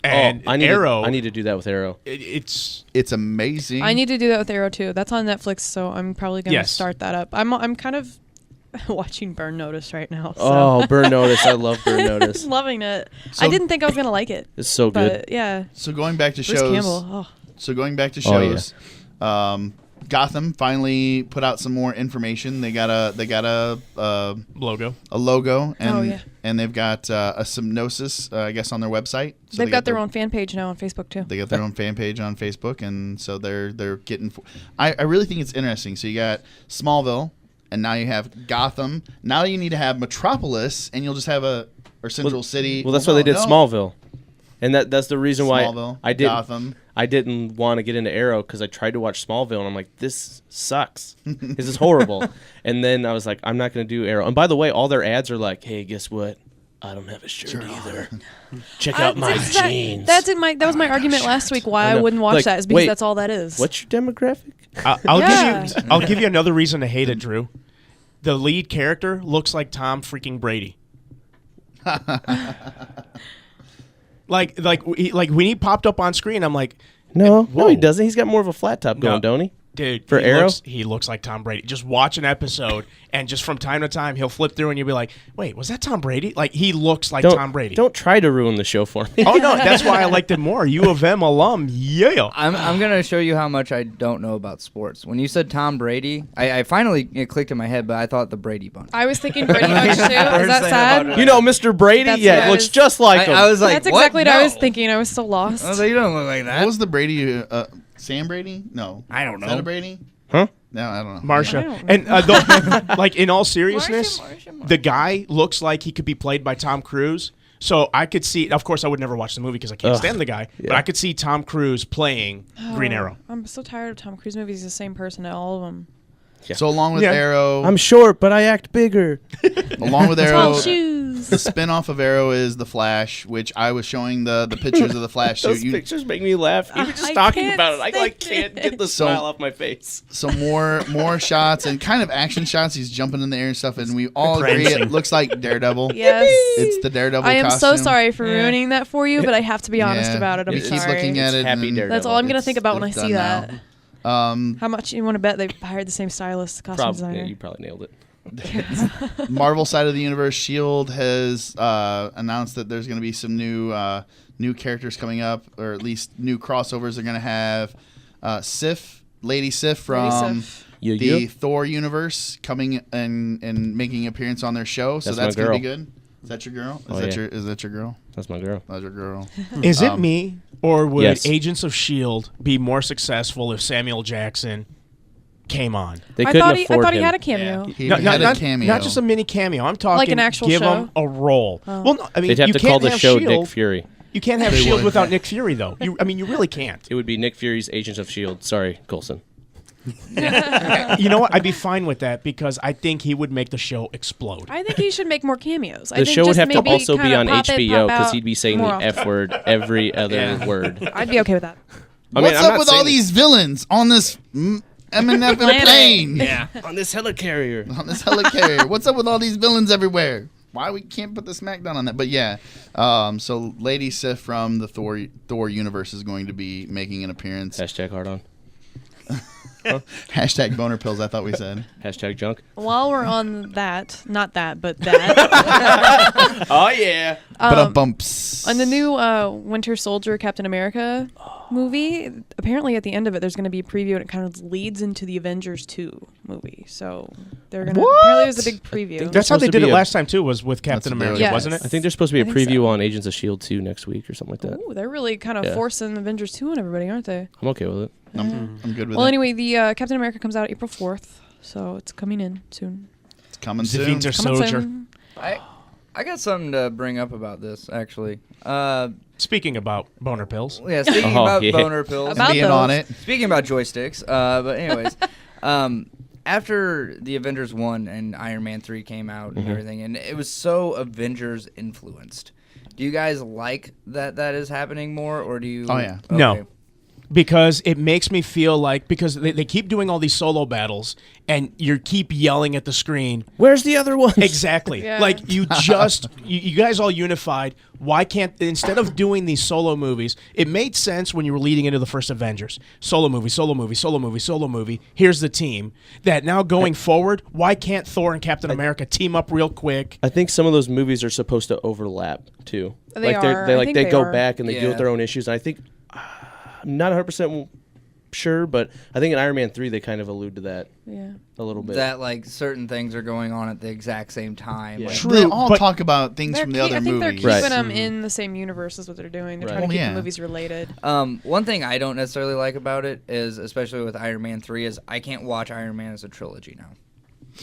And I need Arrow, I need to do that with Arrow. it's It's amazing. I need to do that with Arrow too. That's on Netflix, so I'm probably gonna Yes. start that up. I'm kind of watching Burn Notice right now. So. Oh, Burn Notice! I love Burn Notice. Loving it. So- I didn't think I was gonna like it, It's so good. but yeah. So going back to Bruce shows. Campbell. Oh. So going back to Oh, yeah. shows, Gotham finally put out some more information. They got a logo. logo, and Oh, yeah. and they've got a synopsis, I guess, on their website. So They've they got their own fan page now on Facebook too. They got their own fan page on Facebook, and so they're getting. I really think it's interesting. So you got Smallville, and now you have Gotham. Now you need to have Metropolis, and you'll just have or Central City. Well, that's why they did Smallville, and that's the reason why Smallville, I didn't. Gotham. I didn't want to get into Arrow because I tried to watch Smallville and I'm like, this sucks. This is horrible. And then I was like, I'm not going to do Arrow. And by the way, all their ads are like, hey, guess what? I don't have a shirt either. Check out my jeans. That was my argument last week. Why I know. wouldn't watch Like, that is because wait, that's all that is. What's your demographic? I'll give you another reason to hate it, Drew. The lead character looks like Tom freaking Brady. Like when he popped up on screen, I'm like, No, whoa. no, he doesn't. He's got more of a flat top going, don't he? Dude, For Arrow? he looks like Tom Brady. Just watch an episode, and just from time to time, he'll flip through, and you'll be like, wait, was that Tom Brady? Like, he looks like Tom Brady. Don't try to ruin the show for me. Oh, no, that's why I liked it more. U of M alum, yeah. I'm gonna show you how much I don't know about sports. When you said Tom Brady, I finally it clicked in my head, but I thought the Brady Bunch. I was thinking Brady Bunch too. Is that sad? You know, Mr. Brady? That's Yeah, what it I looks was- just like him. I was like, That's exactly what I was No. thinking. I was so lost. I was like, you don't look like that. What was the Brady? Sam Brady? No, I don't Is that know. a Brady? Huh? No, I don't know. Marsha. And like in all seriousness, the guy looks like he could be played by Tom Cruise. So I could see. Of course, I would never watch the movie because I can't Ugh. stand the guy. But Yeah. I could see Tom Cruise playing Green Arrow. I'm so tired of Tom Cruise movies. He's the same person in all of them. Yeah. So along with Arrow, I'm short, but I act bigger. along with Arrow, Tall shoes. the spin-off of Arrow is The Flash, which I was showing the pictures of the Flash Those suit. pictures make me laugh. Even just I talking can't about it, I like stand can't get the So- smile off my face. So more shots and kind of action shots. He's jumping in the air and stuff, and we all agree Prancing. it looks like Daredevil. Yes. It's the Daredevil I am costume. so sorry for ruining that for you, but I have to be honest Yeah. about it. I'm You keep sorry. looking at it. Happy and Daredevil. That's all I'm gonna it's- think about when I it's see done that. now. How much you want to bet they hired the same stylist, costume Probably, designer? yeah, you probably nailed it. Marvel side of the universe, Shield has announced that there's going to be some new characters coming up, or at least new crossovers. They're going to have Sif, Lady Sif from Yeah, the yeah. Thor universe coming and making an appearance on their show. So That's my that's going to be girl. good. Is that your girl? Oh, yeah. Is that your girl? That's my girl. That's your girl. Is it me, or would Yes. Agents of S.H.I.E.L.D. be more successful if Samuel Jackson came on? They I couldn't thought he afford had him. a cameo. He Not, had not, a cameo. not just a mini cameo. I'm talking an actual give show? him a role. Oh. Well, no, I mean, They'd have you to can't call the have show S.H.I.E.L.D. Nick Fury. You can't have They S.H.I.E.L.D. would. without Nick Fury, though. I mean, you really can't. It would be Nick Fury's Agents of S.H.I.E.L.D. Sorry, Coulson. You know what? I'd be fine with that because I think he would make the show explode. I think he should make more cameos. The show would have to also be on HBO because he'd be saying the F word every other word. I'd be okay with that. I mean, What's I'm up not with all saying- these villains on this M&F plane? Yeah, on this helicarrier. On this helicarrier. What's up with all these villains everywhere? Why we can't put the SmackDown on that? But yeah, so Lady Sif from the Thor universe is going to be making an appearance. Hashtag hard on. Hashtag boner pills. I thought we said. Hashtag junk. While we're on that, not that, but that. Oh yeah. But bumps. On the new Winter Soldier Captain America movie, apparently at the end of it, there's going to be a preview and it kind of leads into the Avengers 2 movie. So they're going to. Apparently, there's a big preview. That's how they supposed to did be it a- last time too. Was with Captain what they America, Yes. wasn't it? I think there's supposed to be a I think preview so. on Agents of S.H.I.E.L.D. 2 next week or something like that. Ooh, they're really kind of Yeah. forcing Avengers 2 on everybody, aren't they? I'm okay with it. I'm good with Well, it. anyway, the Captain America comes out April 4th, so it's coming in soon. It's coming The soon. Winter Coming Soldier. soon. I got something to bring up about this actually. Speaking about boner pills, Yeah, speaking Oh, about yeah. boner pills, About Being those. on it. speaking about joysticks. But anyways, after the Avengers 1 and Iron Man 3 came out and everything, and it was so Avengers influenced. Do you guys like that is happening more, or do you? Oh, yeah. No. Because it makes me feel like because they keep doing all these solo battles and you keep yelling at the screen. Where's the other one? Exactly. Yeah. Like you just you guys all unified. Why can't instead of doing these solo movies? It made sense when you were leading into the first Avengers. Solo movie, solo movie, solo movie, solo movie. Here's the team. That now going forward, why can't Thor and Captain America team up real quick? I think some of those movies are supposed to overlap too. They like are. They I like think they they go are. back and they deal Yeah. with their own issues. And I think I'm not 100% sure, but I think in Iron Man 3 they kind of allude to that Yeah. a little bit. That like certain things are going on at the exact same time. Yeah. Like, They all but- talk about things from the other I think they're movies. keeping Right. them in the same universe is what they're doing. They're Right. trying to Well, keep yeah. the movies related. one thing I don't necessarily like about it is, especially with Iron Man 3, is I can't watch Iron Man as a trilogy now.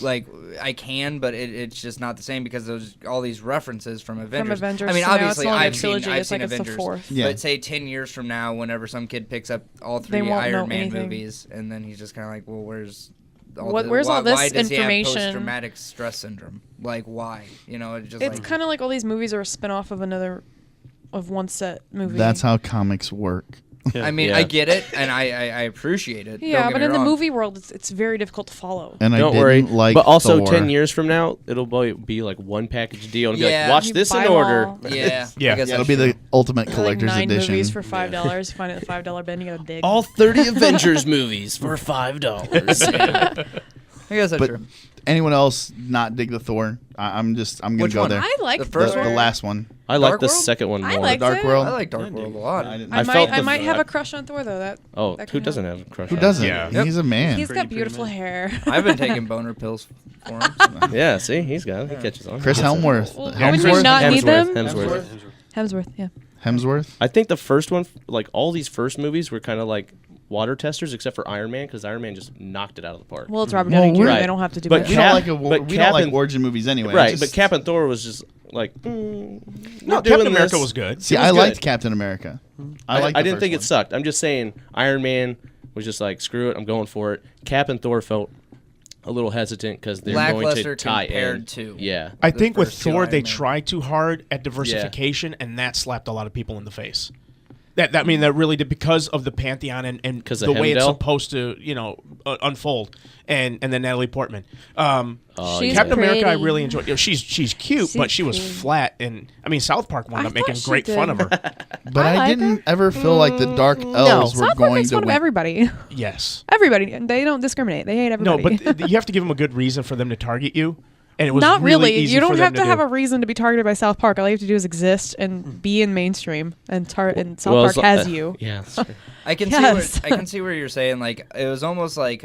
Like I can, but it's just not the same because there's all these references from Avengers. Avengers, I mean, so now it's obviously, no longer a I've trilogy, seen, I've it's seen like it's the Avengers. fourth. Yeah. But say 10 years from now, whenever some kid picks up all They 3 won't Iron know Man anything. movies, and then he's just kind of like, well, where's Where's all this why does He have information? post-traumatic stress syndrome? Like, why? You know, it's just It's like kind of like all these movies are a spin-off of one set movie. That's how comics work. I mean, Yeah. I get it, and I appreciate it. Yeah, don't get but me in the wrong. movie world, it's very difficult to follow. And Don't I worry. didn't like but also, Thor. 10 years from now, it'll be like one package deal and be Yeah. like, watch You this buy in 'em order. all. Yeah, Yeah. I guess It'll that's be true. the ultimate Like collector's 9 edition. movies for $5. You find it at the $5 bin, you gotta dig. All 30 Avengers movies for $5. I guess that's But true. anyone else not dig the Thor? I'm gonna Which go one? there. I like The The, first the one? last one. I like Dark the World? second one more. I liked Dark it. World. I like Dark World a lot. I didn't- I felt might the- have a crush on Thor though. Oh, that who could doesn't happen. have a crush Who on doesn't? Yeah. He's a man. He's got beautiful hair. I've been taking boner pills for him. him? Yeah, see? He catches on. Chris Helmworth. Well, wouldn't you Hemsworth. not need them? Hemsworth. Hemsworth, yeah. Hemsworth. I think the first one, like all these first movies were kind of like water testers, except for Iron Man, because Iron Man just knocked it out of the park. Well, it's Robert Well, Downey Jr. right. They don't have to do But much. We Cap- don't like but we don't like Cap- origin movies anyway. Right, Just- but Cap and Thor was just like, No, we're Captain doing America this. was good. See, It was I liked good. Captain America. I liked the didn't first think one. it sucked. I'm just saying Iron Man was just like, screw it, I'm going for it. Cap and Thor felt a little hesitant because they're going to Lackluster tie in. compared to. Yeah. I The think with first two Thor, Iron they Man. tried too hard at diversification, and that slapped a lot of people in the face. That really did because of the Pantheon and 'Cause the of way it's Heimdall? supposed to, unfold, and then Natalie Portman. She's Captain America, I pretty. really enjoyed. She's cute, but she was pretty. flat, and I mean South Park wound I up making thought she great fun of her. But I like didn't her. ever feel like the Dark Elves were South Park going makes to fun of win. everybody. Yes. Everybody. They don't discriminate. They hate No, everybody. but you have to give them a good reason for them to target you, and it was Not really really. easy You for don't them have to have do. a reason to be targeted by South Park. All you have to do is exist and be in mainstream, and South Well, Park has you. Yeah. That's true. I can Yes. see. I can see where you're saying. Like it was almost like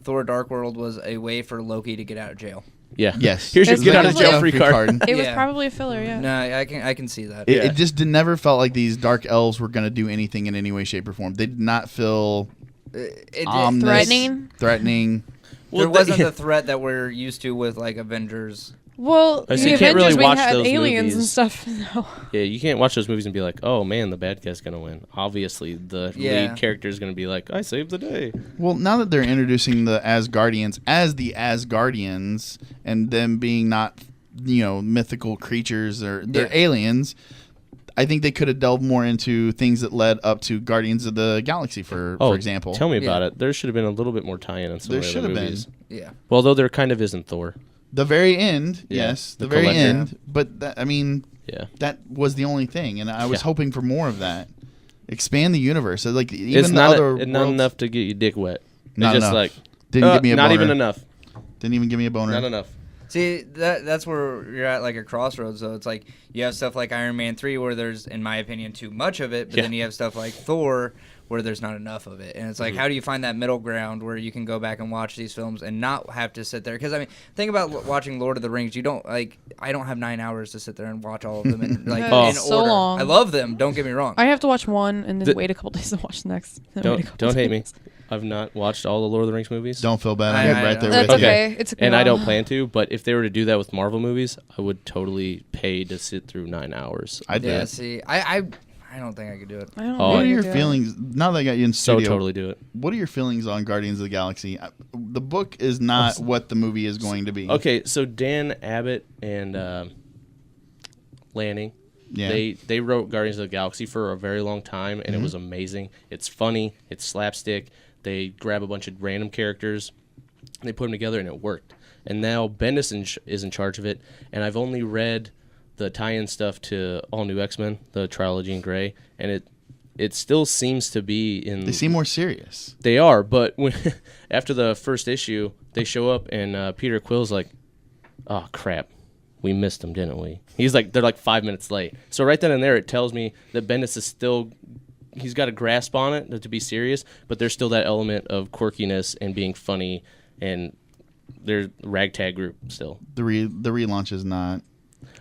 Thor: Dark World was a way for Loki to get out of jail. Yeah. Yes. Here's your It's get out of probably- jail free card. It was Yeah. probably a filler, yeah. No, I can see that. It just never felt like these Dark Elves were going to do anything in any way, shape, or form. They did not feel It ominous, Threatening? Threatening. there wasn't the threat that we're used to with like Avengers. Well, So the you can't Avengers, really watch we had those aliens and movies. stuff. No. Yeah, you can't watch those movies and be like, oh man, the bad guy's gonna win. Obviously, the Yeah. lead character is gonna be like, I saved the day. Well, now that they're introducing the Asgardians as the Asgardians and them being not, mythical creatures or they're Yeah. aliens, I think they could have delved more into things that led up to Guardians of the Galaxy, for example. Tell me about Yeah. it. There should have been a little bit more tie-in on some There of the should other have been. movies. Yeah. Well, though there kind of isn't Thor. The very end, Yeah, yes, the the very collector. end. But Yeah. that was the only thing, and I was Yeah. hoping for more of that. Expand the universe. Like even It's the not other not worlds- enough to get your dick wet. It's Not just enough. like Didn't give me a not boner. even enough. Didn't even give me a boner. Not enough. See, that's where you're at, like a crossroads. So it's like you have stuff like Iron Man 3 where there's, in my opinion, too much of it, but Yeah. then you have stuff like Thor where there's not enough of it. And it's like, how do you find that middle ground where you can go back and watch these films and not have to sit there? Because, I mean, think about watching Lord of the Rings. You don't, like, I don't have 9 hours to sit there and watch all of them in, like, Oh. in So order. long. I love them, don't get me wrong. I have to watch one and then The- wait a couple days to watch the next. then wait a couple Don't hate me. days. I've not watched all the Lord of the Rings movies. Don't feel bad. I- I'm right there That's with you. okay. It's And I don't well. plan to, but if they were to do that with Marvel movies, I would totally pay to sit through 9 hours. I did. Yeah, see, I don't think I could do it. I don't Oh, know What are you your do it. feelings now that I got you in So studio? totally do it. What are your feelings on Guardians of the Galaxy? The book is not what the movie is going to be. Okay, so Dan Abbott and Lanning, Yeah. they wrote Guardians of the Galaxy for a very long time, and it Mm-hmm. was amazing. It's funny, it's slapstick. They grab a bunch of random characters, they put them together, and it worked. And now Bendis is in charge of it, and I've only read the tie-in stuff to All New X-Men, the Trial of Jean Grey, and it still seems to be in. They seem more serious. They are, but when after the first issue, they show up and Peter Quill's like, "Oh crap, we missed him, didn't we?" He's like, they're like 5 minutes late. So right then and there, it tells me that Bendis is still, he's got a grasp on it to be serious, but there's still that element of quirkiness and being funny, and they're ragtag group still. The relaunch is not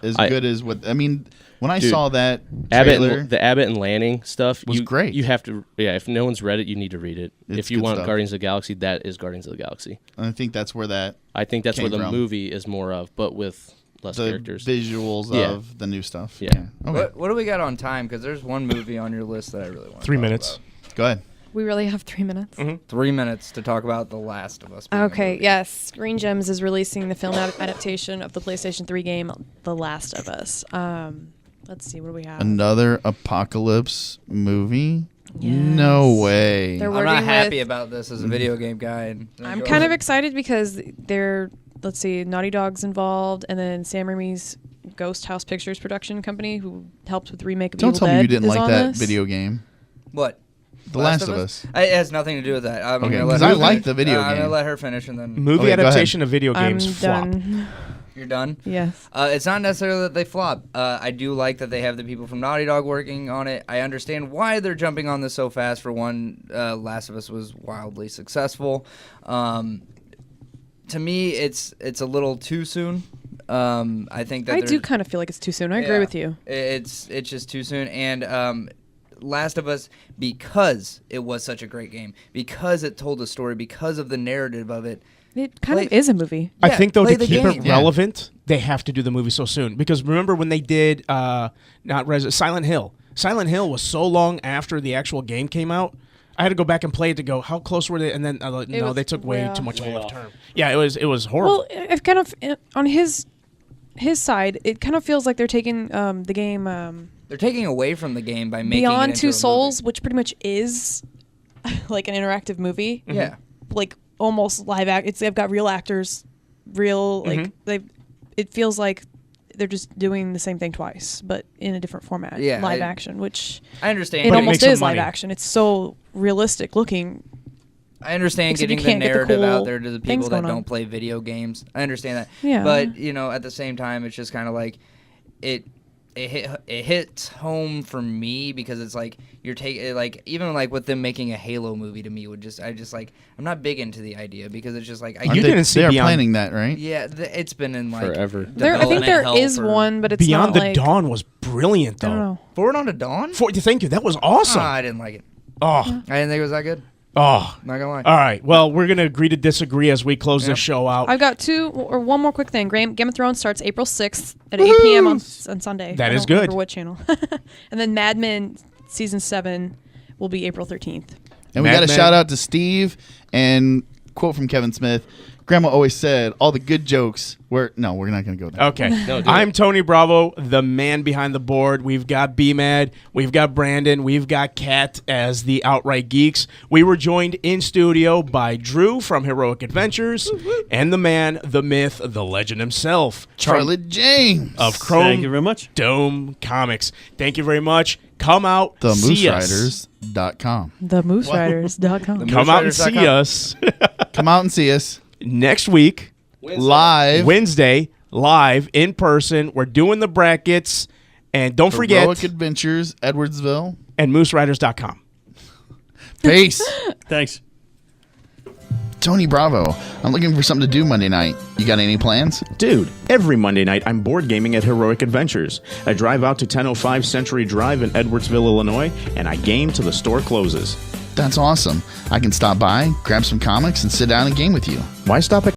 as I- good as what I mean. When I Dude, saw that Abbott trailer, the Abbott and Lanning stuff was great. You have to, if no one's read it, you need to read it. It's if you good want stuff. Guardians of the Galaxy, that is Guardians of the Galaxy. I think that's where that I think that's where came the from. movie is more of, but with less the characters. visuals Yeah. of the new stuff. Yeah. Okay. What do we got on time? Because there's one movie on your list that I really want. 3 minutes. Go ahead. We really have 3 minutes. 3 minutes to talk about The Last of Us. being a Okay, movie. yes. Green Gems is releasing the film adaptation of the PlayStation 3 game The Last of Us. Let's see, what do we have? Another apocalypse movie? Yes. No way. They're I'm working not happy with- about this as a video game guy. And I'm kind of excited because they're, let's see, Naughty Dog's involved, and then Sam Raimi's Ghost House Pictures production company, who helped with the remake of Don't Evil tell Dead, me you didn't is like on that this. video game. What? The Last of Us. It has nothing to do with that. I'm Okay, gonna let 'cause her I like finish. the video I'm game. gonna let her finish and then Movie Okay, go ahead. adaptation of video I'm games flop. done. you're done. Yes. It's not necessarily that they flop. I do like that they have the people from Naughty Dog working on it. I understand why they're jumping on this so fast. For one, Last of Us was wildly successful. To me, it's a little too soon. I think that I there's- do kind of feel like it's too soon. I agree Yeah. with you. It's just too soon. And Last of Us, because it was such a great game, because it told a story, because of the narrative of it. It kind of is a movie. I Yeah, think though play to the keep game. it relevant, they have to do the movie so soon because remember when they did Silent Hill. Silent Hill was so long after the actual game came out. I had to go back and play it to go, how close were they? And then no, was they took way way too off. much Way of a off. turn. Yeah, it was horrible. Well, it kind of on his side, it kind of feels like they're taking the game They're taking away from the game by making it Beyond into Two a Souls, which pretty much is like an interactive movie. movie. Yeah. Like almost live act. They've got real actors, real like it feels like they're just doing the same thing twice, but in a different format. Yeah, live action, which I understand. it But it almost makes some is live money. action. It's so realistic looking. I understand Except you getting the can't get the narrative out cool there to the things people that going on. don't play video games. I understand that. Yeah. But, at the same time, it's just kind of like it hits home for me because it's like you're taking like even like with them making a Halo movie to me I'm not big into the idea because it's just like Aren't they are planning that, right? Yeah, it's been in like Forever. I think there is for one, but it's Beyond not the like, Dawn was brilliant, I don't though. know. Forward Unto Dawn. Thank you. That was awesome. I didn't like it. Oh, I didn't think it was that good. oh. Not gonna lie. All right. Well, we're gonna agree to disagree as we close this show out. I've got one more quick thing. Game of Thrones starts April 6th at 8 p.m. on Sunday. That I is don't remember good. what channel. And then Mad Men season 7 will be April 13th. And we Mad got a Men. shout out to Steve and quote from Kevin Smith. Grandma always said all the good jokes were no, we're not going to go there. Okay. No, do I'm it. Tony Bravo, the man behind the board. We've got B-Mad. We've got Brandon. We've got Kat as the Outright Geeks. We were joined in studio by Drew from Heroic Adventures and the man, the myth, the legend himself, Charlie James of Chrome Thank you very much. Dome Comics. Thank you very much. Come out, the see us. MooseRiders.com. TheMooseRiders.com. Come out and see us Come out and see us next week. live. Wednesday, live in person. We're doing the brackets. And don't forget, Heroic Adventures, Edwardsville. and MooseRiders.com. Peace. Thanks. Tony Bravo. I'm looking for something to do Monday night. You got any plans? Dude, every Monday night I'm board gaming at Heroic Adventures. I drive out to 1005 Century Drive in Edwardsville, Illinois, and I game till the store closes. That's awesome. I can stop by, grab some comics, and sit down and game with you. Why stop at